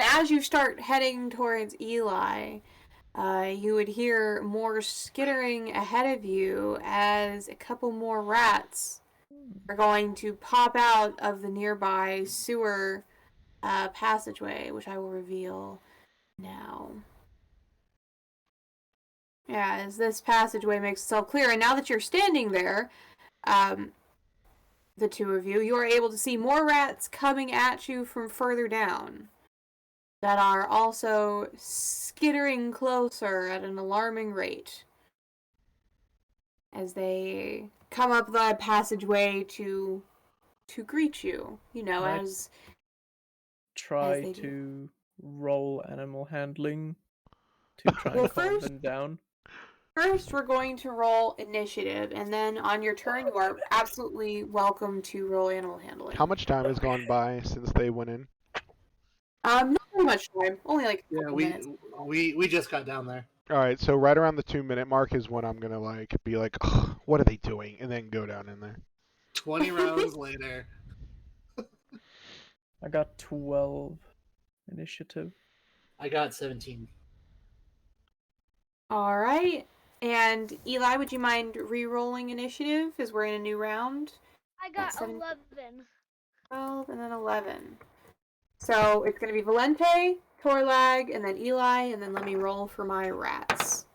as you start heading towards Eli, you would hear more skittering ahead of you as a couple more rats are going to pop out of the nearby sewer passageway, which I will reveal now. Yeah, as this passageway makes itself clear, and now that you're standing there, the two of you, you are able to see more rats coming at you from further down that are also skittering closer at an alarming rate as they come up the passageway to greet you, Right. as Try they to roll animal handling to try Well, and calm first- them down. First, we're going to roll initiative, and then on your turn, you are absolutely welcome to roll animal handling. How much time has gone by since they went in? Not very much time. Only like a Yeah, couple minutes. we just got down there. Alright, so right around the 2-minute mark is when I'm gonna be like, "Ugh, what are they doing?" And then go down in there. 20 rounds later. I got 12 initiative. I got 17. All right. And Eli, would you mind re-rolling initiative as we're in a new round? I got Seven- 11. 12 and then 11. So it's going to be Valente, Torlag, and then Eli, and then let me roll for my rats.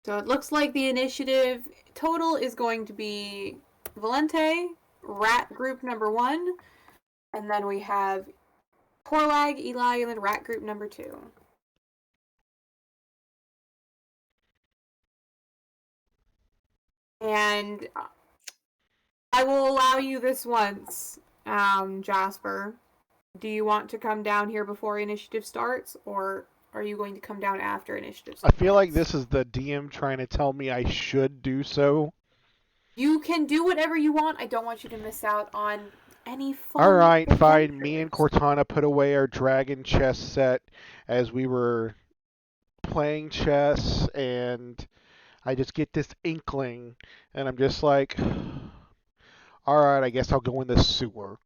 So it looks like the initiative total is going to be Valente, rat group number 1, and then we have Torlag, Eli, and then rat group number 2. And I will allow you this once, Jasper. Do you want to come down here before initiative starts, or are you going to come down after initiative I starts? feel like this is the DM trying to tell me I should do so. You can do whatever you want. I don't want you to miss out on any fun. Alright, fine. adventures. Me and Cortana put away our dragon chess set as we were playing chess, and I just get this inkling, and I'm just like, alright, I guess I'll go in the sewer.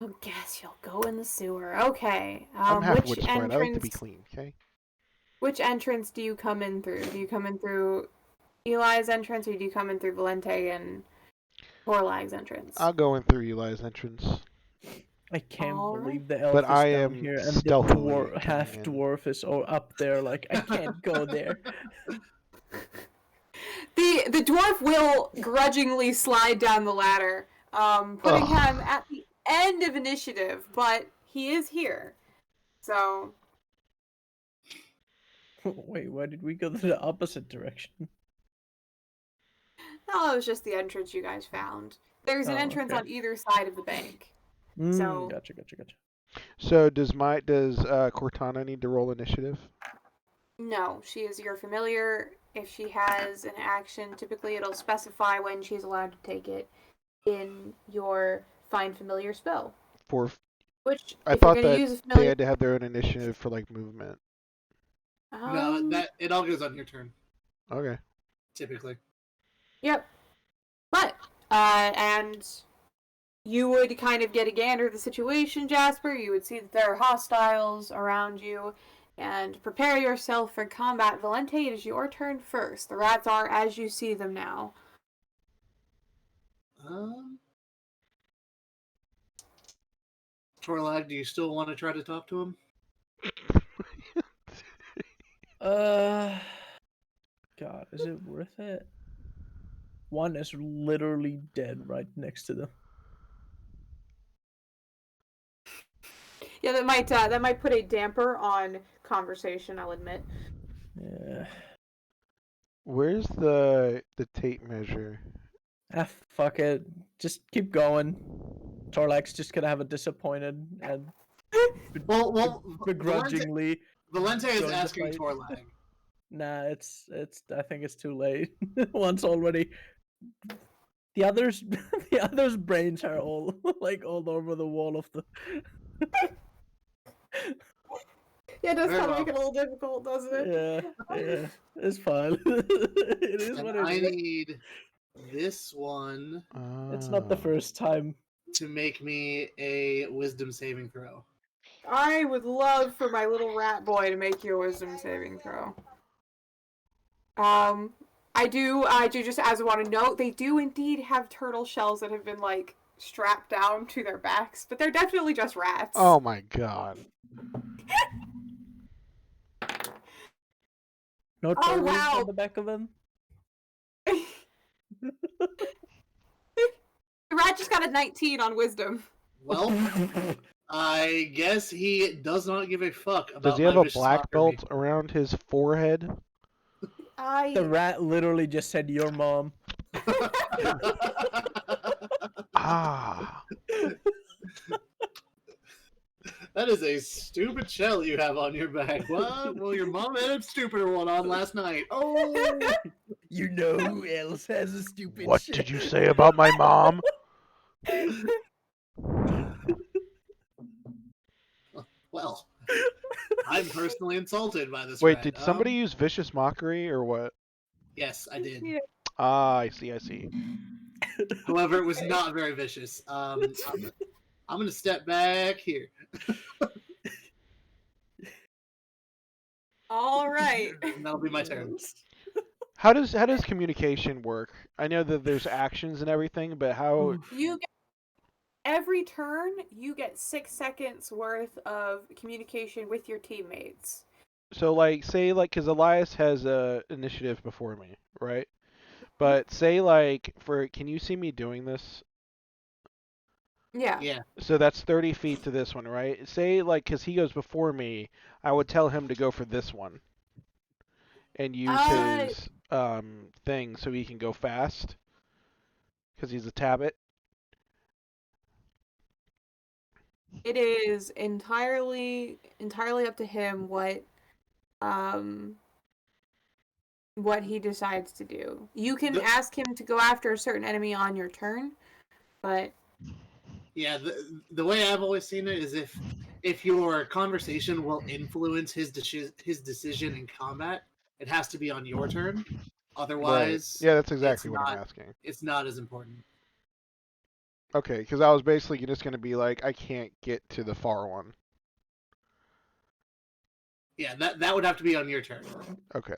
I guess you'll go in the sewer. Okay. I'm half Which wood sprite. I like to be entrance? clean, okay? Which entrance do you come in through? Do you come in through Eli's entrance, or do you come in through Valente and Torlag's entrance? I'll go in through Eli's entrance. I can't Alright. believe the elf But is I down am here and the stealthily coming half in. dwarf is up there. Like, I can't go there. The dwarf will grudgingly slide down the ladder, putting Ugh. him at the end of initiative, but he is here. So Wait, why did we go the opposite direction? No, it was just the entrance you guys found. There's an entrance okay. on either side of the bank. So Gotcha. So does Cortana need to roll initiative? no, she is your familiar. If she has an action, typically it'll specify when she's allowed to take it in your Find Familiar spell. Which, I if thought you're going that to use a familiar... they had to have their own initiative for like movement. No, that it all goes on your turn. Okay. Typically. Yep. But, and you would kind of get a gander of the situation, Jasper. You would see that there are hostiles around you, and prepare yourself for combat. Valente, it is your turn first. The rats are as you see them now. Torlag, do you still want to try to talk to him? God, is it worth it? One is literally dead right next to them. Yeah, that might put a damper on conversation, I'll admit. Yeah. Where's the tape measure? Fuck it. Just keep going. Torlak's just gonna have a disappointed and begrudgingly. Valente is join the asking fight. Torlag. Nah, it's. I think it's too late. Once already. The others' brains are all all over the wall of the. Yeah, it does kind of make it a little difficult, doesn't it? Yeah, it's fine. It is what it is. I need this one. It's not the first time. To make me a wisdom saving throw. I would love for my little rat boy to make you a wisdom saving throw. I do just as I want to note, they do indeed have turtle shells that have been strapped down to their backs, but they're definitely just rats. Oh my god. No turtles wow. on the back of them? The rat just got a 19 on wisdom. Well, I guess he does not give a fuck about. Does he have a black belt around his forehead? The rat literally just said, "Your mom." Ah. That is a stupid shell you have on your back. What? Well, your mom had a stupider one on last night. Oh! You know who else has a stupid What shell? did you say about my mom? Well, I'm personally insulted by this. Wait, rat. did somebody use vicious mockery or what? Yes, I did. Yeah. Ah, I see. However, it was not very vicious. I'm going to step back here. All right. And that'll be my turn. How does communication work? I know that there's actions and everything, but how? You get every turn. You get 6 seconds worth of communication with your teammates. So say because Elias has a initiative before me, right? But say can you see me doing this? Yeah. Yeah. So that's 30 feet to this one, right? Say because he goes before me, I would tell him to go for this one, and use his thing so he can go fast, because he's a tabbit. It is entirely up to him what he decides to do. You can ask him to go after a certain enemy on your turn, but yeah, the way I've always seen it is if your conversation will influence his decision in combat, it has to be on your turn. Otherwise, right. Yeah, that's exactly what I'm asking. It's not as important. Okay, because I was basically just going to be I can't get to the far one. Yeah, that would have to be on your turn. Okay.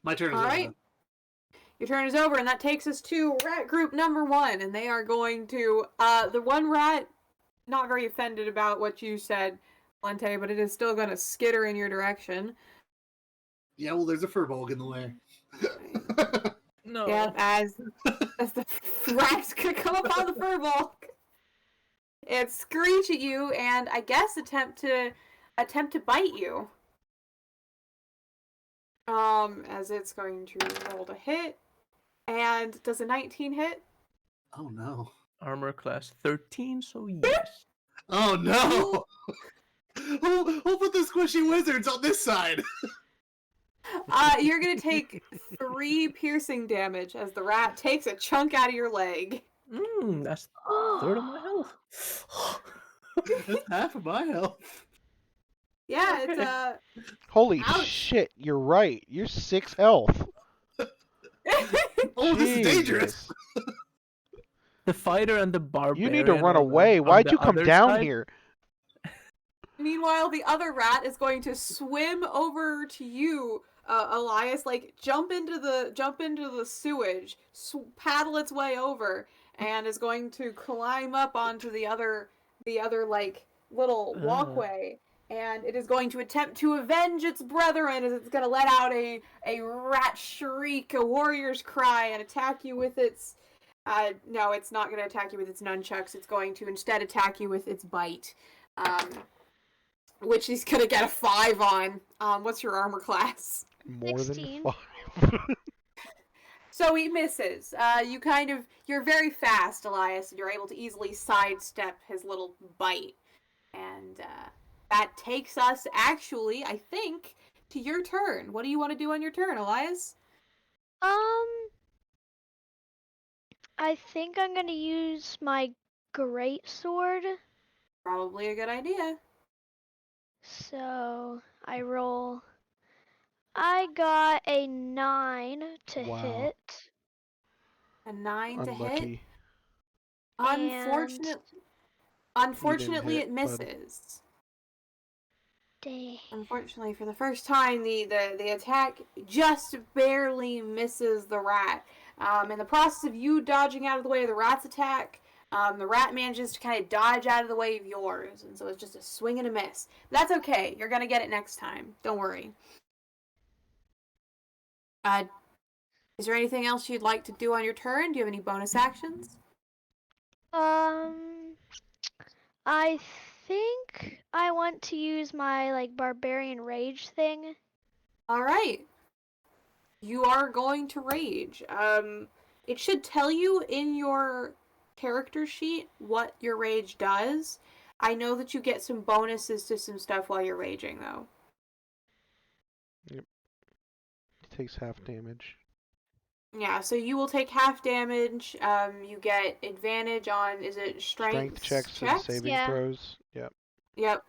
My turn is all over. right. Your turn is over, and that takes us to rat group number 1, and they are going to the one rat not very offended about what you said, Lente, but it is still going to skitter in your direction. Yeah, well, there's a furbolg in the way. No. Yep, as the rat's gonna come up on the furball. It screech at you and I guess attempt to bite you. As it's going to roll to hit. And does a 19 hit? Oh no. Armor class 13, so yes. Oh no! Who put the squishy wizards on this side? You're gonna take 3 piercing damage as the rat takes a chunk out of your leg. That's a third of my health. That's half of my health. Yeah, Okay. it's Holy Ouch. shit, you're right. You're 6 health. Oh, this is dangerous. Jesus. The fighter and the You barbarian. need to run on away. on Why'd the you come other down side. here? Meanwhile, the other rat is going to swim over to you, Elias. Like jump into the sewage, paddle its way over, and is going to climb up onto the other like little walkway. And it is going to attempt to avenge its brethren as it's going to let out a rat shriek, a warrior's cry, and attack you with its... no, it's not going to attack you with its nunchucks. It's going to instead attack you with its bite. Which he's going to get a 5 on. What's your armor class? More 16. than 5. So he misses. You're very fast, Elias, and you're able to easily sidestep his little bite. And, that takes us, actually, I think, to your turn. What do you want to do on your turn, Elias? I think I'm gonna use my great sword. Probably a good idea. So I roll. I got a 9 to Wow. hit. A 9 to hit. Unlucky. Unfortunately, hit, it misses. Dang. Unfortunately, for the first time, the attack just barely misses the rat. In the process of you dodging out of the way of the rat's attack, the rat manages to kind of dodge out of the way of yours, and so it's just a swing and a miss. But that's okay. You're gonna get it next time. Don't worry. Is there anything else you'd like to do on your turn? Do you have any bonus actions? I think I want to use my like barbarian rage thing. All right. You are going to rage. It should tell you in your character sheet what your rage does. I know that you get some bonuses to some stuff while you're raging, though. Yep. It takes half damage. Yeah, so you will take half damage. You get advantage on, is it strength checks for the saving Yeah. throws. Yep. Yep.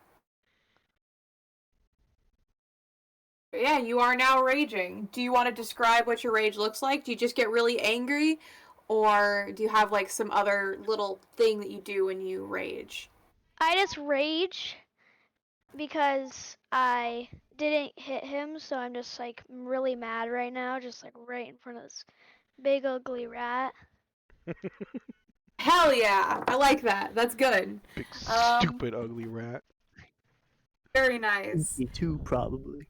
Yeah, you are now raging. Do you want to describe what your rage looks like? Do you just get really angry? Or do you have, like, some other little thing that you do when you rage? I just rage because I didn't hit him, so I'm just like really mad right now, just like right in front of this big ugly rat. Hell yeah! I like that. That's good. Big stupid ugly rat. Very nice. Me too, probably.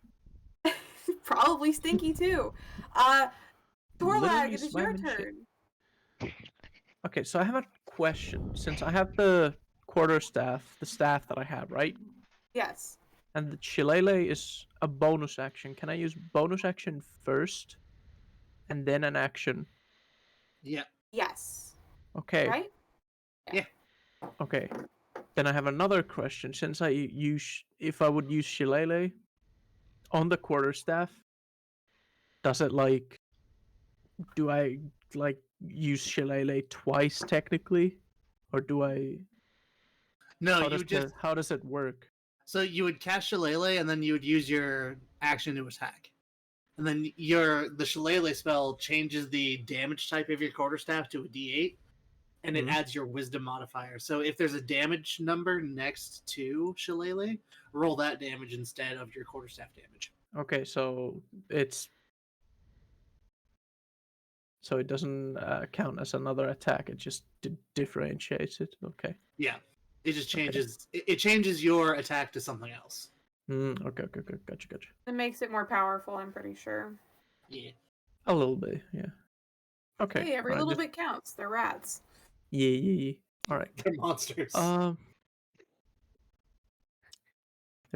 Probably stinky too. Torlag, it is your Literally turn. Okay, so I have a question. Since I have the quarterstaff, the staff that I have, right? Yes. And the shillelagh is a bonus action. Can I use bonus action first and then an action? Yeah. Yes. Okay. Right? Okay. Then I have another question. Since I use, if I would use shillelagh on the quarterstaff, does it like, do I like use shillelagh twice technically, or do I? No, How you does would just how does it work? so you would cast Shillelagh and then you would use your action to attack. And then the Shillelagh spell changes the damage type of your quarterstaff to a D8, and it Mhm. adds your wisdom modifier. So if there's a damage number next to Shillelagh, roll that damage instead of your quarterstaff damage. Okay, so it doesn't count as another attack. It just differentiates it. Okay. Yeah. It just changes it changes your attack to something else. Okay. Gotcha. It makes it more powerful, I'm pretty sure. Yeah. A little bit, yeah. Okay. Hey, every alright, little just- bit counts. They're rats. Yeah. All right. They're monsters. They're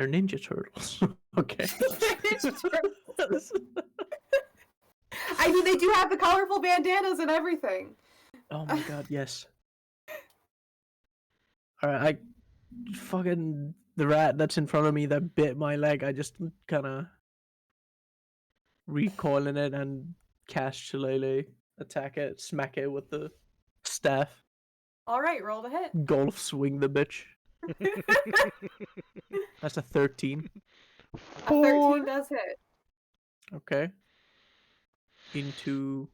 Ninja Turtles. Okay. I mean, they do have the colorful bandanas and everything. Oh my god, yes. Alright, fucking the rat that's in front of me that bit my leg, I just kinda recoiling it and cast Shillelagh, attack it, smack it with the staff, All right, roll to hit. golf swing the bitch. That's a 13. A 13 does hit. Okay. Into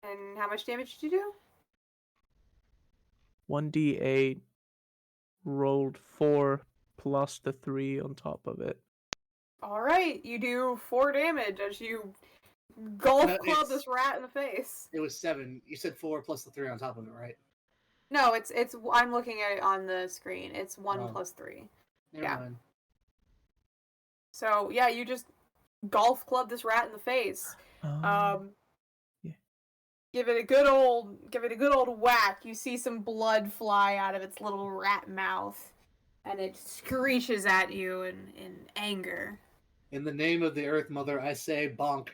And how much damage did you do? 1d8, rolled 4 plus the 3 on top of it. All right, you do 4 damage as you golf club this rat in the face. It was 7. You said 4 plus the 3 on top of it, right? No, it's. I'm looking at it on the screen. It's 1 plus 3. Never mind. So yeah, you just golf club this rat in the face. Yeah. Give it a good old whack. You see some blood fly out of its little rat mouth, and it screeches at you in anger. In the name of the Earth Mother, I say bonk.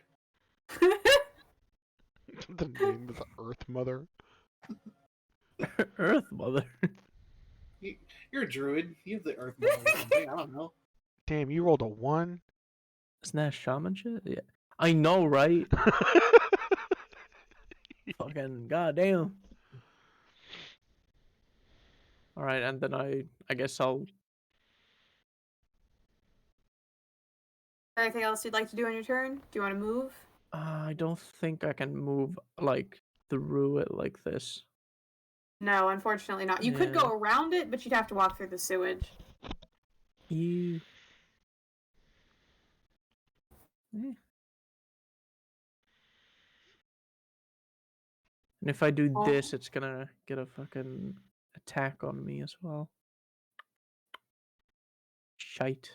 The name of the Earth Mother. Earth Mother. You're a druid. You have the Earth Mother or something. I don't know. Damn, you rolled a 1? Isn't that shaman shit? Yeah. I know, right? Fucking goddamn. Alright, and then I guess I'll... Anything else you'd like to do on your turn? Do you want to move? I don't think I can move, like, through it like this. No, unfortunately not. You could go around it, but you'd have to walk through the sewage. Ew. And if I do this, it's gonna get a fucking attack on me as well. Shite.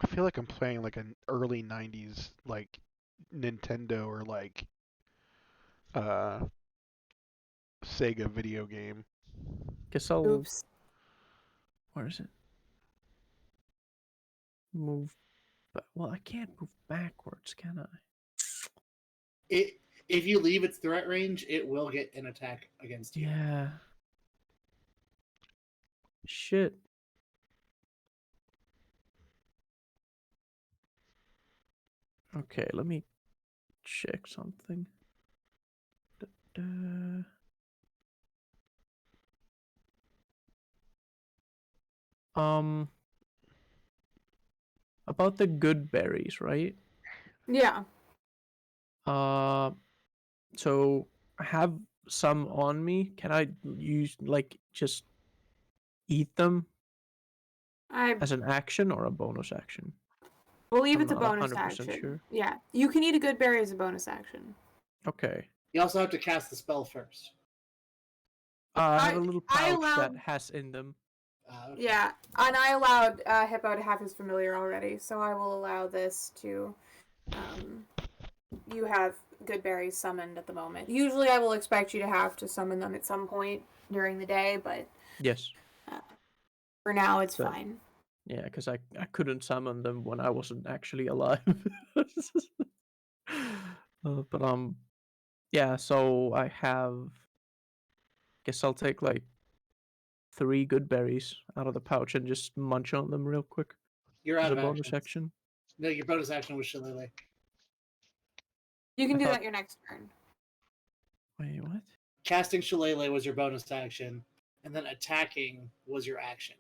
I feel like I'm playing like an early 90s like Nintendo or like Sega video game. Guess I'll... Oops. Where is it? Move... Well, I can't move backwards, can I? If you leave its threat range, it will get an attack against you. Yeah. Shit. Okay, let me check something. About the good berries, right? Yeah. So I have some on me. Can I use, like, just eat them as an action or a bonus action? Believe I'm it's a not bonus 100% action. sure. Yeah, you can eat a good berry as a bonus action. Okay. You also have to cast the spell first. I have a little pouch that has in them. Okay. Yeah, and I allowed Hippo to have his familiar already, so I will allow this to... you have good berries summoned at the moment. Usually I will expect you to have to summon them at some point during the day, but... Yes. For now, it's fine. Yeah, because I couldn't summon them when I wasn't actually alive. But yeah. So I have. Guess I'll take like 3 good berries out of the pouch and just munch on them real quick. You're out as of a bonus actions. action. No, your bonus action was Shillelagh. You can do that your next turn. Wait, what? Casting Shillelagh was your bonus action, and then attacking was your action.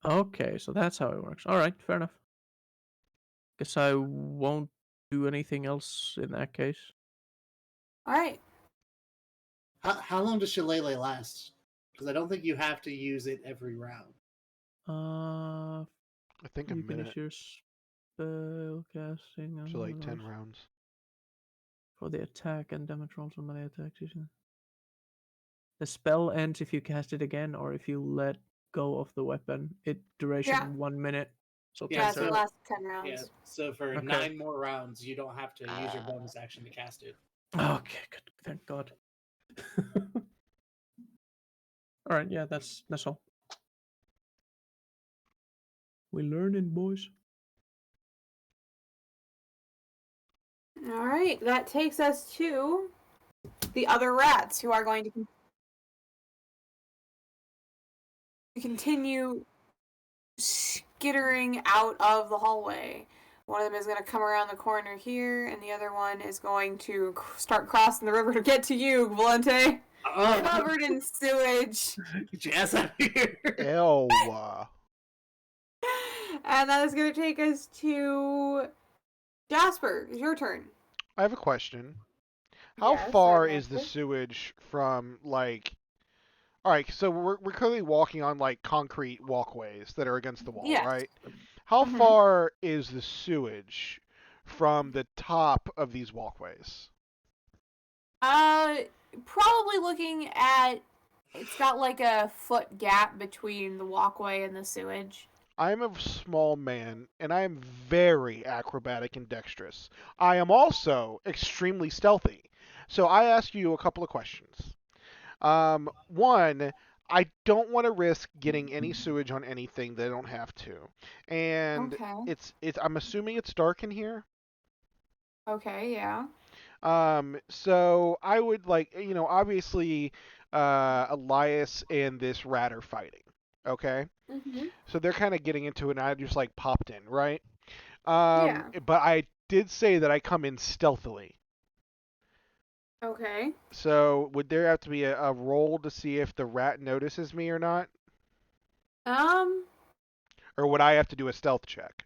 Okay, so that's how it works. All right, fair enough. Guess I won't do anything else in that case. All right. How long does Shillelagh last? Because I don't think you have to use it every round. I think a you minute. Finish your spell casting. So like 10 rounds. For the attack and damage rolls on melee attacks. The spell ends if you cast it again or if you let go of the weapon. It duration Yeah. 1 minute. So Yeah, Yeah, 10 so it so- lasts 10 Yeah, rounds. so for Okay. 9 more rounds, you don't have to use your bonus action to cast it. Okay, good. Thank God. All right, yeah, that's all. We learning, boys. All right, that takes us to the other rats who are going to continue skittering out of the hallway. One of them is going to come around the corner here, and the other one is going to start crossing the river to get to you, Valente. Covered in sewage. Get your ass out of here. Ew. And that is going to take us to Jasper. It's your turn. I have a question. How Yes, far I'm is the answer. sewage from like? All right, so we're currently walking on like concrete walkways that are against the wall, Yes. right? How Mhm. far is the sewage from the top of these walkways? Probably looking at. It's got like a foot gap between the walkway and the sewage. I'm a small man, and I am very acrobatic and dexterous. I am also extremely stealthy. So I ask you a couple of questions. One, I don't want to risk getting any sewage on anything that I don't have to, and Okay. it's. I'm assuming it's dark in here. Okay, yeah. So I would like, obviously, Elias and this rat are fighting. Okay, Mm-hmm. so they're kind of getting into it, and I just like popped in, right? Yeah. But I did say that I come in stealthily. Okay. So would there have to be a roll to see if the rat notices me or not? Um, Or would I have to do a stealth check?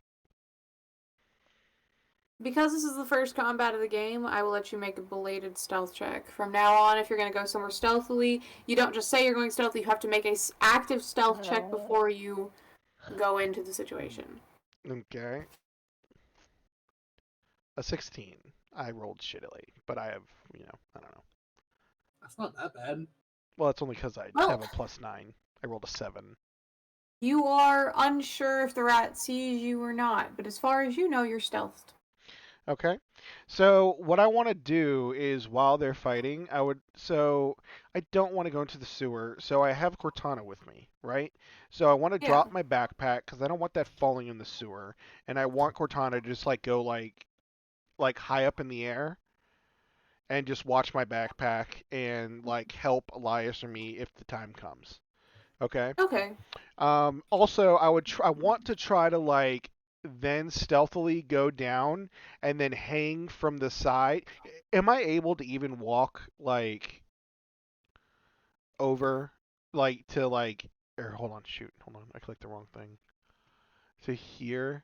because this is the first combat of the game, I will let you make a belated stealth check. From now on, if you're going to go somewhere stealthily, you don't just say you're going stealthy, you have to make a active stealth check before you go into the situation. Okay. A 16. I rolled shittily, but I have, I don't know. That's not that bad. Well, it's only because I Well- have a +9. I rolled a 7. You are unsure if the rat sees you or not, but as far as you know, you're stealthed. Okay. So what I want to do is while they're fighting, so I don't want to go into the sewer, so I have Cortana with me, right? So I want to Yeah. drop my backpack because I don't want that falling in the sewer, and I want Cortana to just like go like high up in the air and just watch my backpack and like help Elias or me if the time comes. Okay. Okay. Also, I want to try to like then stealthily go down and then hang from the side. Am I able to even walk like over like to like or hold on, I clicked the wrong thing. To here.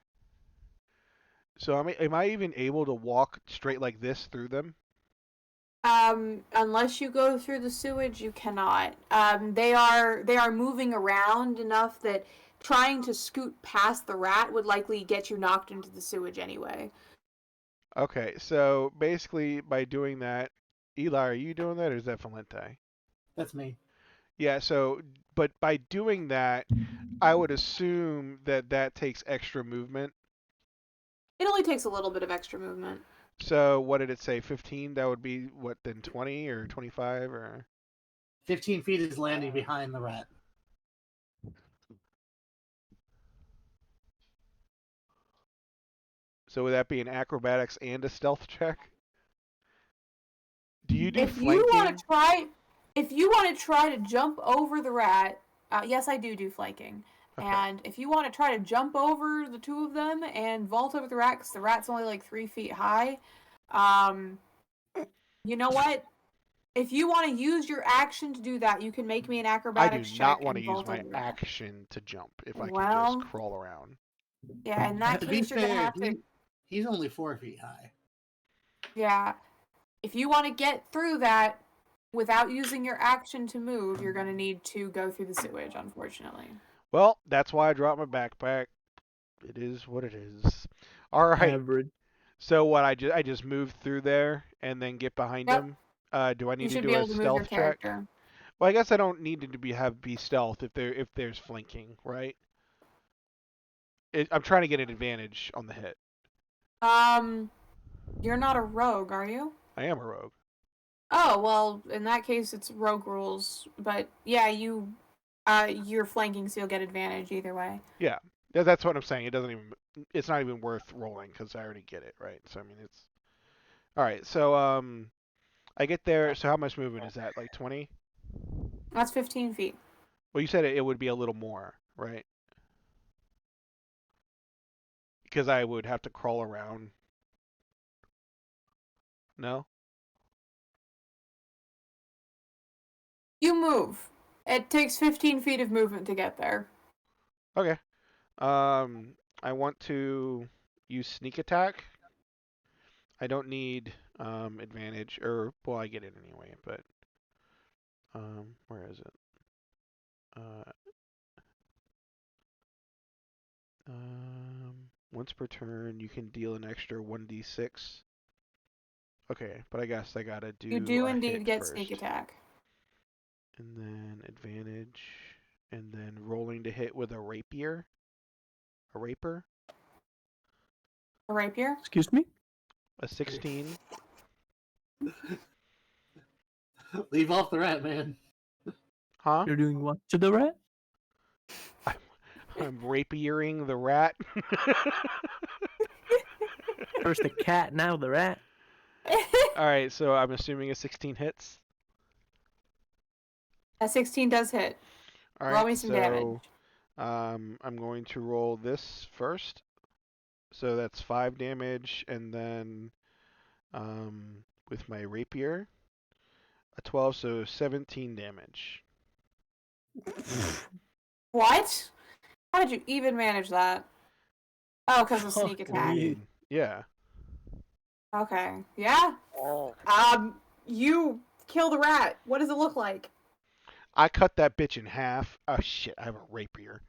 So am I even able to walk straight like this through them? Unless you go through the sewage, you cannot. They are moving around enough that trying to scoot past the rat would likely get you knocked into the sewage anyway. Okay, so basically by doing that, Eli, are you doing that or is that Valente? That's me. Yeah, so but by doing that, I would assume that that takes extra movement. It only takes a little bit of extra movement. So what did it say? 15? That would be what then 20 or 25 or 15 feet is landing behind the rat. so would that be an acrobatics and a stealth check? Do you do If flanking? you want to try to jump over the rat, yes, I do flanking. Okay. And if you want to try to jump over the two of them and vault over the rat, because the rat's only like 3 feet high, you know what? If you want to use your action to do that, you can make me an I do acrobatics check not want to and use vault my over the rat. action to jump if I can Well- just crawl around. Yeah, in that To be case, you're gonna fair, have to. he's only 4 feet high. Yeah, if you want to get through that without using your action to move, you're gonna need to go through the sewage, unfortunately. Well, that's why I dropped my backpack. It is what it is. All right. Average. So what? I just move through there and then get behind Yep. him. Do I You need to should do be a able to move your stealth check? character. Well, I guess I don't need it to be stealth if there's flanking, right? I'm trying to get an advantage on the hit. You're not a rogue, are you? I am a rogue. Oh, well, in that case, it's rogue rules. But yeah, you're flanking, so you'll get advantage either way. Yeah, that's what I'm saying. It's not even worth rolling because I already get it, right? So I mean, it's all right. So I get there. So how much movement is that? Like 20? That's 15 feet. Well, you said it would be a little more, right? Because I would have to crawl around. No? You move. It takes 15 feet of movement to get there. Okay. I want to use sneak attack. I don't need advantage, or well, I get it anyway. But where is it? Once per turn, you can deal an extra 1d6. Okay, but I guess I gotta do. You do a indeed hit get first. sneak attack. And then advantage, and then rolling to hit with a rapier. A rapier? A rapier? Excuse me? A 16. Leave off the rat, man. Huh? You're doing what to the rat? I'm rapiering the rat. First the cat, now the rat. Alright, so I'm assuming a 16 hits. A 16 does hit. Alright, Roll me some damage. I'm going to roll this first. So that's 5 damage, and then with my rapier, a 12, so 17 damage. What? How did you even manage that? Oh, because of sneak Fuck attack. me. Yeah. Okay. Yeah. You kill the rat. What does it look like? I cut that bitch in half. Oh shit, I have a rapier.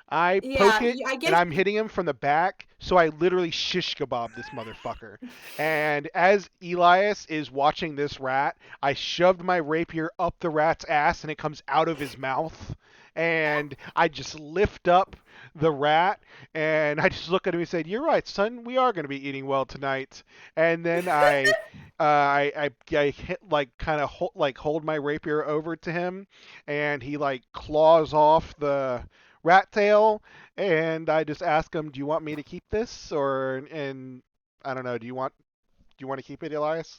I Yeah, poke it, I guess. and I'm hitting him from the back, so I literally shish kebab this motherfucker. And as Elias is watching this rat, I shoved my rapier up the rat's ass, and it comes out of his mouth. And I just lift up the rat, and I just look at him and said, "You're right, son. We are going to be eating well tonight." And then I hit like kind of hold my rapier over to him, and he like claws off the rat tail, and I just ask him, "Do you want me to keep this, or and I don't know, do you want to keep it, Elias?"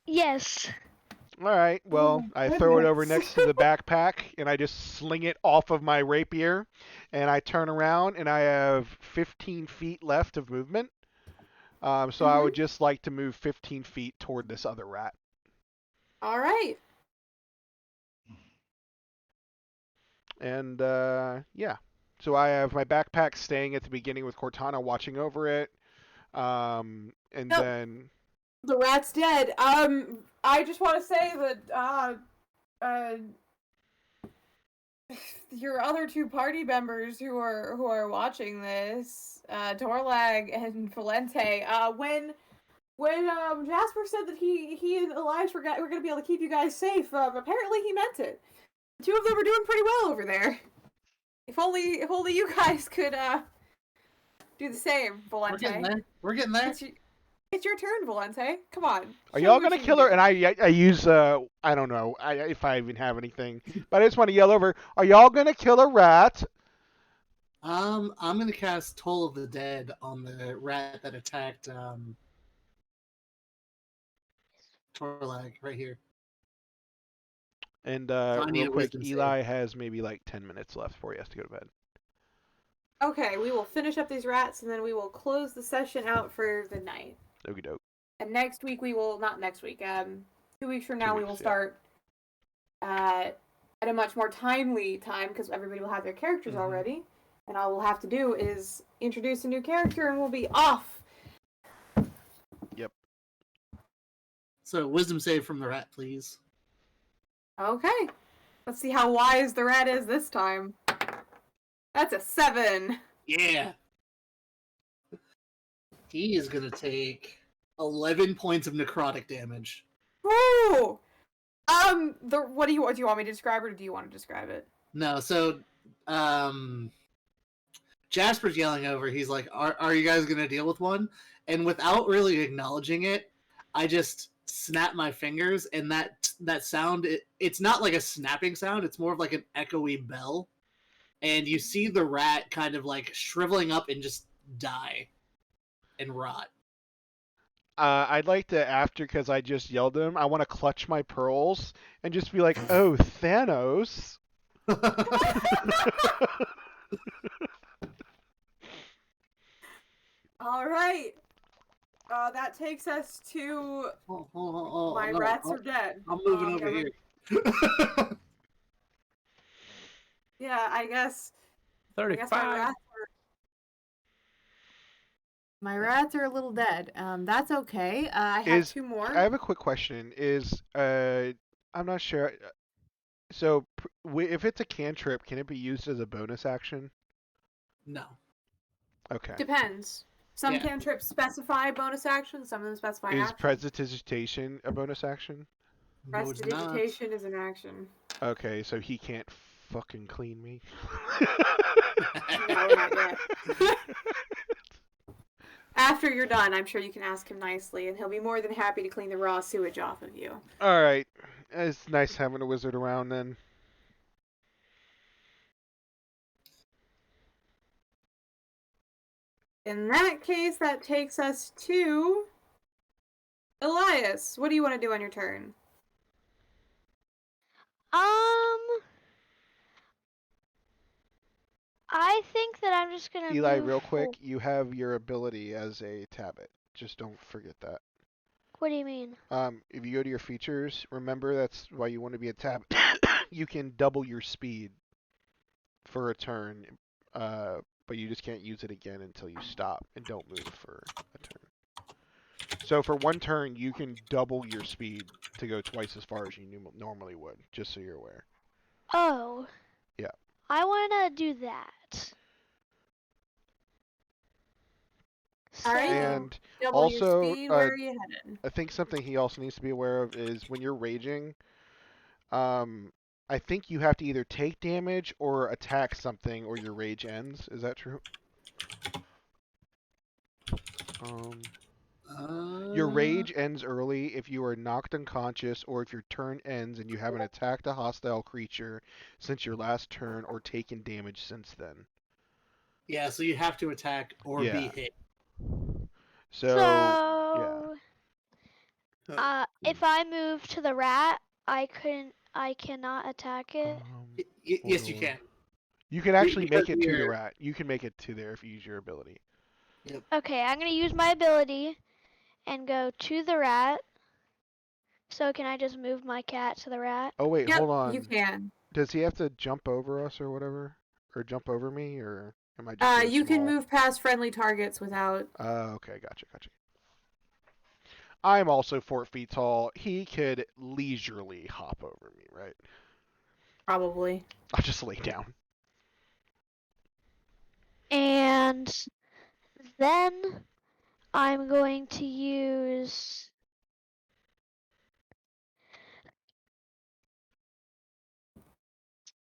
Yes. All right. Well, Oh, I throw it over goodness. next to the backpack, and I just sling it off of my rapier, and I turn around, and I have 15 feet left of movement. So I would just like to move 15 feet toward this other rat. All right. And yeah. So I have my backpack staying at the beginning with Cortana watching over it. And Yep. then The rat's dead. I just want to say that your other two party members who are watching this, Torlag and Valente, when Jasper said that he and Elias were going to be able to keep you guys safe, apparently he meant it. The two of them are doing pretty well over there. If only you guys could do the same, Valente. We're getting there. It's your turn, Valente. Come on. are Show y'all me what gonna you kill can her? do. And I use I don't know if I even have anything, but I just want to yell over. Are y'all gonna kill a rat? I'm gonna cast Toll of the Dead on the rat that attacked Torlag right here. And I need real a quick, wisdom save. Eli has maybe like 10 minutes left before he has to go to bed. Okay, we will finish up these rats and then we will close the session out for the night. Okie doke. And next week we will, not next week, 2 weeks from now 2 we will weeks, yeah. start at a much more timely time because everybody will have their characters already. And all we'll have to do is introduce a new character and we'll be off. Yep. So wisdom save from the rat, please. Okay. Let's see how wise the rat is this time. That's a 7. Yeah. He is gonna take 11 points of necrotic damage. Woo! What do you want me to describe, or do you want to describe it? No, so Jasper's yelling over. He's like, "Are you guys gonna deal with one?" And without really acknowledging it, I just snap my fingers, and that sound. It's not like a snapping sound. It's more of like an echoey bell. And you see the rat kind of like shriveling up and just die and rot. I'd like to, after, because I just yelled at him, I want to clutch my pearls and just be like, "Oh, Thanos." All right. That takes us to my rats are dead. I'm moving over here. Yeah, I guess 35. my rats are a little dead. That's okay. I have two more. I have a quick question. I'm not sure. So, if it's a cantrip, can it be used as a bonus action? No. Okay. Depends. Some cantrips specify bonus actions, some of them specify Is action. prestidigitation a bonus action? Prestidigitation is an action. Okay, so he can't fucking clean me. No, not yet. After you're done, I'm sure you can ask him nicely, and he'll be more than happy to clean the raw sewage off of you. Alright. It's nice having a wizard around then. In that case, that takes us to Elias. What do you want to do on your turn? I think that I'm just gonna Eli, move real quick, you have your ability as a Tabit. Just don't forget that. What do you mean? If you go to your features, remember that's why you want to be a Tabit. You can double your speed for a turn, but you just can't use it again until you stop and don't move for a turn. So for one turn, you can double your speed to go twice as far as you normally would, just so you're aware. Oh. Yeah. I want to do that. All right. And double also, your speed. Where are you headed? I think something he also needs to be aware of is when you're raging, I think you have to either take damage or attack something or your rage ends. Is that true? Your rage ends early if you are knocked unconscious or if your turn ends and you haven't attacked a hostile creature since your last turn or taken damage since then. Yeah, so you have to attack or be hit. So yeah. If I move to the rat, I cannot attack it. Yes, you can. You can actually make it to the rat. You can make it to there if you use your ability. Yep. Okay, I'm gonna use my ability and go to the rat. So can I just move my cat to the rat? Oh wait, hold on. You can. Does he have to jump over us or whatever? Or jump over me, or am I just so you small? can move past friendly targets without... Okay, gotcha. I'm also 4 feet tall. He could leisurely hop over me, right? Probably. I'll just lay down. And then I'm going to use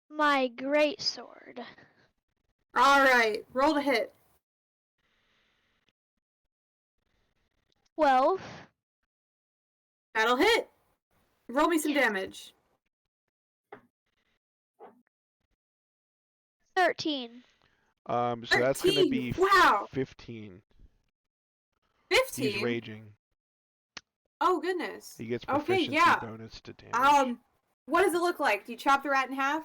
my great sword. All right, roll to hit. 12. That'll hit. Roll me some damage. 13. So that's gonna be 15. 15. He's raging. Oh goodness. He gets proficiency bonus to damage. What does it look like? Do you chop the rat in half?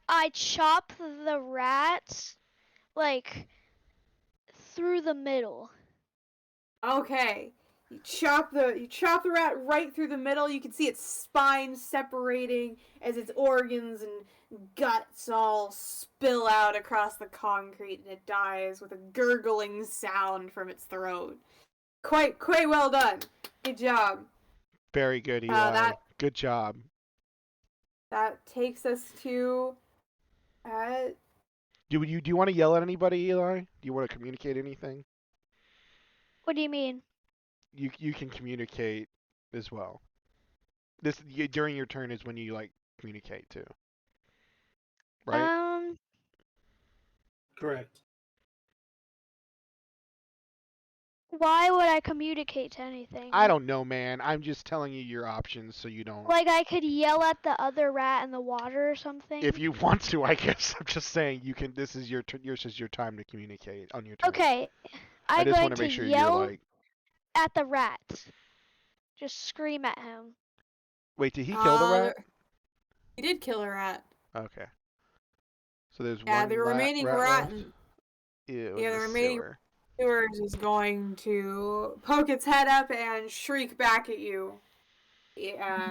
I chop the rat like through the middle. Okay. You chop the rat right through the middle. You can see its spine separating as its organs and guts all spill out across the concrete, and it dies with a gurgling sound from its throat. Quite well done. Good job. Very good, Eli. Good job. That takes us to... Do you want to yell at anybody, Eli? Do you want to communicate anything? What do you mean? you can communicate as well. During your turn is when you like communicate too, right? Correct. Why would I communicate to anything? I don't know, man. I'm just telling you your options so you don't. Like I could yell at the other rat in the water or something? If you want to, I guess. I'm just saying you can. This is yours is your time to communicate on your turn. Okay, I I'm just want going to to make sure you're yell like. at the rat. Just scream at him. Wait, did he kill the rat? He did kill a rat. Okay. So there's Yeah, one the remaining rat rat. left. Ew, Yeah, in the the remaining sewer. sewers is going to poke its head up and shriek back at you,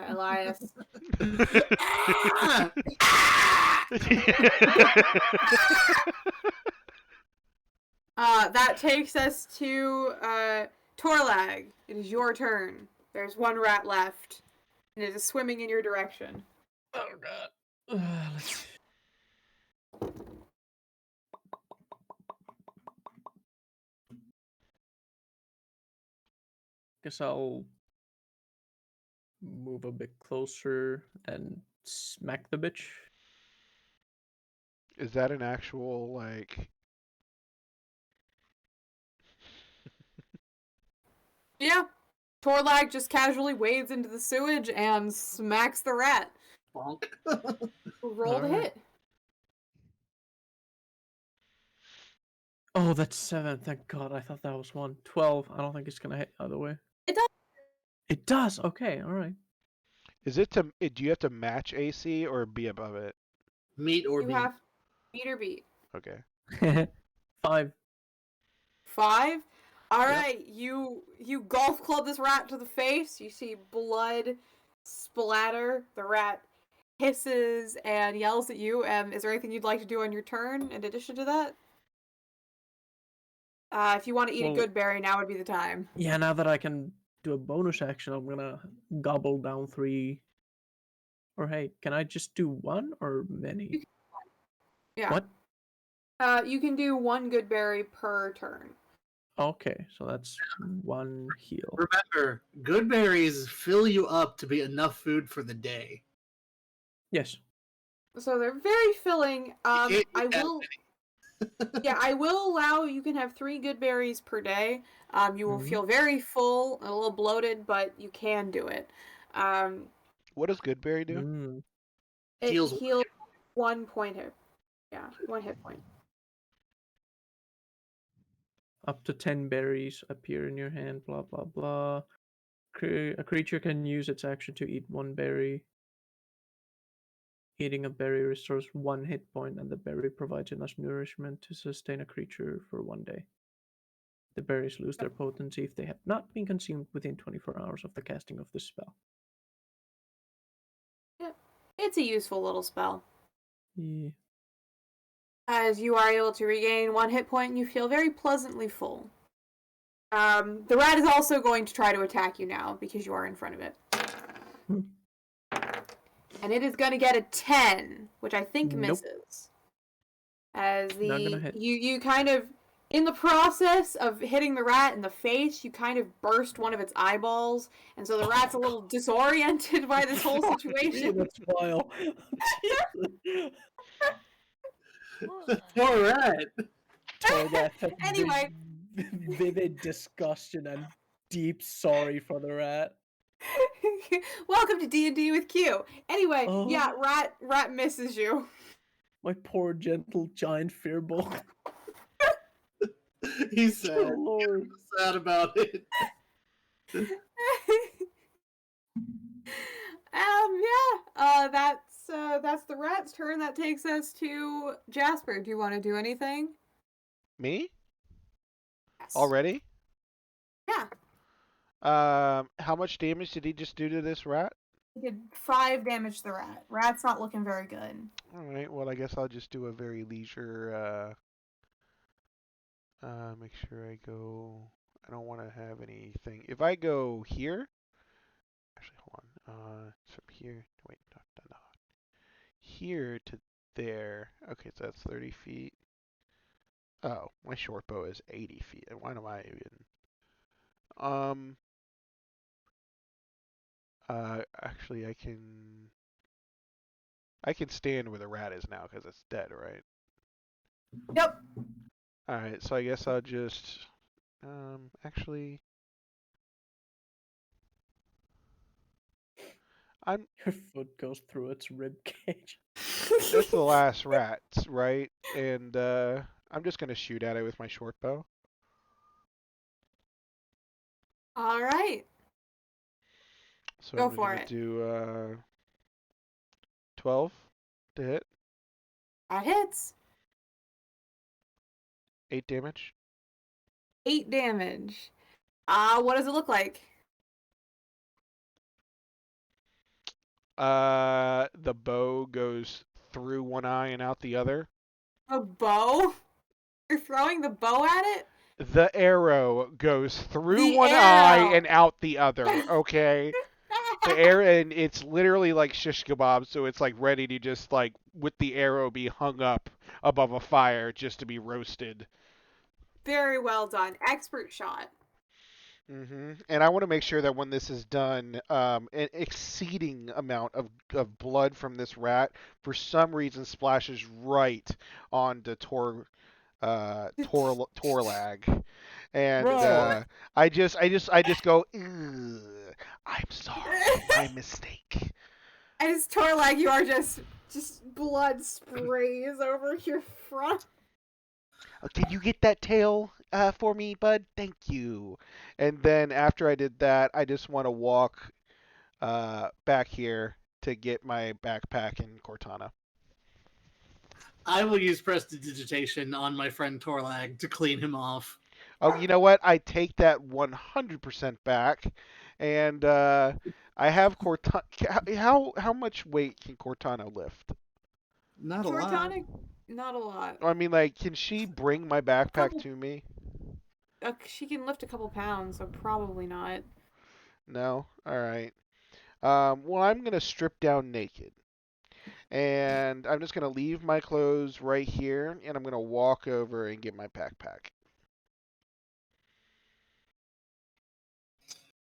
Elias. That takes us to Torlag. It is your turn. There's one rat left, and it is swimming in your direction. Oh god. Let's see. Guess I'll move a bit closer and smack the bitch. Is that an actual like? Yeah. Torlag just casually wades into the sewage and smacks the rat. Bonk. Roll to Alright. hit. Oh, that's 7. Thank God. I thought that was 1. 12. I don't think it's gonna hit the other way. It does. It does. Okay. All right. Is it to? Do you have to match AC or be above it? Meet or You beat. have beat or beat. Okay. 5. 5. All Yep. right, you golf club this rat to the face. You see blood splatter. The rat hisses and yells at you. Is there anything you'd like to do on your turn in addition to that? If you want to eat a good berry, now would be the time. Yeah. Now that I can do a bonus action, I'm gonna gobble down 3. Or hey, can I just do 1 or many? Yeah. What? You can do 1 good berry per turn. Okay, so that's 1 heal. Remember, good berries fill you up to be enough food for the day. Yes. So they're very filling. I will. Yeah, I will allow you can have 3 good berries per day. You will feel very full, a little bloated, but you can do it. What does Goodberry do? It Heals heals 1 point hit. Yeah, 1 hit point. Up to 10 berries appear in your hand, blah, blah, blah. A creature can use its action to eat 1 berry. Eating a berry restores 1 hit point, and the berry provides enough nourishment to sustain a creature for 1 day. The berries lose their potency if they have not been consumed within 24 hours of the casting of this spell. Yeah, it's a useful little spell. Yeah. As you are able to regain 1 hit point, and you feel very pleasantly full. The rat is also going to try to attack you now because you are in front of it. And it is going to get a 10, which I think misses. As Not gonna hit. you kind of, in the process of hitting the rat in the face, you kind of burst one of its eyeballs, and so the rat's a little disoriented by this whole situation. That's wild. Poor rat. Anyway. Vivid disgustion and deep sorry for the rat. Welcome to D&D with Q. Anyway, Oh. yeah, rat misses you. My poor gentle giant fearball. He's sad. Oh, Lord. Sad about it. That's the rat's turn. That takes us to Jasper. Do you want to do anything? Me? Yes. Already? Yeah. How much damage did he just do to this rat? He did 5 damage to the rat. Rat's not looking very good. Alright, well I guess I'll just do a very leisure, make sure I go, I don't want to have anything. If I go here, actually hold on, it's from here, wait, not here to there. Okay, so that's 30 feet. Oh, my short bow is 80 feet. Why am I even? Actually, I can stand where the rat is now because it's dead, right? Yep. All right, so I guess I'll just actually I'm Your foot goes through its rib cage. that's the last rat, right? And I'm just gonna shoot at it with my short bow. All right. So Go I'm for gonna it. do 12 to hit, That hits. 8 damage. 8 damage. What does it look like? The bow goes through one eye and out the other. A bow? You're throwing the bow at it? The arrow goes through The one eye arrow. and out the other. Okay. The arrow, and it's literally like shish kebab, so it's like ready to just like with the arrow be hung up above a fire just to be roasted. Very well done. Expert shot. And I want to make sure that when this is done, an exceeding amount of blood from this rat, for some reason, splashes right onto Torlag, and Bro. I just go, "Ugh, I'm sorry, my mistake." As Torlag, you are just blood sprays over your front. Can you get that tail for me, bud? Thank you. And then after I did that, I just want to walk back here to get my backpack and Cortana. I will use prestidigitation on my friend Torlag to clean him off. Oh, you know what? I take that 100% back, and I have Cortana. How much weight can Cortana lift? Not a lot. Cortana, not a lot. I mean, like, can she bring my backpack Couple- to me? She can lift a couple pounds, so probably not. No. All right. Well, I'm gonna strip down naked. And I'm just going to leave my clothes right here, and I'm going to walk over and get my backpack.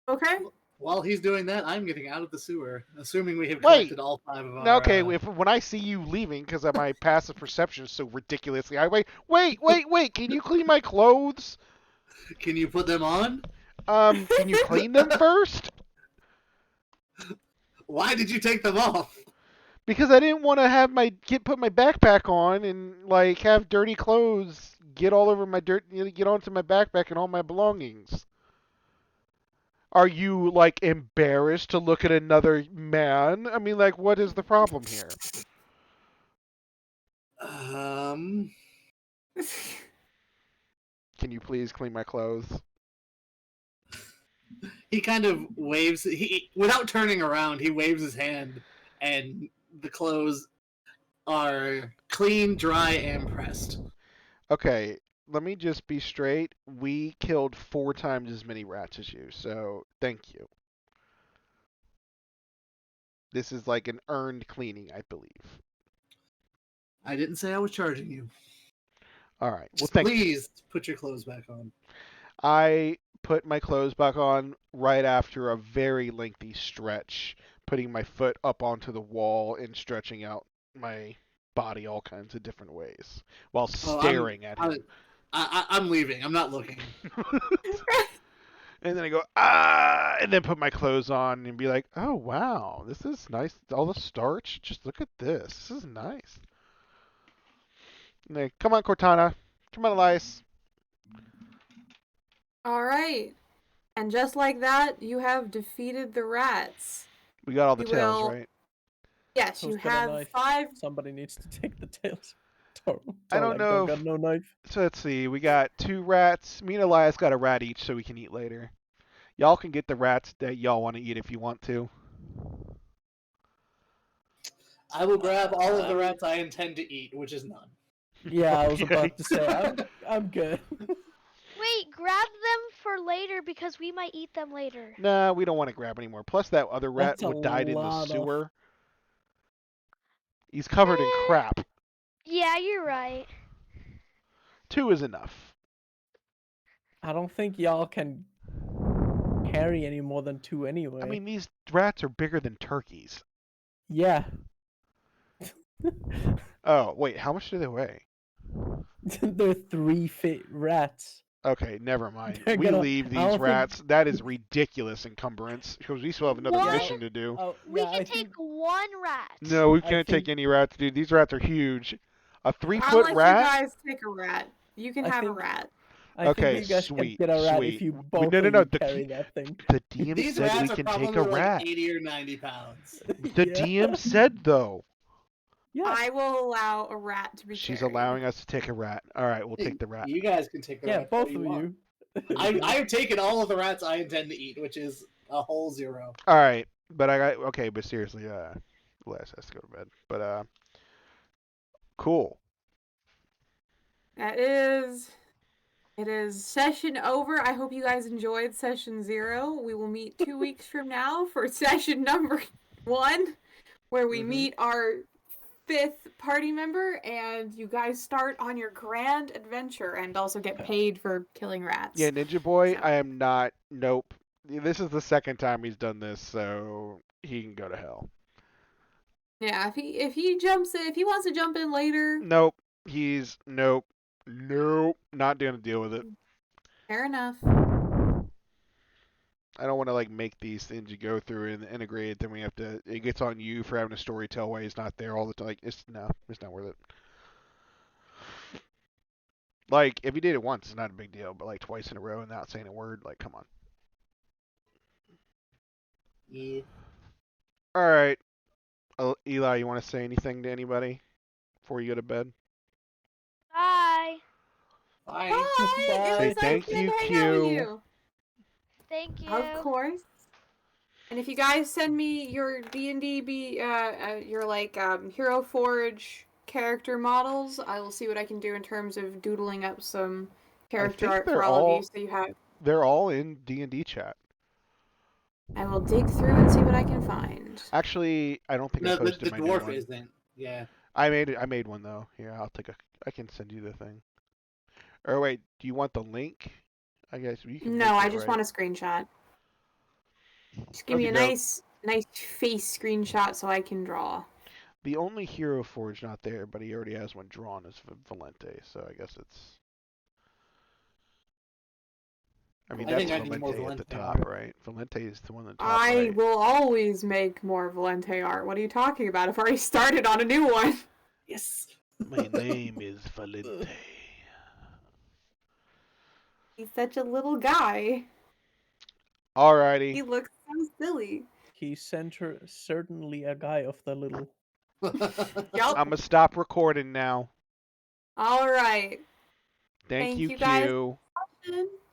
Okay. While he's doing that, I'm getting out of the sewer, assuming we have collected all 5 of our... Okay, when I see you leaving, because of my passive perception is so ridiculously high, wait, can you clean my clothes? Can you put them on? Can you clean them first? Why did you take them off? Because I didn't want to have put my backpack on and like have dirty clothes get all over get onto my backpack and all my belongings. Are you like embarrassed to look at another man? I mean, like, what is the problem here? Can you please clean my clothes? He kind of waves. Without turning around, he waves his hand, and the clothes are clean, dry, and pressed. Okay, let me just be straight. We killed 4 times as many rats as you, so thank you. This is like an earned cleaning, I believe. I didn't say I was charging you. All right. Well, please put your clothes back on. I put my clothes back on right after a very lengthy stretch, putting my foot up onto the wall and stretching out my body all kinds of different ways while staring at him. I'm leaving. I'm not looking. And then I go, and then put my clothes on and be like, oh, wow, this is nice. All the starch. Just look at this. This is nice. And then, come on, Cortana. Come on, Elias. All right. And just like that, you have defeated the rats. We got all the tails, right? Yes, you have 5. Somebody needs to take the tails. I don't know. Got no knife. So let's see. We got 2 rats. Me and Elias got a rat each, so we can eat later. Y'all can get the rats that y'all want to eat if you want to. I will grab all of the rats I intend to eat, which is none. Yeah, I was about to say, I'm good. Wait, grab them for later because we might eat them later. Nah, we don't want to grab anymore. Plus, that other rat That's died in the lot of- sewer. He's covered in crap. Yeah, you're right. 2 is enough. I don't think y'all can carry any more than 2 anyway. I mean, these rats are bigger than turkeys. Yeah. Oh, wait, how much do they weigh? They're 3 rats. Okay, never mind. They're We gonna- leave I these don't think- rats. That is ridiculous encumbrance because we still have another What? mission to do. Oh, We yeah, can I take think one rat. No, we I can't take think- any rats, dude. These rats are huge. A 3-foot I'll let rat? you guys take a rat. You can I have a think- rat. I Okay, think you guys sweet, can get a rat sweet. if you No, both no, of no, you the carry key- that thing. The DM These said we rats are can probably take a like rat. 80 or 90 pounds. The Yeah. DM said though. Yeah. I will allow a rat to be She's carried. allowing us to take a rat. All right, we'll take the rat. You guys can take the Yeah, rats both all of want. you. I've taken all of the rats I intend to eat, which is a whole 0. All right, but but seriously, Les has to go to bed. But cool. It is session over. I hope you guys enjoyed session 0. We will meet 2 weeks from now for session number 1, where we meet our 5th party member, and you guys start on your grand adventure and also get paid for killing rats. Yeah, Ninja Boy, So- I am not. Nope. This is the second time he's done this, so he can go to hell. Yeah, if he jumps in, if he wants to jump in later, Nope. Nope. Not gonna deal with it. fair enough. I don't want to make these things you go through and integrate it. Then we have to. It gets on you for having a story tell why he's not there all the time. It's not worth it. If you did it once, it's not a big deal. But twice in a row and not saying a word, come on. Yeah. All right, Eli, you want to say anything to anybody before you go to bed? Bye. Bye. Bye! It Say was thank nice getting you, to hang out with Q. you. Thank you. Of course. And if you guys send me your D&D, your Hero Forge character models, I will see what I can do in terms of doodling up some character think art they're for all of all- you. So you have. They're all in D&D chat. I will dig through and see what I can find. Actually, I don't think I No, the posted my new dwarf one. isn't. Yeah. I made one though. Here, I can send you the thing. Or wait, do you want the link? I guess you can. No, make I it, just right? want a screenshot. Just give me a Okey-doke. nice face screenshot so I can draw. The only Hero Forge not there, but he already has one drawn, is Valente. So I guess it's. I mean, I that's think I need more Valente at the Valente top, art. right? Valente is the one at the top I right. will always make more Valente art. What are you talking about? I've already started on a new one. Yes. My name is Valente. He's such a little guy. He Alrighty. looks so silly. He's certainly a guy of the little. Yup. I'm gonna stop recording now. All right. Thank you, guys. Q.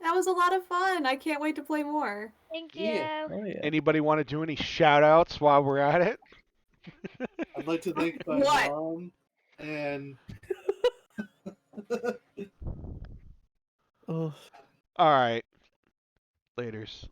That was a lot of fun. I can't wait to play more. Thank you. Yeah. Oh yeah. Anybody want to do any shout outs while we're at it? I'd like to thank my What? mom and Oh. Alright. Laters.